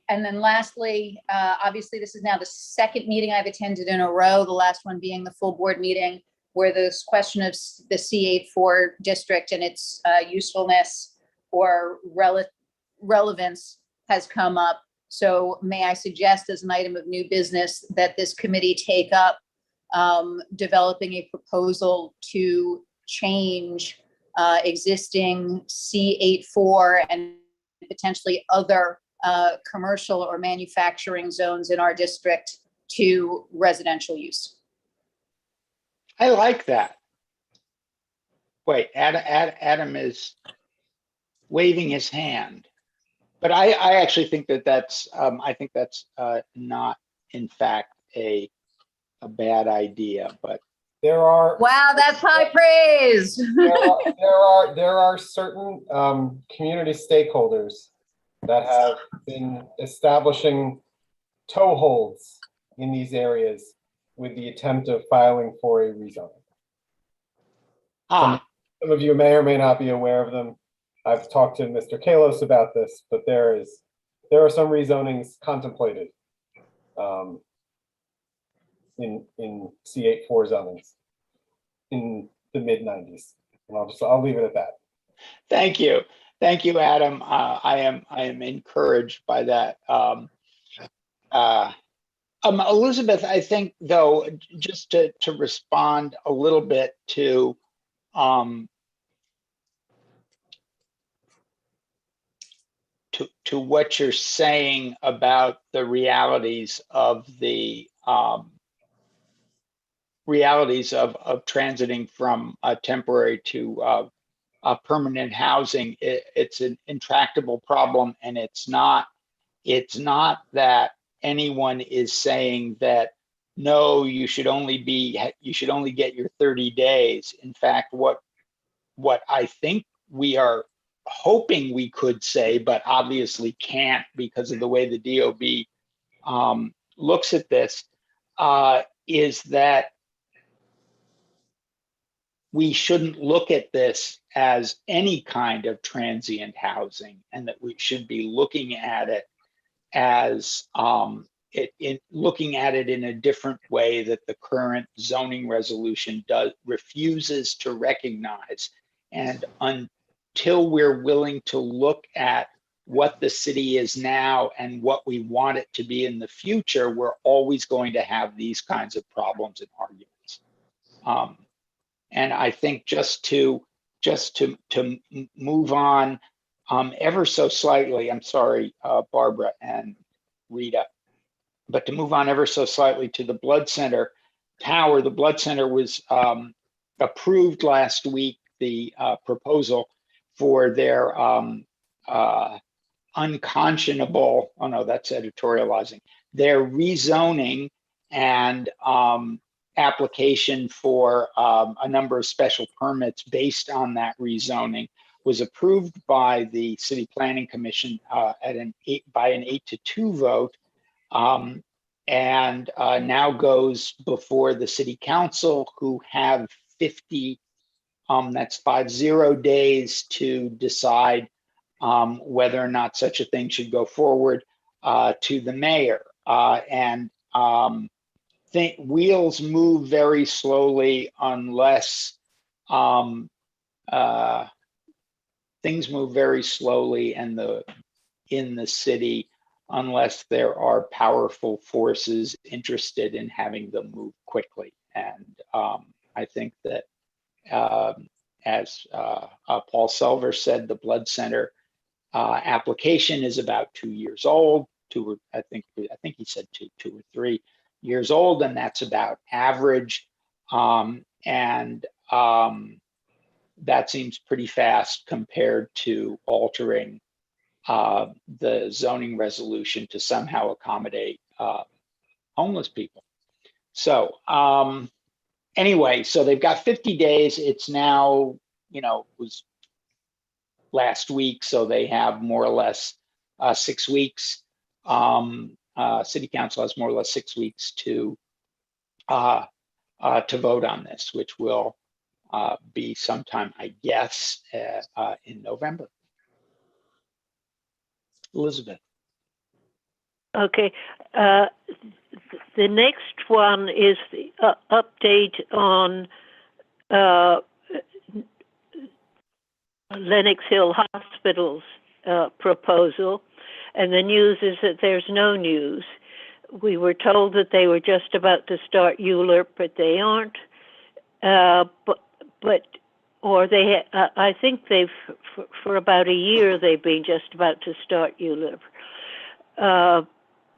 Speaker 8: then lastly, obviously this is now the second meeting I've attended in a row, the last one being the full board meeting, where this question of the C8-4 district and its usefulness or relevance has come up. So may I suggest as an item of new business that this committee take up developing a proposal to change existing C8-4 and potentially other commercial or manufacturing zones in our district to residential use.
Speaker 9: I like that. Wait, Adam is waving his hand, but I actually think that's I think that's not in fact a bad idea. But
Speaker 8: Wow, that's high praise.
Speaker 15: there are certain community stakeholders that have been establishing toeholds in these areas with the attempt of filing for a rezoning. Some of you may or may not be aware of them. I've talked to Mr. Kalos about this, but there are some rezonings contemplated in C8-4 zonings in the mid-90s. And I'll leave it at that.
Speaker 9: Thank you, Adam. I am encouraged by that. Elizabeth, I think though, just to respond a little bit to what you're saying about the realities of transiting from temporary to permanent housing. It's an intractable problem, and it's not that anyone is saying that no, you should only get your 30 days. In fact, what I think we are hoping we could say, but obviously can't because of the way the DOB looks at this, is that we shouldn't look at this as any kind of transient housing, and that we should be looking at it as looking at it in a different way that the current zoning resolution refuses to recognize. And until we're willing to look at what the city is now and what we want it to be in the future, we're always going to have these kinds of problems and arguments. And I think just to move on ever so slightly, I'm sorry, Barbara and Rita, but to move on ever so slightly to the Blood Center tower. The Blood Center was approved last week, the proposal for their unconscionable, oh no, that's editorializing, their rezoning and application for a number of special permits based on that rezoning was approved by the City Planning Commission by an 8-2 vote, and now goes before the City Council, who have 50, that's 50 days to decide whether or not such a thing should go forward to the mayor. Wheels move very slowly unless things move very slowly in the city unless there are powerful forces interested in having them move quickly. And I think that as Paul Selver said, the Blood Center application is about 2 years old. I think he said two or 3 years old, and that's about average. That seems pretty fast compared to altering the zoning resolution to somehow accommodate homeless people. So anyway, so they've got 50 days. It's now, it was last week, so they have more or less 6 weeks. City Council has more or less 6 weeks to vote on this, which will be sometime, I guess, in November. Elizabeth.
Speaker 2: Okay. The next one is the update on Lennox Hill Hospital's proposal. And the news is that there's no news. We were told that they were just about to start ULURP, but they aren't. I think for about a year, they've been just about to start ULURP.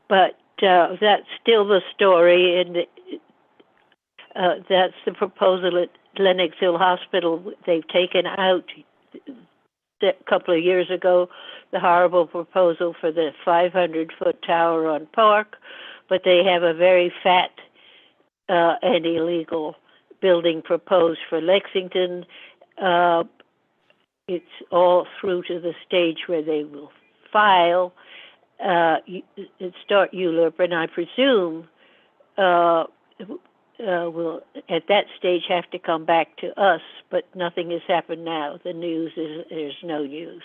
Speaker 2: But that's still the story, and that's the proposal at Lennox Hill Hospital. They've taken out a couple of years ago the horrible proposal for the 500-foot tower on Park, but they have a very fat and illegal building proposed for Lexington. It's all through to the stage where they will file and start ULURP, and I presume will at that stage have to come back to us, but nothing has happened now. The news is there's no news.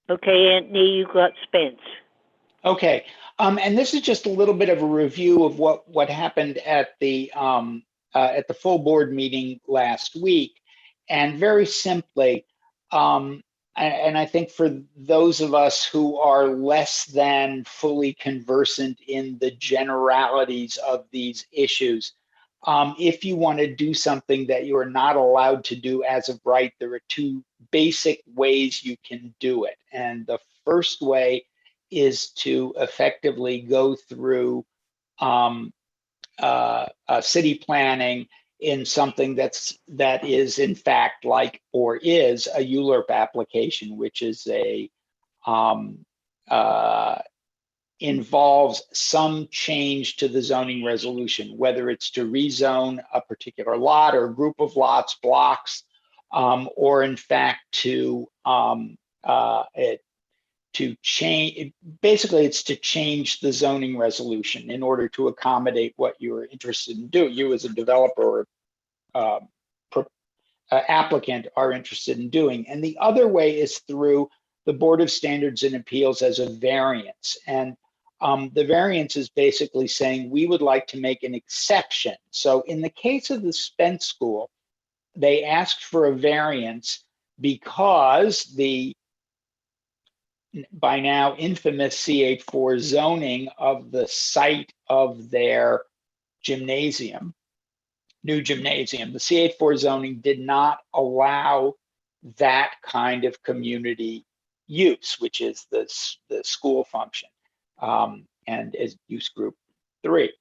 Speaker 2: Okay, Anthony, you got Spence.
Speaker 9: Okay, and this is just a little bit of a review of what happened at the full board meeting last week, and very simply, and I think for those of us who are less than fully conversant in the generalities of these issues, if you want to do something that you are not allowed to do as of right, there are two basic ways you can do it. And the first way is to effectively go through city planning in something that is in fact like, or is a ULURP application, which is a involves some change to the zoning resolution, whether it's to rezone a particular lot or a group of lots, blocks, or in fact to change, basically it's to change the zoning resolution in order to accommodate what you're interested in doing. You as a developer or applicant are interested in doing. And the other way is through the Board of Standards and Appeals as a variance. And the variance is basically saying we would like to make an exception. So in the case of the Spence School, they asked for a variance because the by now infamous C8-4 zoning of the site of their gymnasium, new gymnasium, the C8-4 zoning did not allow that kind of community use, which is the school function, and as use group 3.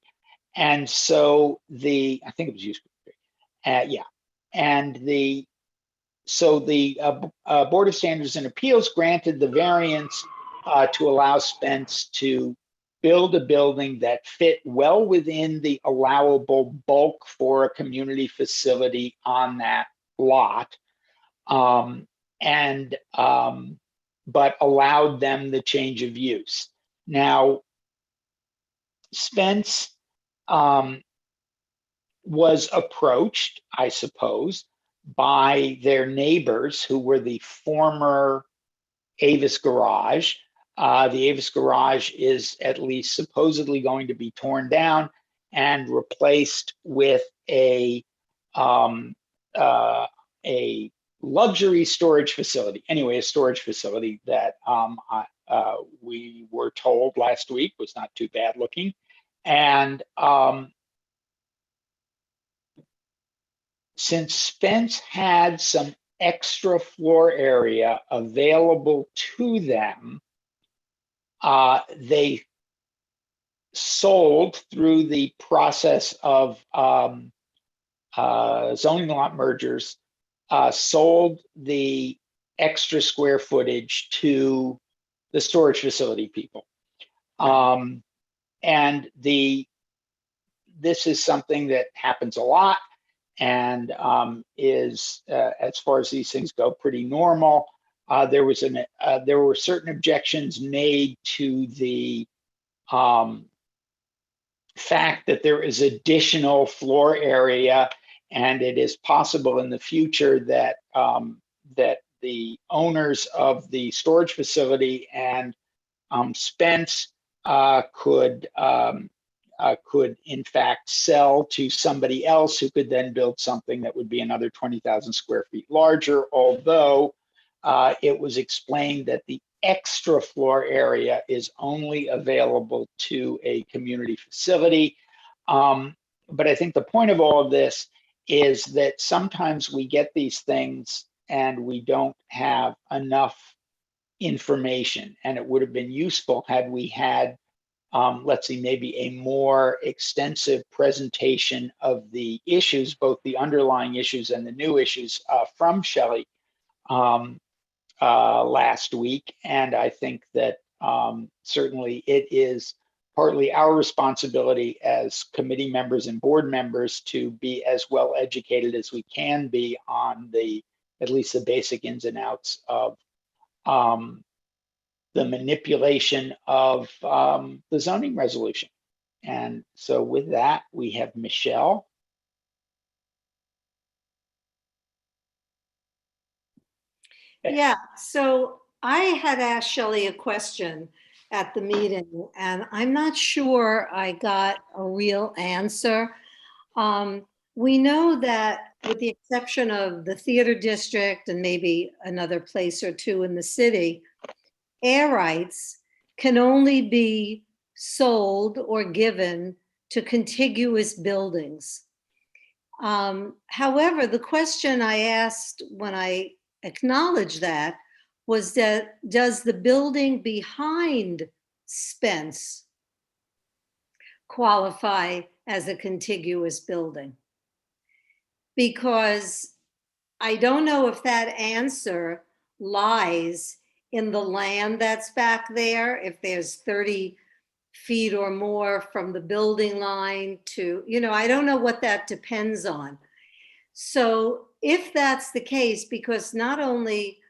Speaker 9: And so I think it was use group 3, yeah. And so the Board of Standards and Appeals granted the variance to allow Spence to build a building that fit well within the allowable bulk for a community facility on that lot, but allowed them the change of use. Now, Spence was approached, I suppose, by their neighbors who were the former Avis Garage. The Avis Garage is at least supposedly going to be torn down and replaced with a luxury storage facility. Anyway, a storage facility that we were told last week was not too bad looking. And since Spence had some extra floor area available to them, they sold through the process of zoning lot mergers, sold the extra square footage to the storage facility people. And this is something that happens a lot and is, as far as these things go, pretty normal. There were certain objections made to the fact that there is additional floor area, and it is possible in the future that that the owners of the storage facility and Spence could in fact sell to somebody else who could then build something that would be another 20,000 square feet larger, although it was explained that the extra floor area is only available to a community facility. But I think the point of all of this is that sometimes we get these things and we don't have enough information, and it would have been useful had we had let's see, maybe a more extensive presentation of the issues, both the underlying issues and the new issues from Shelley last week. And I think that certainly it is partly our responsibility as committee members and board members to be as well educated as we can be on at least the basic ins and outs of the manipulation of the zoning resolution. And so with that, we have Michelle.
Speaker 5: Yeah, so I had asked Shelley a question at the meeting, and I'm not sure I got a real answer. We know that with the exception of the theater district and maybe another place or two in the city, air rights can only be sold or given to contiguous buildings. However, the question I asked when I acknowledged that was that, does the building behind Spence qualify as a contiguous building? Because I don't know if that answer lies in the land that's back there, if there's 30 feet or more from the building line to, I don't know what that depends on. So if that's the case, because not only,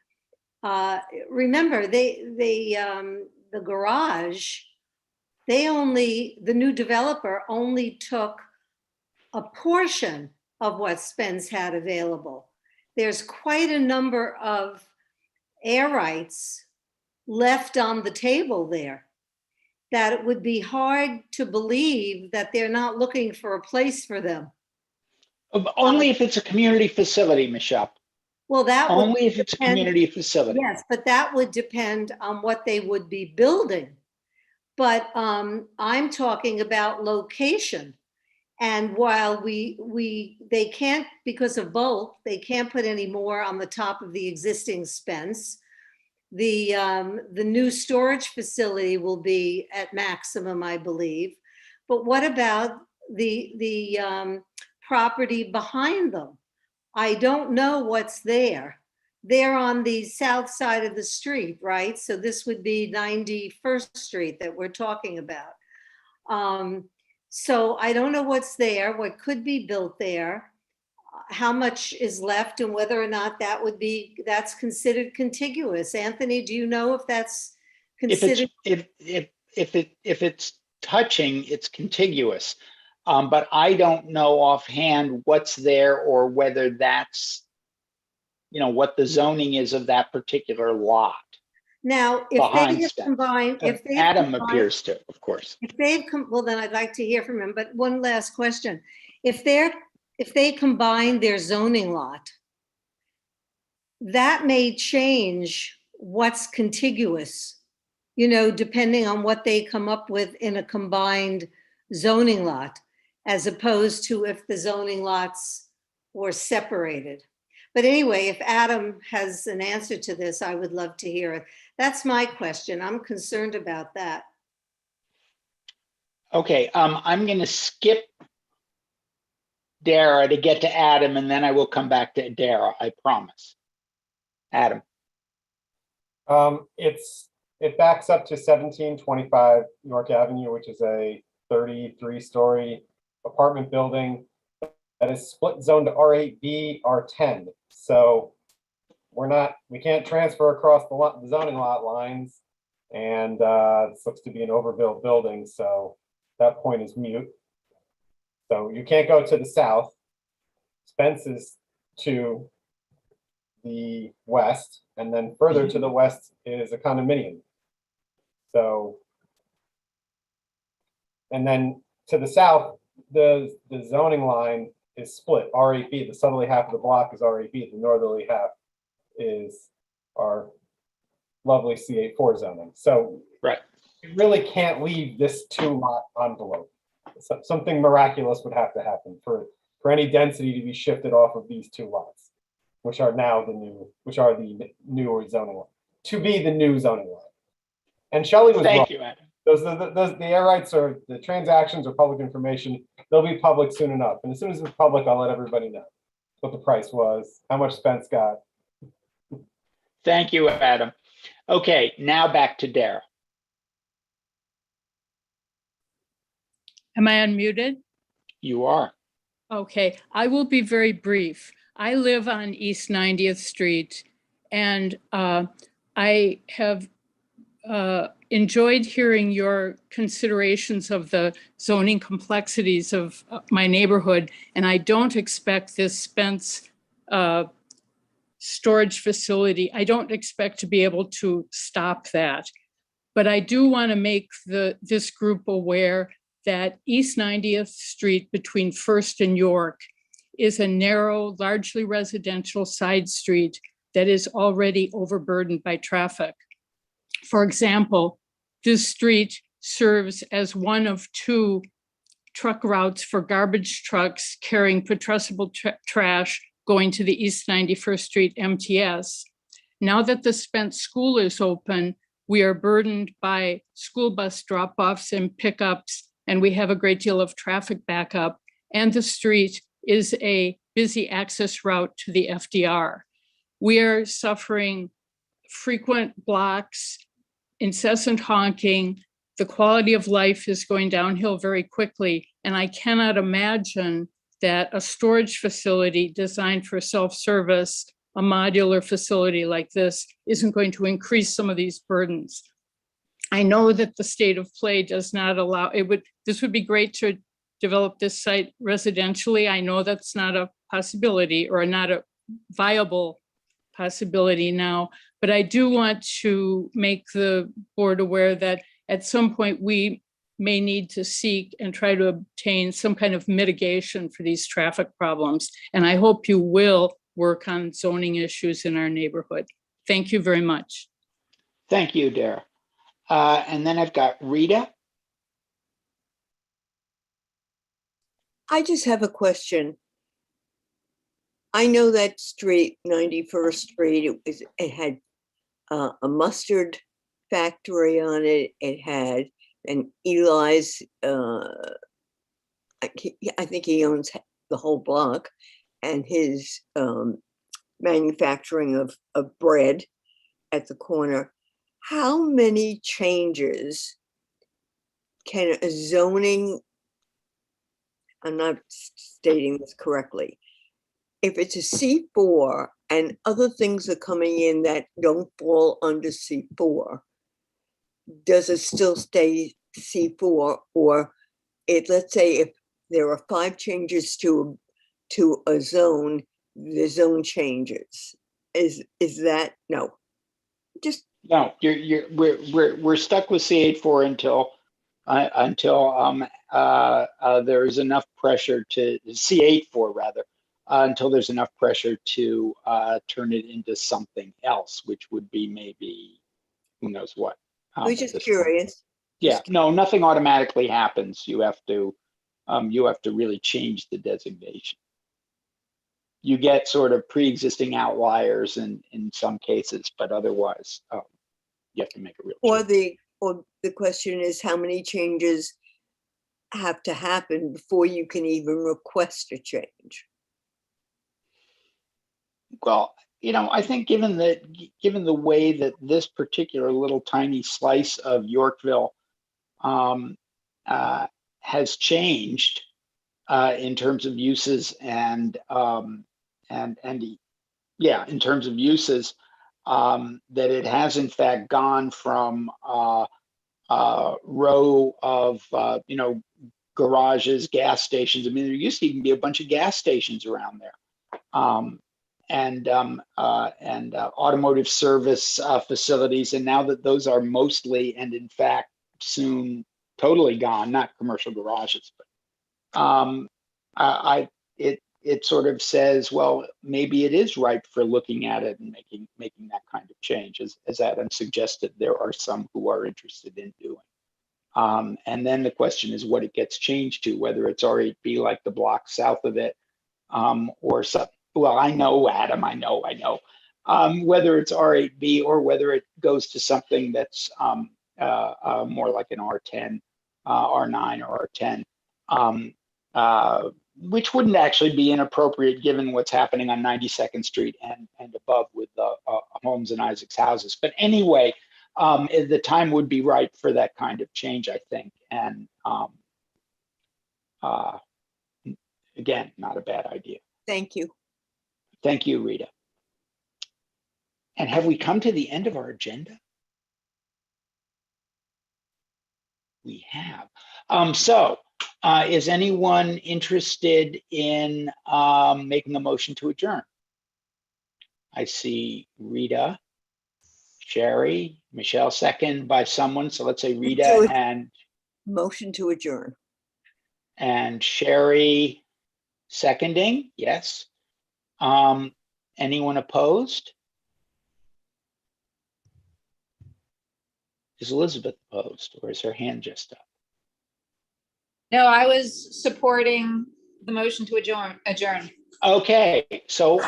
Speaker 5: remember, the garage, the new developer only took a portion of what Spence had available. There's quite a number of air rights left on the table there, that it would be hard to believe that they're not looking for a place for them.
Speaker 9: Only if it's a community facility, Michelle.
Speaker 5: Well, that would
Speaker 9: only if it's a community facility.
Speaker 5: Yes, but that would depend on what they would be building. But I'm talking about location. And while they can't, because of bulk, they can't put any more on the top of the existing Spence. The new storage facility will be at maximum, I believe. But what about the property behind them? I don't know what's there. They're on the south side of the street, right? So this would be 91st Street that we're talking about. So I don't know what's there, what could be built there, how much is left, and whether or not that's considered contiguous. Anthony, do you know if that's considered?
Speaker 9: If it's touching, it's contiguous. But I don't know offhand what's there or whether that's, what the zoning is of that particular lot.
Speaker 5: Now, if they have combined,
Speaker 9: Adam appears to, of course.
Speaker 5: Well, then I'd like to hear from him. But one last question: if they combine their zoning lot, that may change what's contiguous, depending on what they come up with in a combined zoning lot, as opposed to if the zoning lots were separated. But anyway, if Adam has an answer to this, I would love to hear it. That's my question. I'm concerned about that.
Speaker 9: Okay, I'm going to skip Dara to get to Adam, and then I will come back to Dara, I promise. Adam.
Speaker 15: It backs up to 1725 York Avenue, which is a 33-story apartment building that is split zone to R8B, R10. So we can't transfer across the zoning lot lines, and this looks to be an overbuilt building, so that point is mute. So you can't go to the south. Spence is to the west, and then further to the west is a condominium. So, and then to the south, the zoning line is split. R8B, the southerly half of the block is R8B, the northerly half is our lovely C84 zoning. So
Speaker 9: right,
Speaker 15: you really can't leave this 2-lot envelope. So something miraculous would have to happen for any density to be shifted off of these 2 lots, which are now the newer zoning line, to be the new zoning line. And Shelley was wrong.
Speaker 9: You, Adam.
Speaker 15: The air rights or the transactions are public information. They'll be public soon enough. And as soon as it's public, I'll let everybody know what the price was, how much Spence got.
Speaker 9: Thank you, Adam. Okay, now back to Dara.
Speaker 16: Am I unmuted?
Speaker 9: You are.
Speaker 16: Okay, I will be very brief. I live on East 90th Street, and I have enjoyed hearing your considerations of the zoning complexities of my neighborhood, and I don't expect this Spence storage facility, I don't expect to be able to stop that. But I do want to make this group aware that East 90th Street between First and York is a narrow, largely residential side street that is already overburdened by traffic. For example, this street serves as one of two truck routes for garbage trucks carrying putrescible trash going to the East 91st Street MTS. Now that the Spence School is open, we are burdened by school bus drop-offs and pickups, and we have a great deal of traffic backup. And the street is a busy access route to the FDR. We are suffering frequent blocks, incessant honking. The quality of life is going downhill very quickly. And I cannot imagine that a storage facility designed for self-service, a modular facility like this, isn't going to increase some of these burdens. I know that the state of play does not allow, this would be great to develop this site residentially. I know that's not a possibility or not a viable possibility now, but I do want to make the board aware that at some point we may need to seek and try to obtain some kind of mitigation for these traffic problems. And I hope you will work on zoning issues in our neighborhood. Thank you very much.
Speaker 9: Thank you, Dara. And then I've got Rita.
Speaker 6: I just have a question. I know that street, 91st Street, it had a mustard factory on it. It had an Eli's, I think he owns the whole block, and his manufacturing of bread at the corner. How many changes can a zoning, I'm not stating this correctly, if it's a C4 and other things are coming in that don't fall under C4, does it still stay C4? Or let's say if there are 5 changes to a zone, the zone changes. Is that no? Just
Speaker 9: no. We're stuck with C84 until there is enough pressure to C84 rather. Until there's enough pressure to turn it into something else, which would be maybe who knows what.
Speaker 6: We're just curious.
Speaker 9: Yeah, no, nothing automatically happens. You have to really change the designation. You get sort of pre-existing outliers in some cases, but otherwise you have to make a real change.
Speaker 6: Or the question is, how many changes have to happen before you can even request a change?
Speaker 9: Well, I think given the way that this particular little tiny slice of Yorkville has changed in terms of uses in terms of uses, that it has in fact gone from a row of garages, gas stations. I mean, there used to even be a bunch of gas stations around there. And automotive service facilities. And now that those are mostly, and in fact, soon totally gone, not commercial garages, but it sort of says, well, maybe it is ripe for looking at it and making that kind of change. As Adam suggested, there are some who are interested in doing. And then the question is what it gets changed to, whether it's R8B like the block south of it, or something. Well, I know, Adam, I know. Whether it's R8B or whether it goes to something that's more like an R10, R9 or R10, which wouldn't actually be inappropriate given what's happening on 92nd Street and above with the Holmes and Isaac's houses. But anyway, the time would be right for that kind of change, I think. And again, not a bad idea.
Speaker 6: Thank you.
Speaker 9: Thank you, Rita. And have we come to the end of our agenda? We have. Is anyone interested in making a motion to adjourn? I see Rita, Sherry, Michelle, second by someone. So let's say Rita and
Speaker 6: motion to adjourn.
Speaker 9: And Sherry seconding. Yes. Anyone opposed? Is Elizabeth opposed, or is her hand just up?
Speaker 8: No, I was supporting the motion to adjourn.
Speaker 9: Okay, so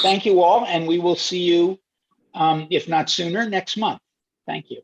Speaker 9: thank you all, and we will see you, if not sooner, next month. Thank you.